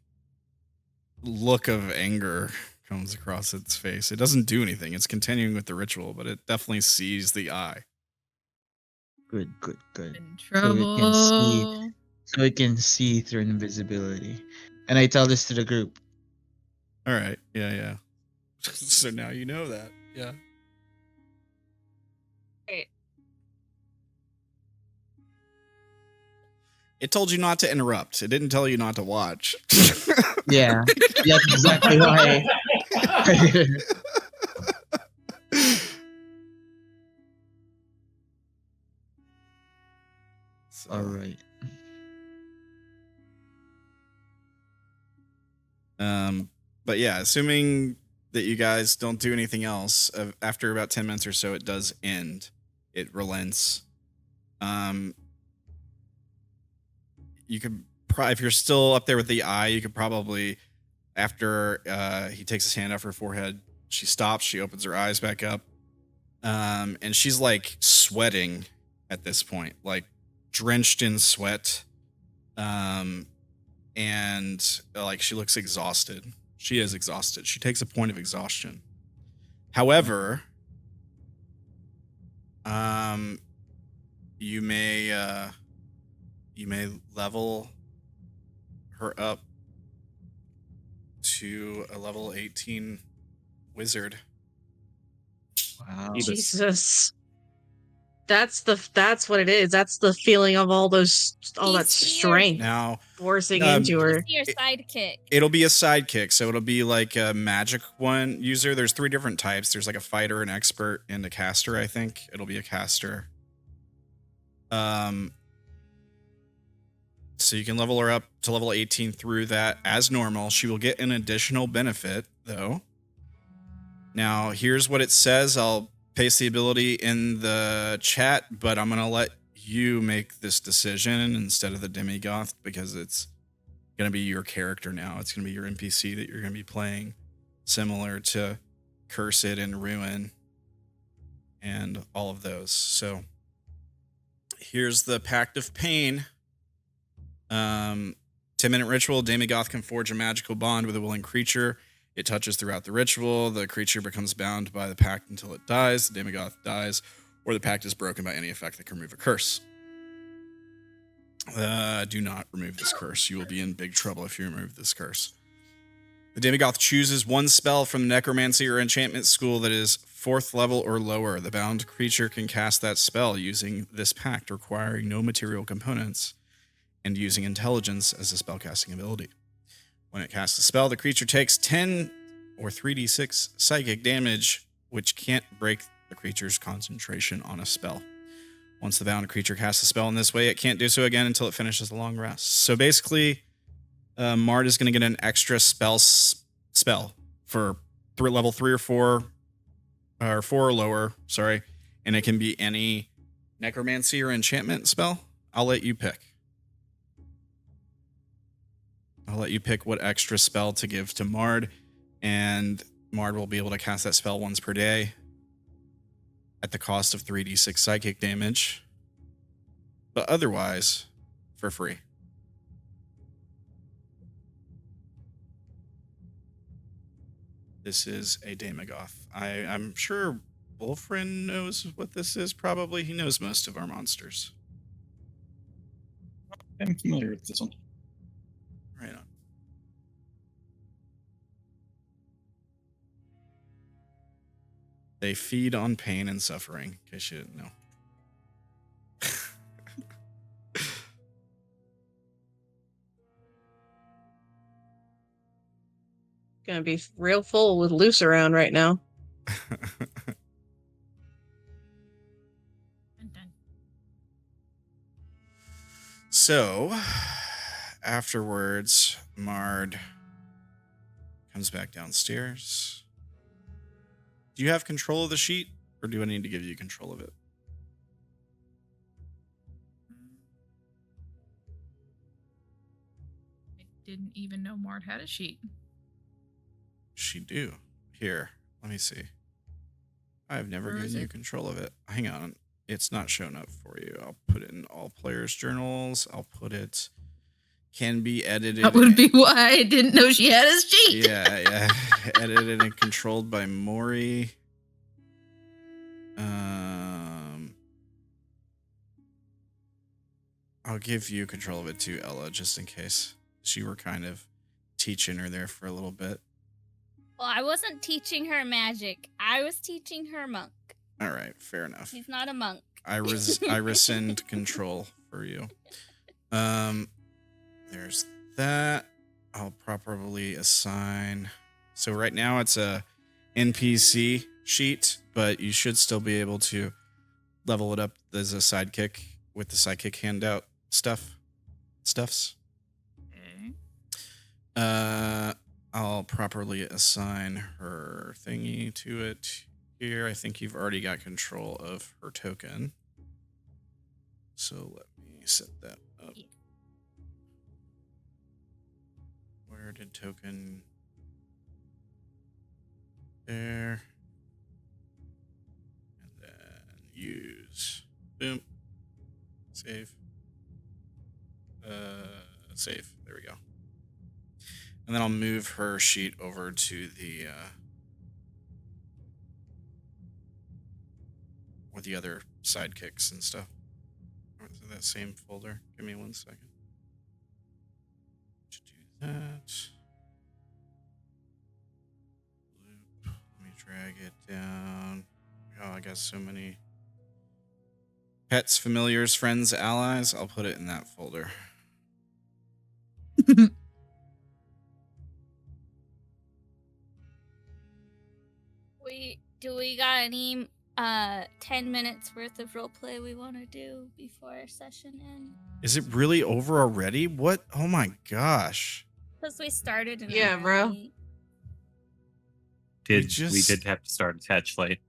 look of anger comes across its face. It doesn't do anything. It's continuing with the ritual, but it definitely sees the eye. Good. In trouble. So it can see through invisibility. And I tell this to the group. All right. Yeah. So now you know that. Yeah. It told you not to interrupt. It didn't tell you not to watch. Yeah. That's exactly why. All right. But yeah, assuming that you guys don't do anything else, after about 10 minutes or so, it does end. It relents. You could if you're still up there with the eye, you could probably, after he takes his hand off her forehead, she stops, she opens her eyes back up. And she's like sweating at this point, like drenched in sweat. And like she looks exhausted. She is exhausted. She takes a point of exhaustion. However, you may level her up to a level 18 wizard. Wow. Jesus. That's what it is. That's the feeling of all that He's strength Now, forcing into her. Your sidekick. it'll be a sidekick, so it'll be like a magic one user. There's 3 different types. There's like a fighter, an expert, and a caster, I think. It'll be a caster. So you can level her up to level 18 through that as normal. She will get an additional benefit, though. Now, here's what it says. I'll paste the ability in the chat, but I'm going to let you make this decision instead of the demigoth, because it's going to be your character now. It's going to be your NPC that you're going to be playing, similar to Cursed and Ruin and all of those. So here's the Pact of Pain. 10-minute ritual. Demigoth can forge a magical bond with a willing creature. It touches throughout the ritual. The creature becomes bound by the pact until it dies. The Demigoth dies, or the pact is broken by any effect that can remove a curse. Do not remove this curse. You will be in big trouble if you remove this curse. The Demigoth chooses one spell from the necromancy or enchantment school that is 4th level or lower. The bound creature can cast that spell using this pact, requiring no material components, and using intelligence as a spellcasting ability. When it casts a spell, the creature takes 10 or 3d6 psychic damage, which can't break the creature's concentration on a spell. Once the bound creature casts a spell in this way, it can't do so again until it finishes a long rest. So basically, Mard is going to get an extra spell for level 3 or 4, or 4 or lower, sorry. And it can be any necromancy or enchantment spell. I'll let you pick. I'll let you pick what extra spell to give to Mard, and Mard will be able to cast that spell once per day at the cost of 3d6 psychic damage, but otherwise for free. This is a Demigoth. I'm sure Wolfrin knows what this is, probably. He knows most of our monsters. I'm familiar with this one. Right on. They feed on pain and suffering, in case you didn't know. Gonna be real full with loose around right now. So, afterwards, Mard comes back downstairs. Do you have control of the sheet, or do I need to give you control of it? I didn't even know Mard had a sheet. She do. Here, let me see. I've never Where is given you it? control of it. Hang on. It's not shown up for you. I'll put it in all players' journals. I'll put it... Can be edited. That would be why I didn't know she had a sheet. Yeah. Edited and controlled by Maury. I'll give you control of it too, Ella, just in case. You were kind of teaching her there for a little bit. Well, I wasn't teaching her magic. I was teaching her monk. All right, fair enough. He's not a monk. I rescind control for you. There's that. I'll properly assign. So right now it's a NPC sheet, but you should still be able to level it up as a sidekick with the sidekick handout stuffs. Okay. I'll properly assign her thingy to it here. I think you've already got control of her token. So let me set that up. Yeah. Where did token? There. And then use. Boom. Save. Save. There we go. And then I'll move her sheet over to the with the other sidekicks and stuff. Or to that same folder. Give me 1 second. To do that. Loop. Let me drag it down. Oh, I got so many pets, familiars, friends, allies. I'll put it in that folder. Do we got any 10 minutes worth of roleplay we want to do before our session ends? Is it really over already? What? Oh my gosh. Because we started an Yeah, hour bro. late. We just- did have to start a touch late.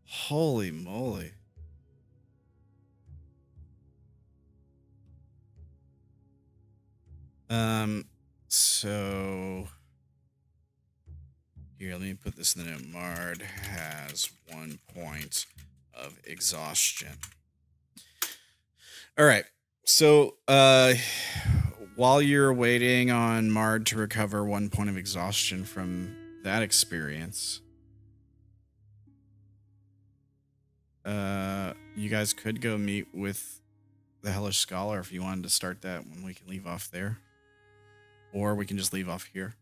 Holy moly. So here, let me put this in the note. Mard has 1 point of exhaustion. All right. So, while you're waiting on Mard to recover 1 point of exhaustion from that experience, you guys could go meet with the Hellish Scholar if you wanted to start that when we can leave off there. Or we can just leave off here.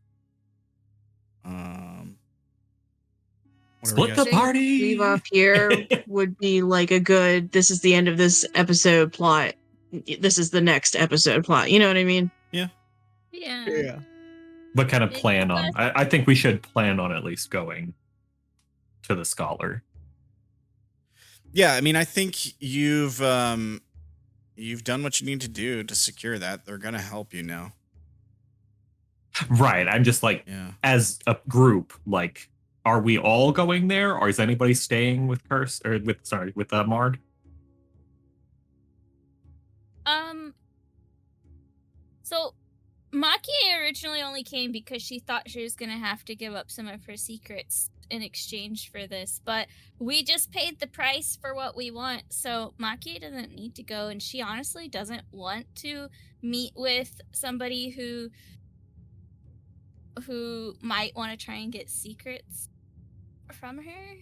Split you the guys- party! Leave off here would be like a good, this is the end of this episode plot. This is the next episode plot. You know what I mean? Yeah. But kind of Yeah, plan you on. guys- I think we should plan on at least going to the scholar. Yeah, I mean, I think you've done what you need to do to secure that. They're gonna help you now. Right. I'm just like, Yeah. as a group, like, are we all going there, or is anybody staying with Curse or with Mard? So Maki originally only came because she thought she was gonna have to give up some of her secrets in exchange for this, but we just paid the price for what we want, so Maki doesn't need to go, and she honestly doesn't want to meet with somebody who might want to try and get secrets from her.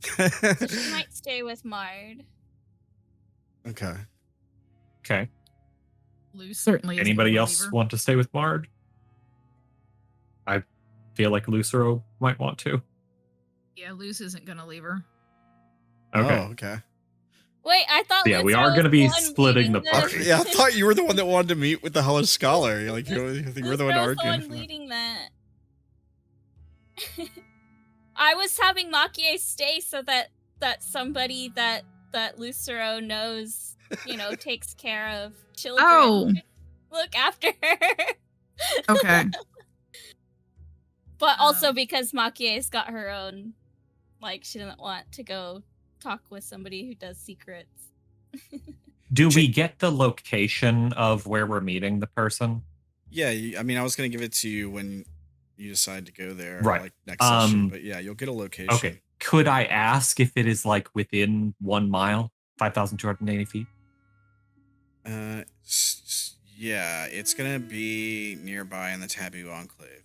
So she might stay with Mard. Okay. Okay. Luz certainly isn't Anybody gonna else leave her. want to stay with Mard? I feel like Lucero might want to. Yeah, Luz isn't gonna leave her. Okay. Oh, okay. Wait, I thought. Yeah, we Lucero are was gonna be the one splitting leading the party. Yeah, I thought you were the one that wanted to meet with the Hellish Scholar. You're like, I think we're the one Lucero's arguing. for that. leading that. I was having Makie stay so that somebody that Lucero knows, takes care of children. Oh. Look after her. Okay. But also because Makie's got her own, she doesn't want to go talk with somebody who does secrets. Do we get the location of where we're meeting the person? Yeah, I mean, I was going to give it to you when you decide to go there, Right. like next session. But yeah, you'll get a location. Okay. Could I ask if it is within 1 mile, 5,280 feet? Yeah, it's gonna be nearby in the Taboo Enclave.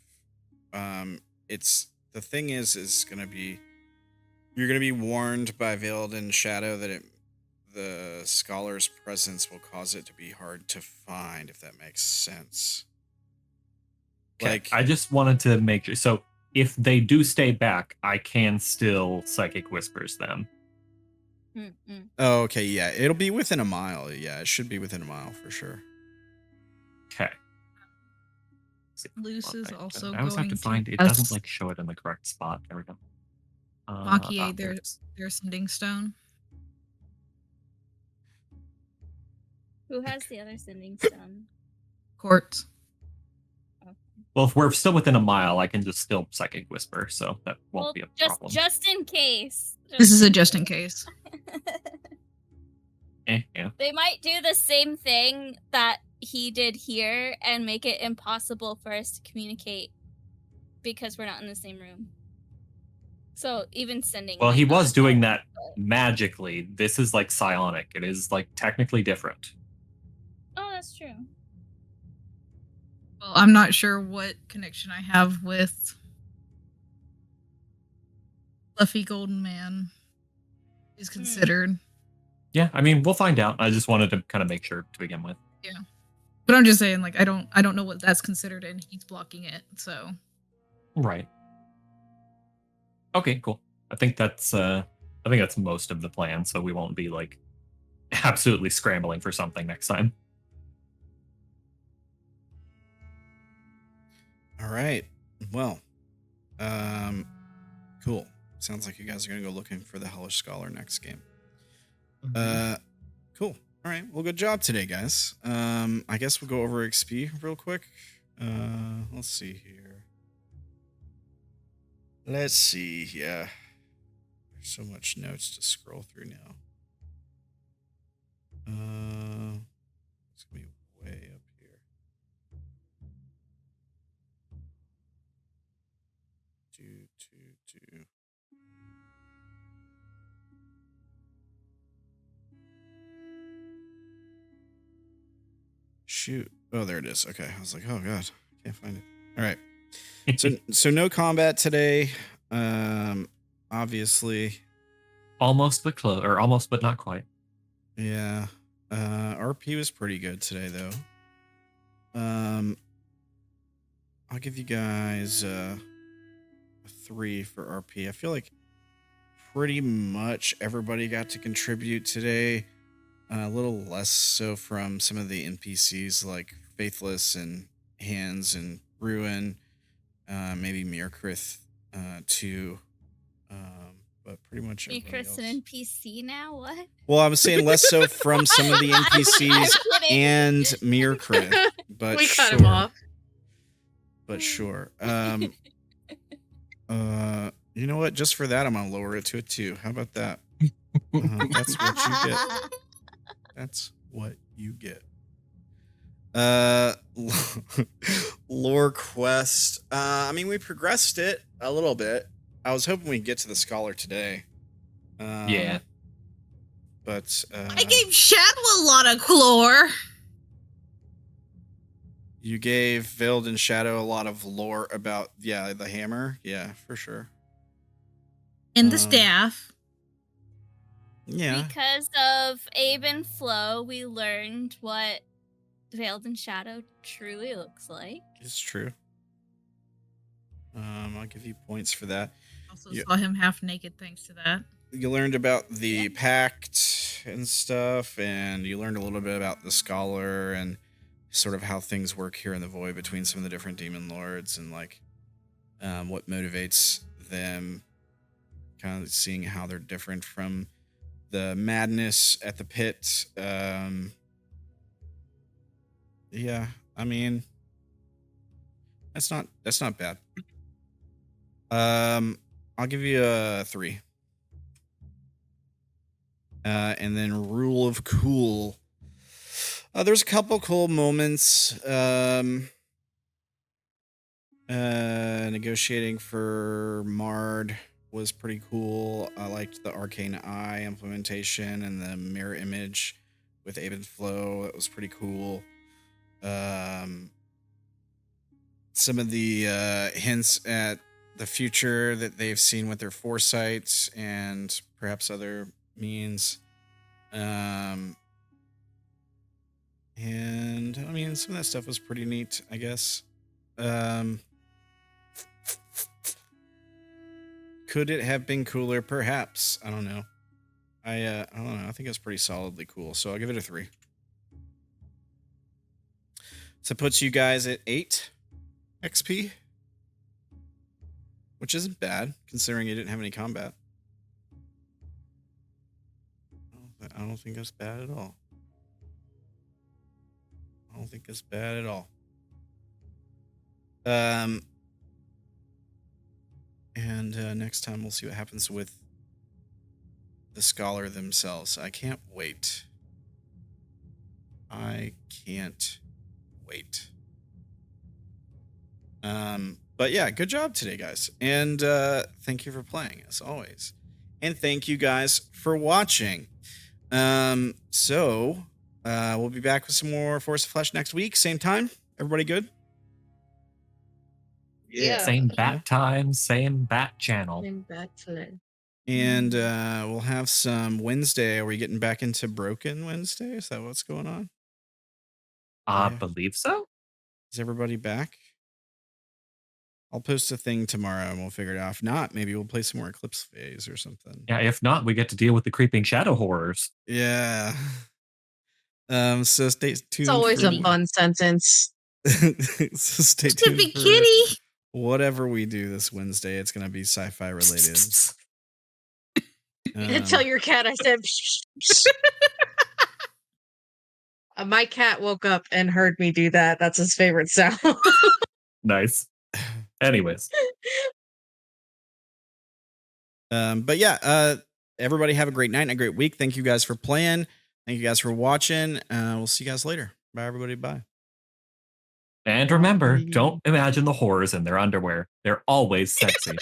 The thing is gonna be, you're gonna be warned by Veiled in Shadow that the scholar's presence will cause it to be hard to find, if that makes sense. Okay. I just wanted to make sure. So if they do stay back, I can still Psychic Whispers them. Oh, okay, yeah, it'll be within a mile. Yeah, it should be within a mile for sure. Okay. Luz is also I always have going to find it. us- Doesn't show it in the correct spot. There we go. Makie, there it is. their sending stone. Who has the other sending stone? Quartz. Well, if we're still within a mile, I can just still Psychic Whisper, so that won't be a problem. Just in case. This is a just in case. Yeah. They might do the same thing that he did here and make it impossible for us to communicate because we're not in the same room. So even sending. Well, he might not was doing help, that magically. This is psionic. It is technically different. Oh, that's true. Well, I'm not sure what connection I have with Fluffy Golden Man is considered. Yeah, I mean, we'll find out. I just wanted to kind of make sure to begin with. Yeah. But I'm just saying, like, I don't know what that's considered, and he's blocking it, so. Right. Okay, cool. I think that's most of the plan, so we won't be like absolutely scrambling for something next time. All right. Well, cool. Sounds like you guys are gonna go looking for the Hellish Scholar next game. Cool. All right. Well, good job today, guys. I guess we'll go over XP real quick. Let's see here. Let's see. Yeah. There's so much notes to scroll through now. It's gonna be way up here. Two. Shoot. Oh, there it is. Okay. I was like, oh god, can't find it. All right. So no combat today. Obviously. Almost but not quite. Yeah. RP was pretty good today though. I'll give you guys a 3 for RP. I feel like pretty much everybody got to contribute today. A little less so from some of the NPCs like Faithless and Hands and Ruin, maybe Mirkrith too. But pretty much everybody else. an NPC now? What? Well, I was saying less so from some of the NPCs and Mirkrith, but We cut sure. him off. But sure. You know what? Just for that, I'm gonna lower it to a 2. How about that? That's what you get. That's what you get. Lore quest. I mean, we progressed it a little bit. I was hoping we'd get to the scholar today. Yeah. But I gave Shadow a lot of lore. you gave Veiled and Shadow a lot of lore about the hammer. Yeah, for sure. And the staff. Yeah. Because of Abe and Flo, we learned what Veiled in Shadow truly looks like. It's true. I'll give you points for that. Also saw him half naked thanks to that. You learned about the Pact and stuff, and you learned a little bit about the Scholar and sort of how things work here in the Void between some of the different demon lords and like what motivates them, kind of seeing how they're different from the madness at the pit. Yeah, I mean, that's not bad. I'll give you a 3. And then Rule of Cool. There's a couple cool moments. Negotiating for Mard was pretty cool. I liked the Arcane Eye implementation and the mirror image with Abe and Flow. That was pretty cool. Some of the hints at the future that they've seen with their foresight and perhaps other means. And I mean, some of that stuff was pretty neat, I guess. Could it have been cooler? Perhaps. I don't know. I don't know. I think it was pretty solidly cool. So I'll give it a 3. So it puts you guys at 8 XP, which isn't bad considering you didn't have any combat. I don't think that's bad at all. And next time we'll see what happens with the Scholar themselves. I can't wait. But yeah, good job today, guys. And thank you for playing, as always. And thank you guys for watching. So we'll be back with some more Force of Flesh next week. Same time. Everybody good? Yeah. Same bat time, same bat channel. Same bat time. And we'll have some Wednesday. Are we getting back into Broken Wednesday? Is that what's going on? I Yeah. believe so. Is everybody back? I'll post a thing tomorrow and we'll figure it out. If not, maybe we'll play some more Eclipse Phase or something. Yeah, if not, we get to deal with the creeping shadow horrors. Yeah. So stay tuned. It's always for a fun sentence. So stay tuned Tippy for kitty. whatever we do this Wednesday. It's going to be sci-fi related. Tell your cat I said. My cat woke up and heard me do that. That's his favorite sound. Nice. Anyways. But yeah, everybody have a great night and a great week. Thank you guys for playing. Thank you guys for watching. We'll see you guys later. Bye, everybody. Bye. And remember, don't imagine the horrors in their underwear. They're always sexy.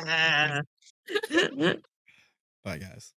Bye, guys.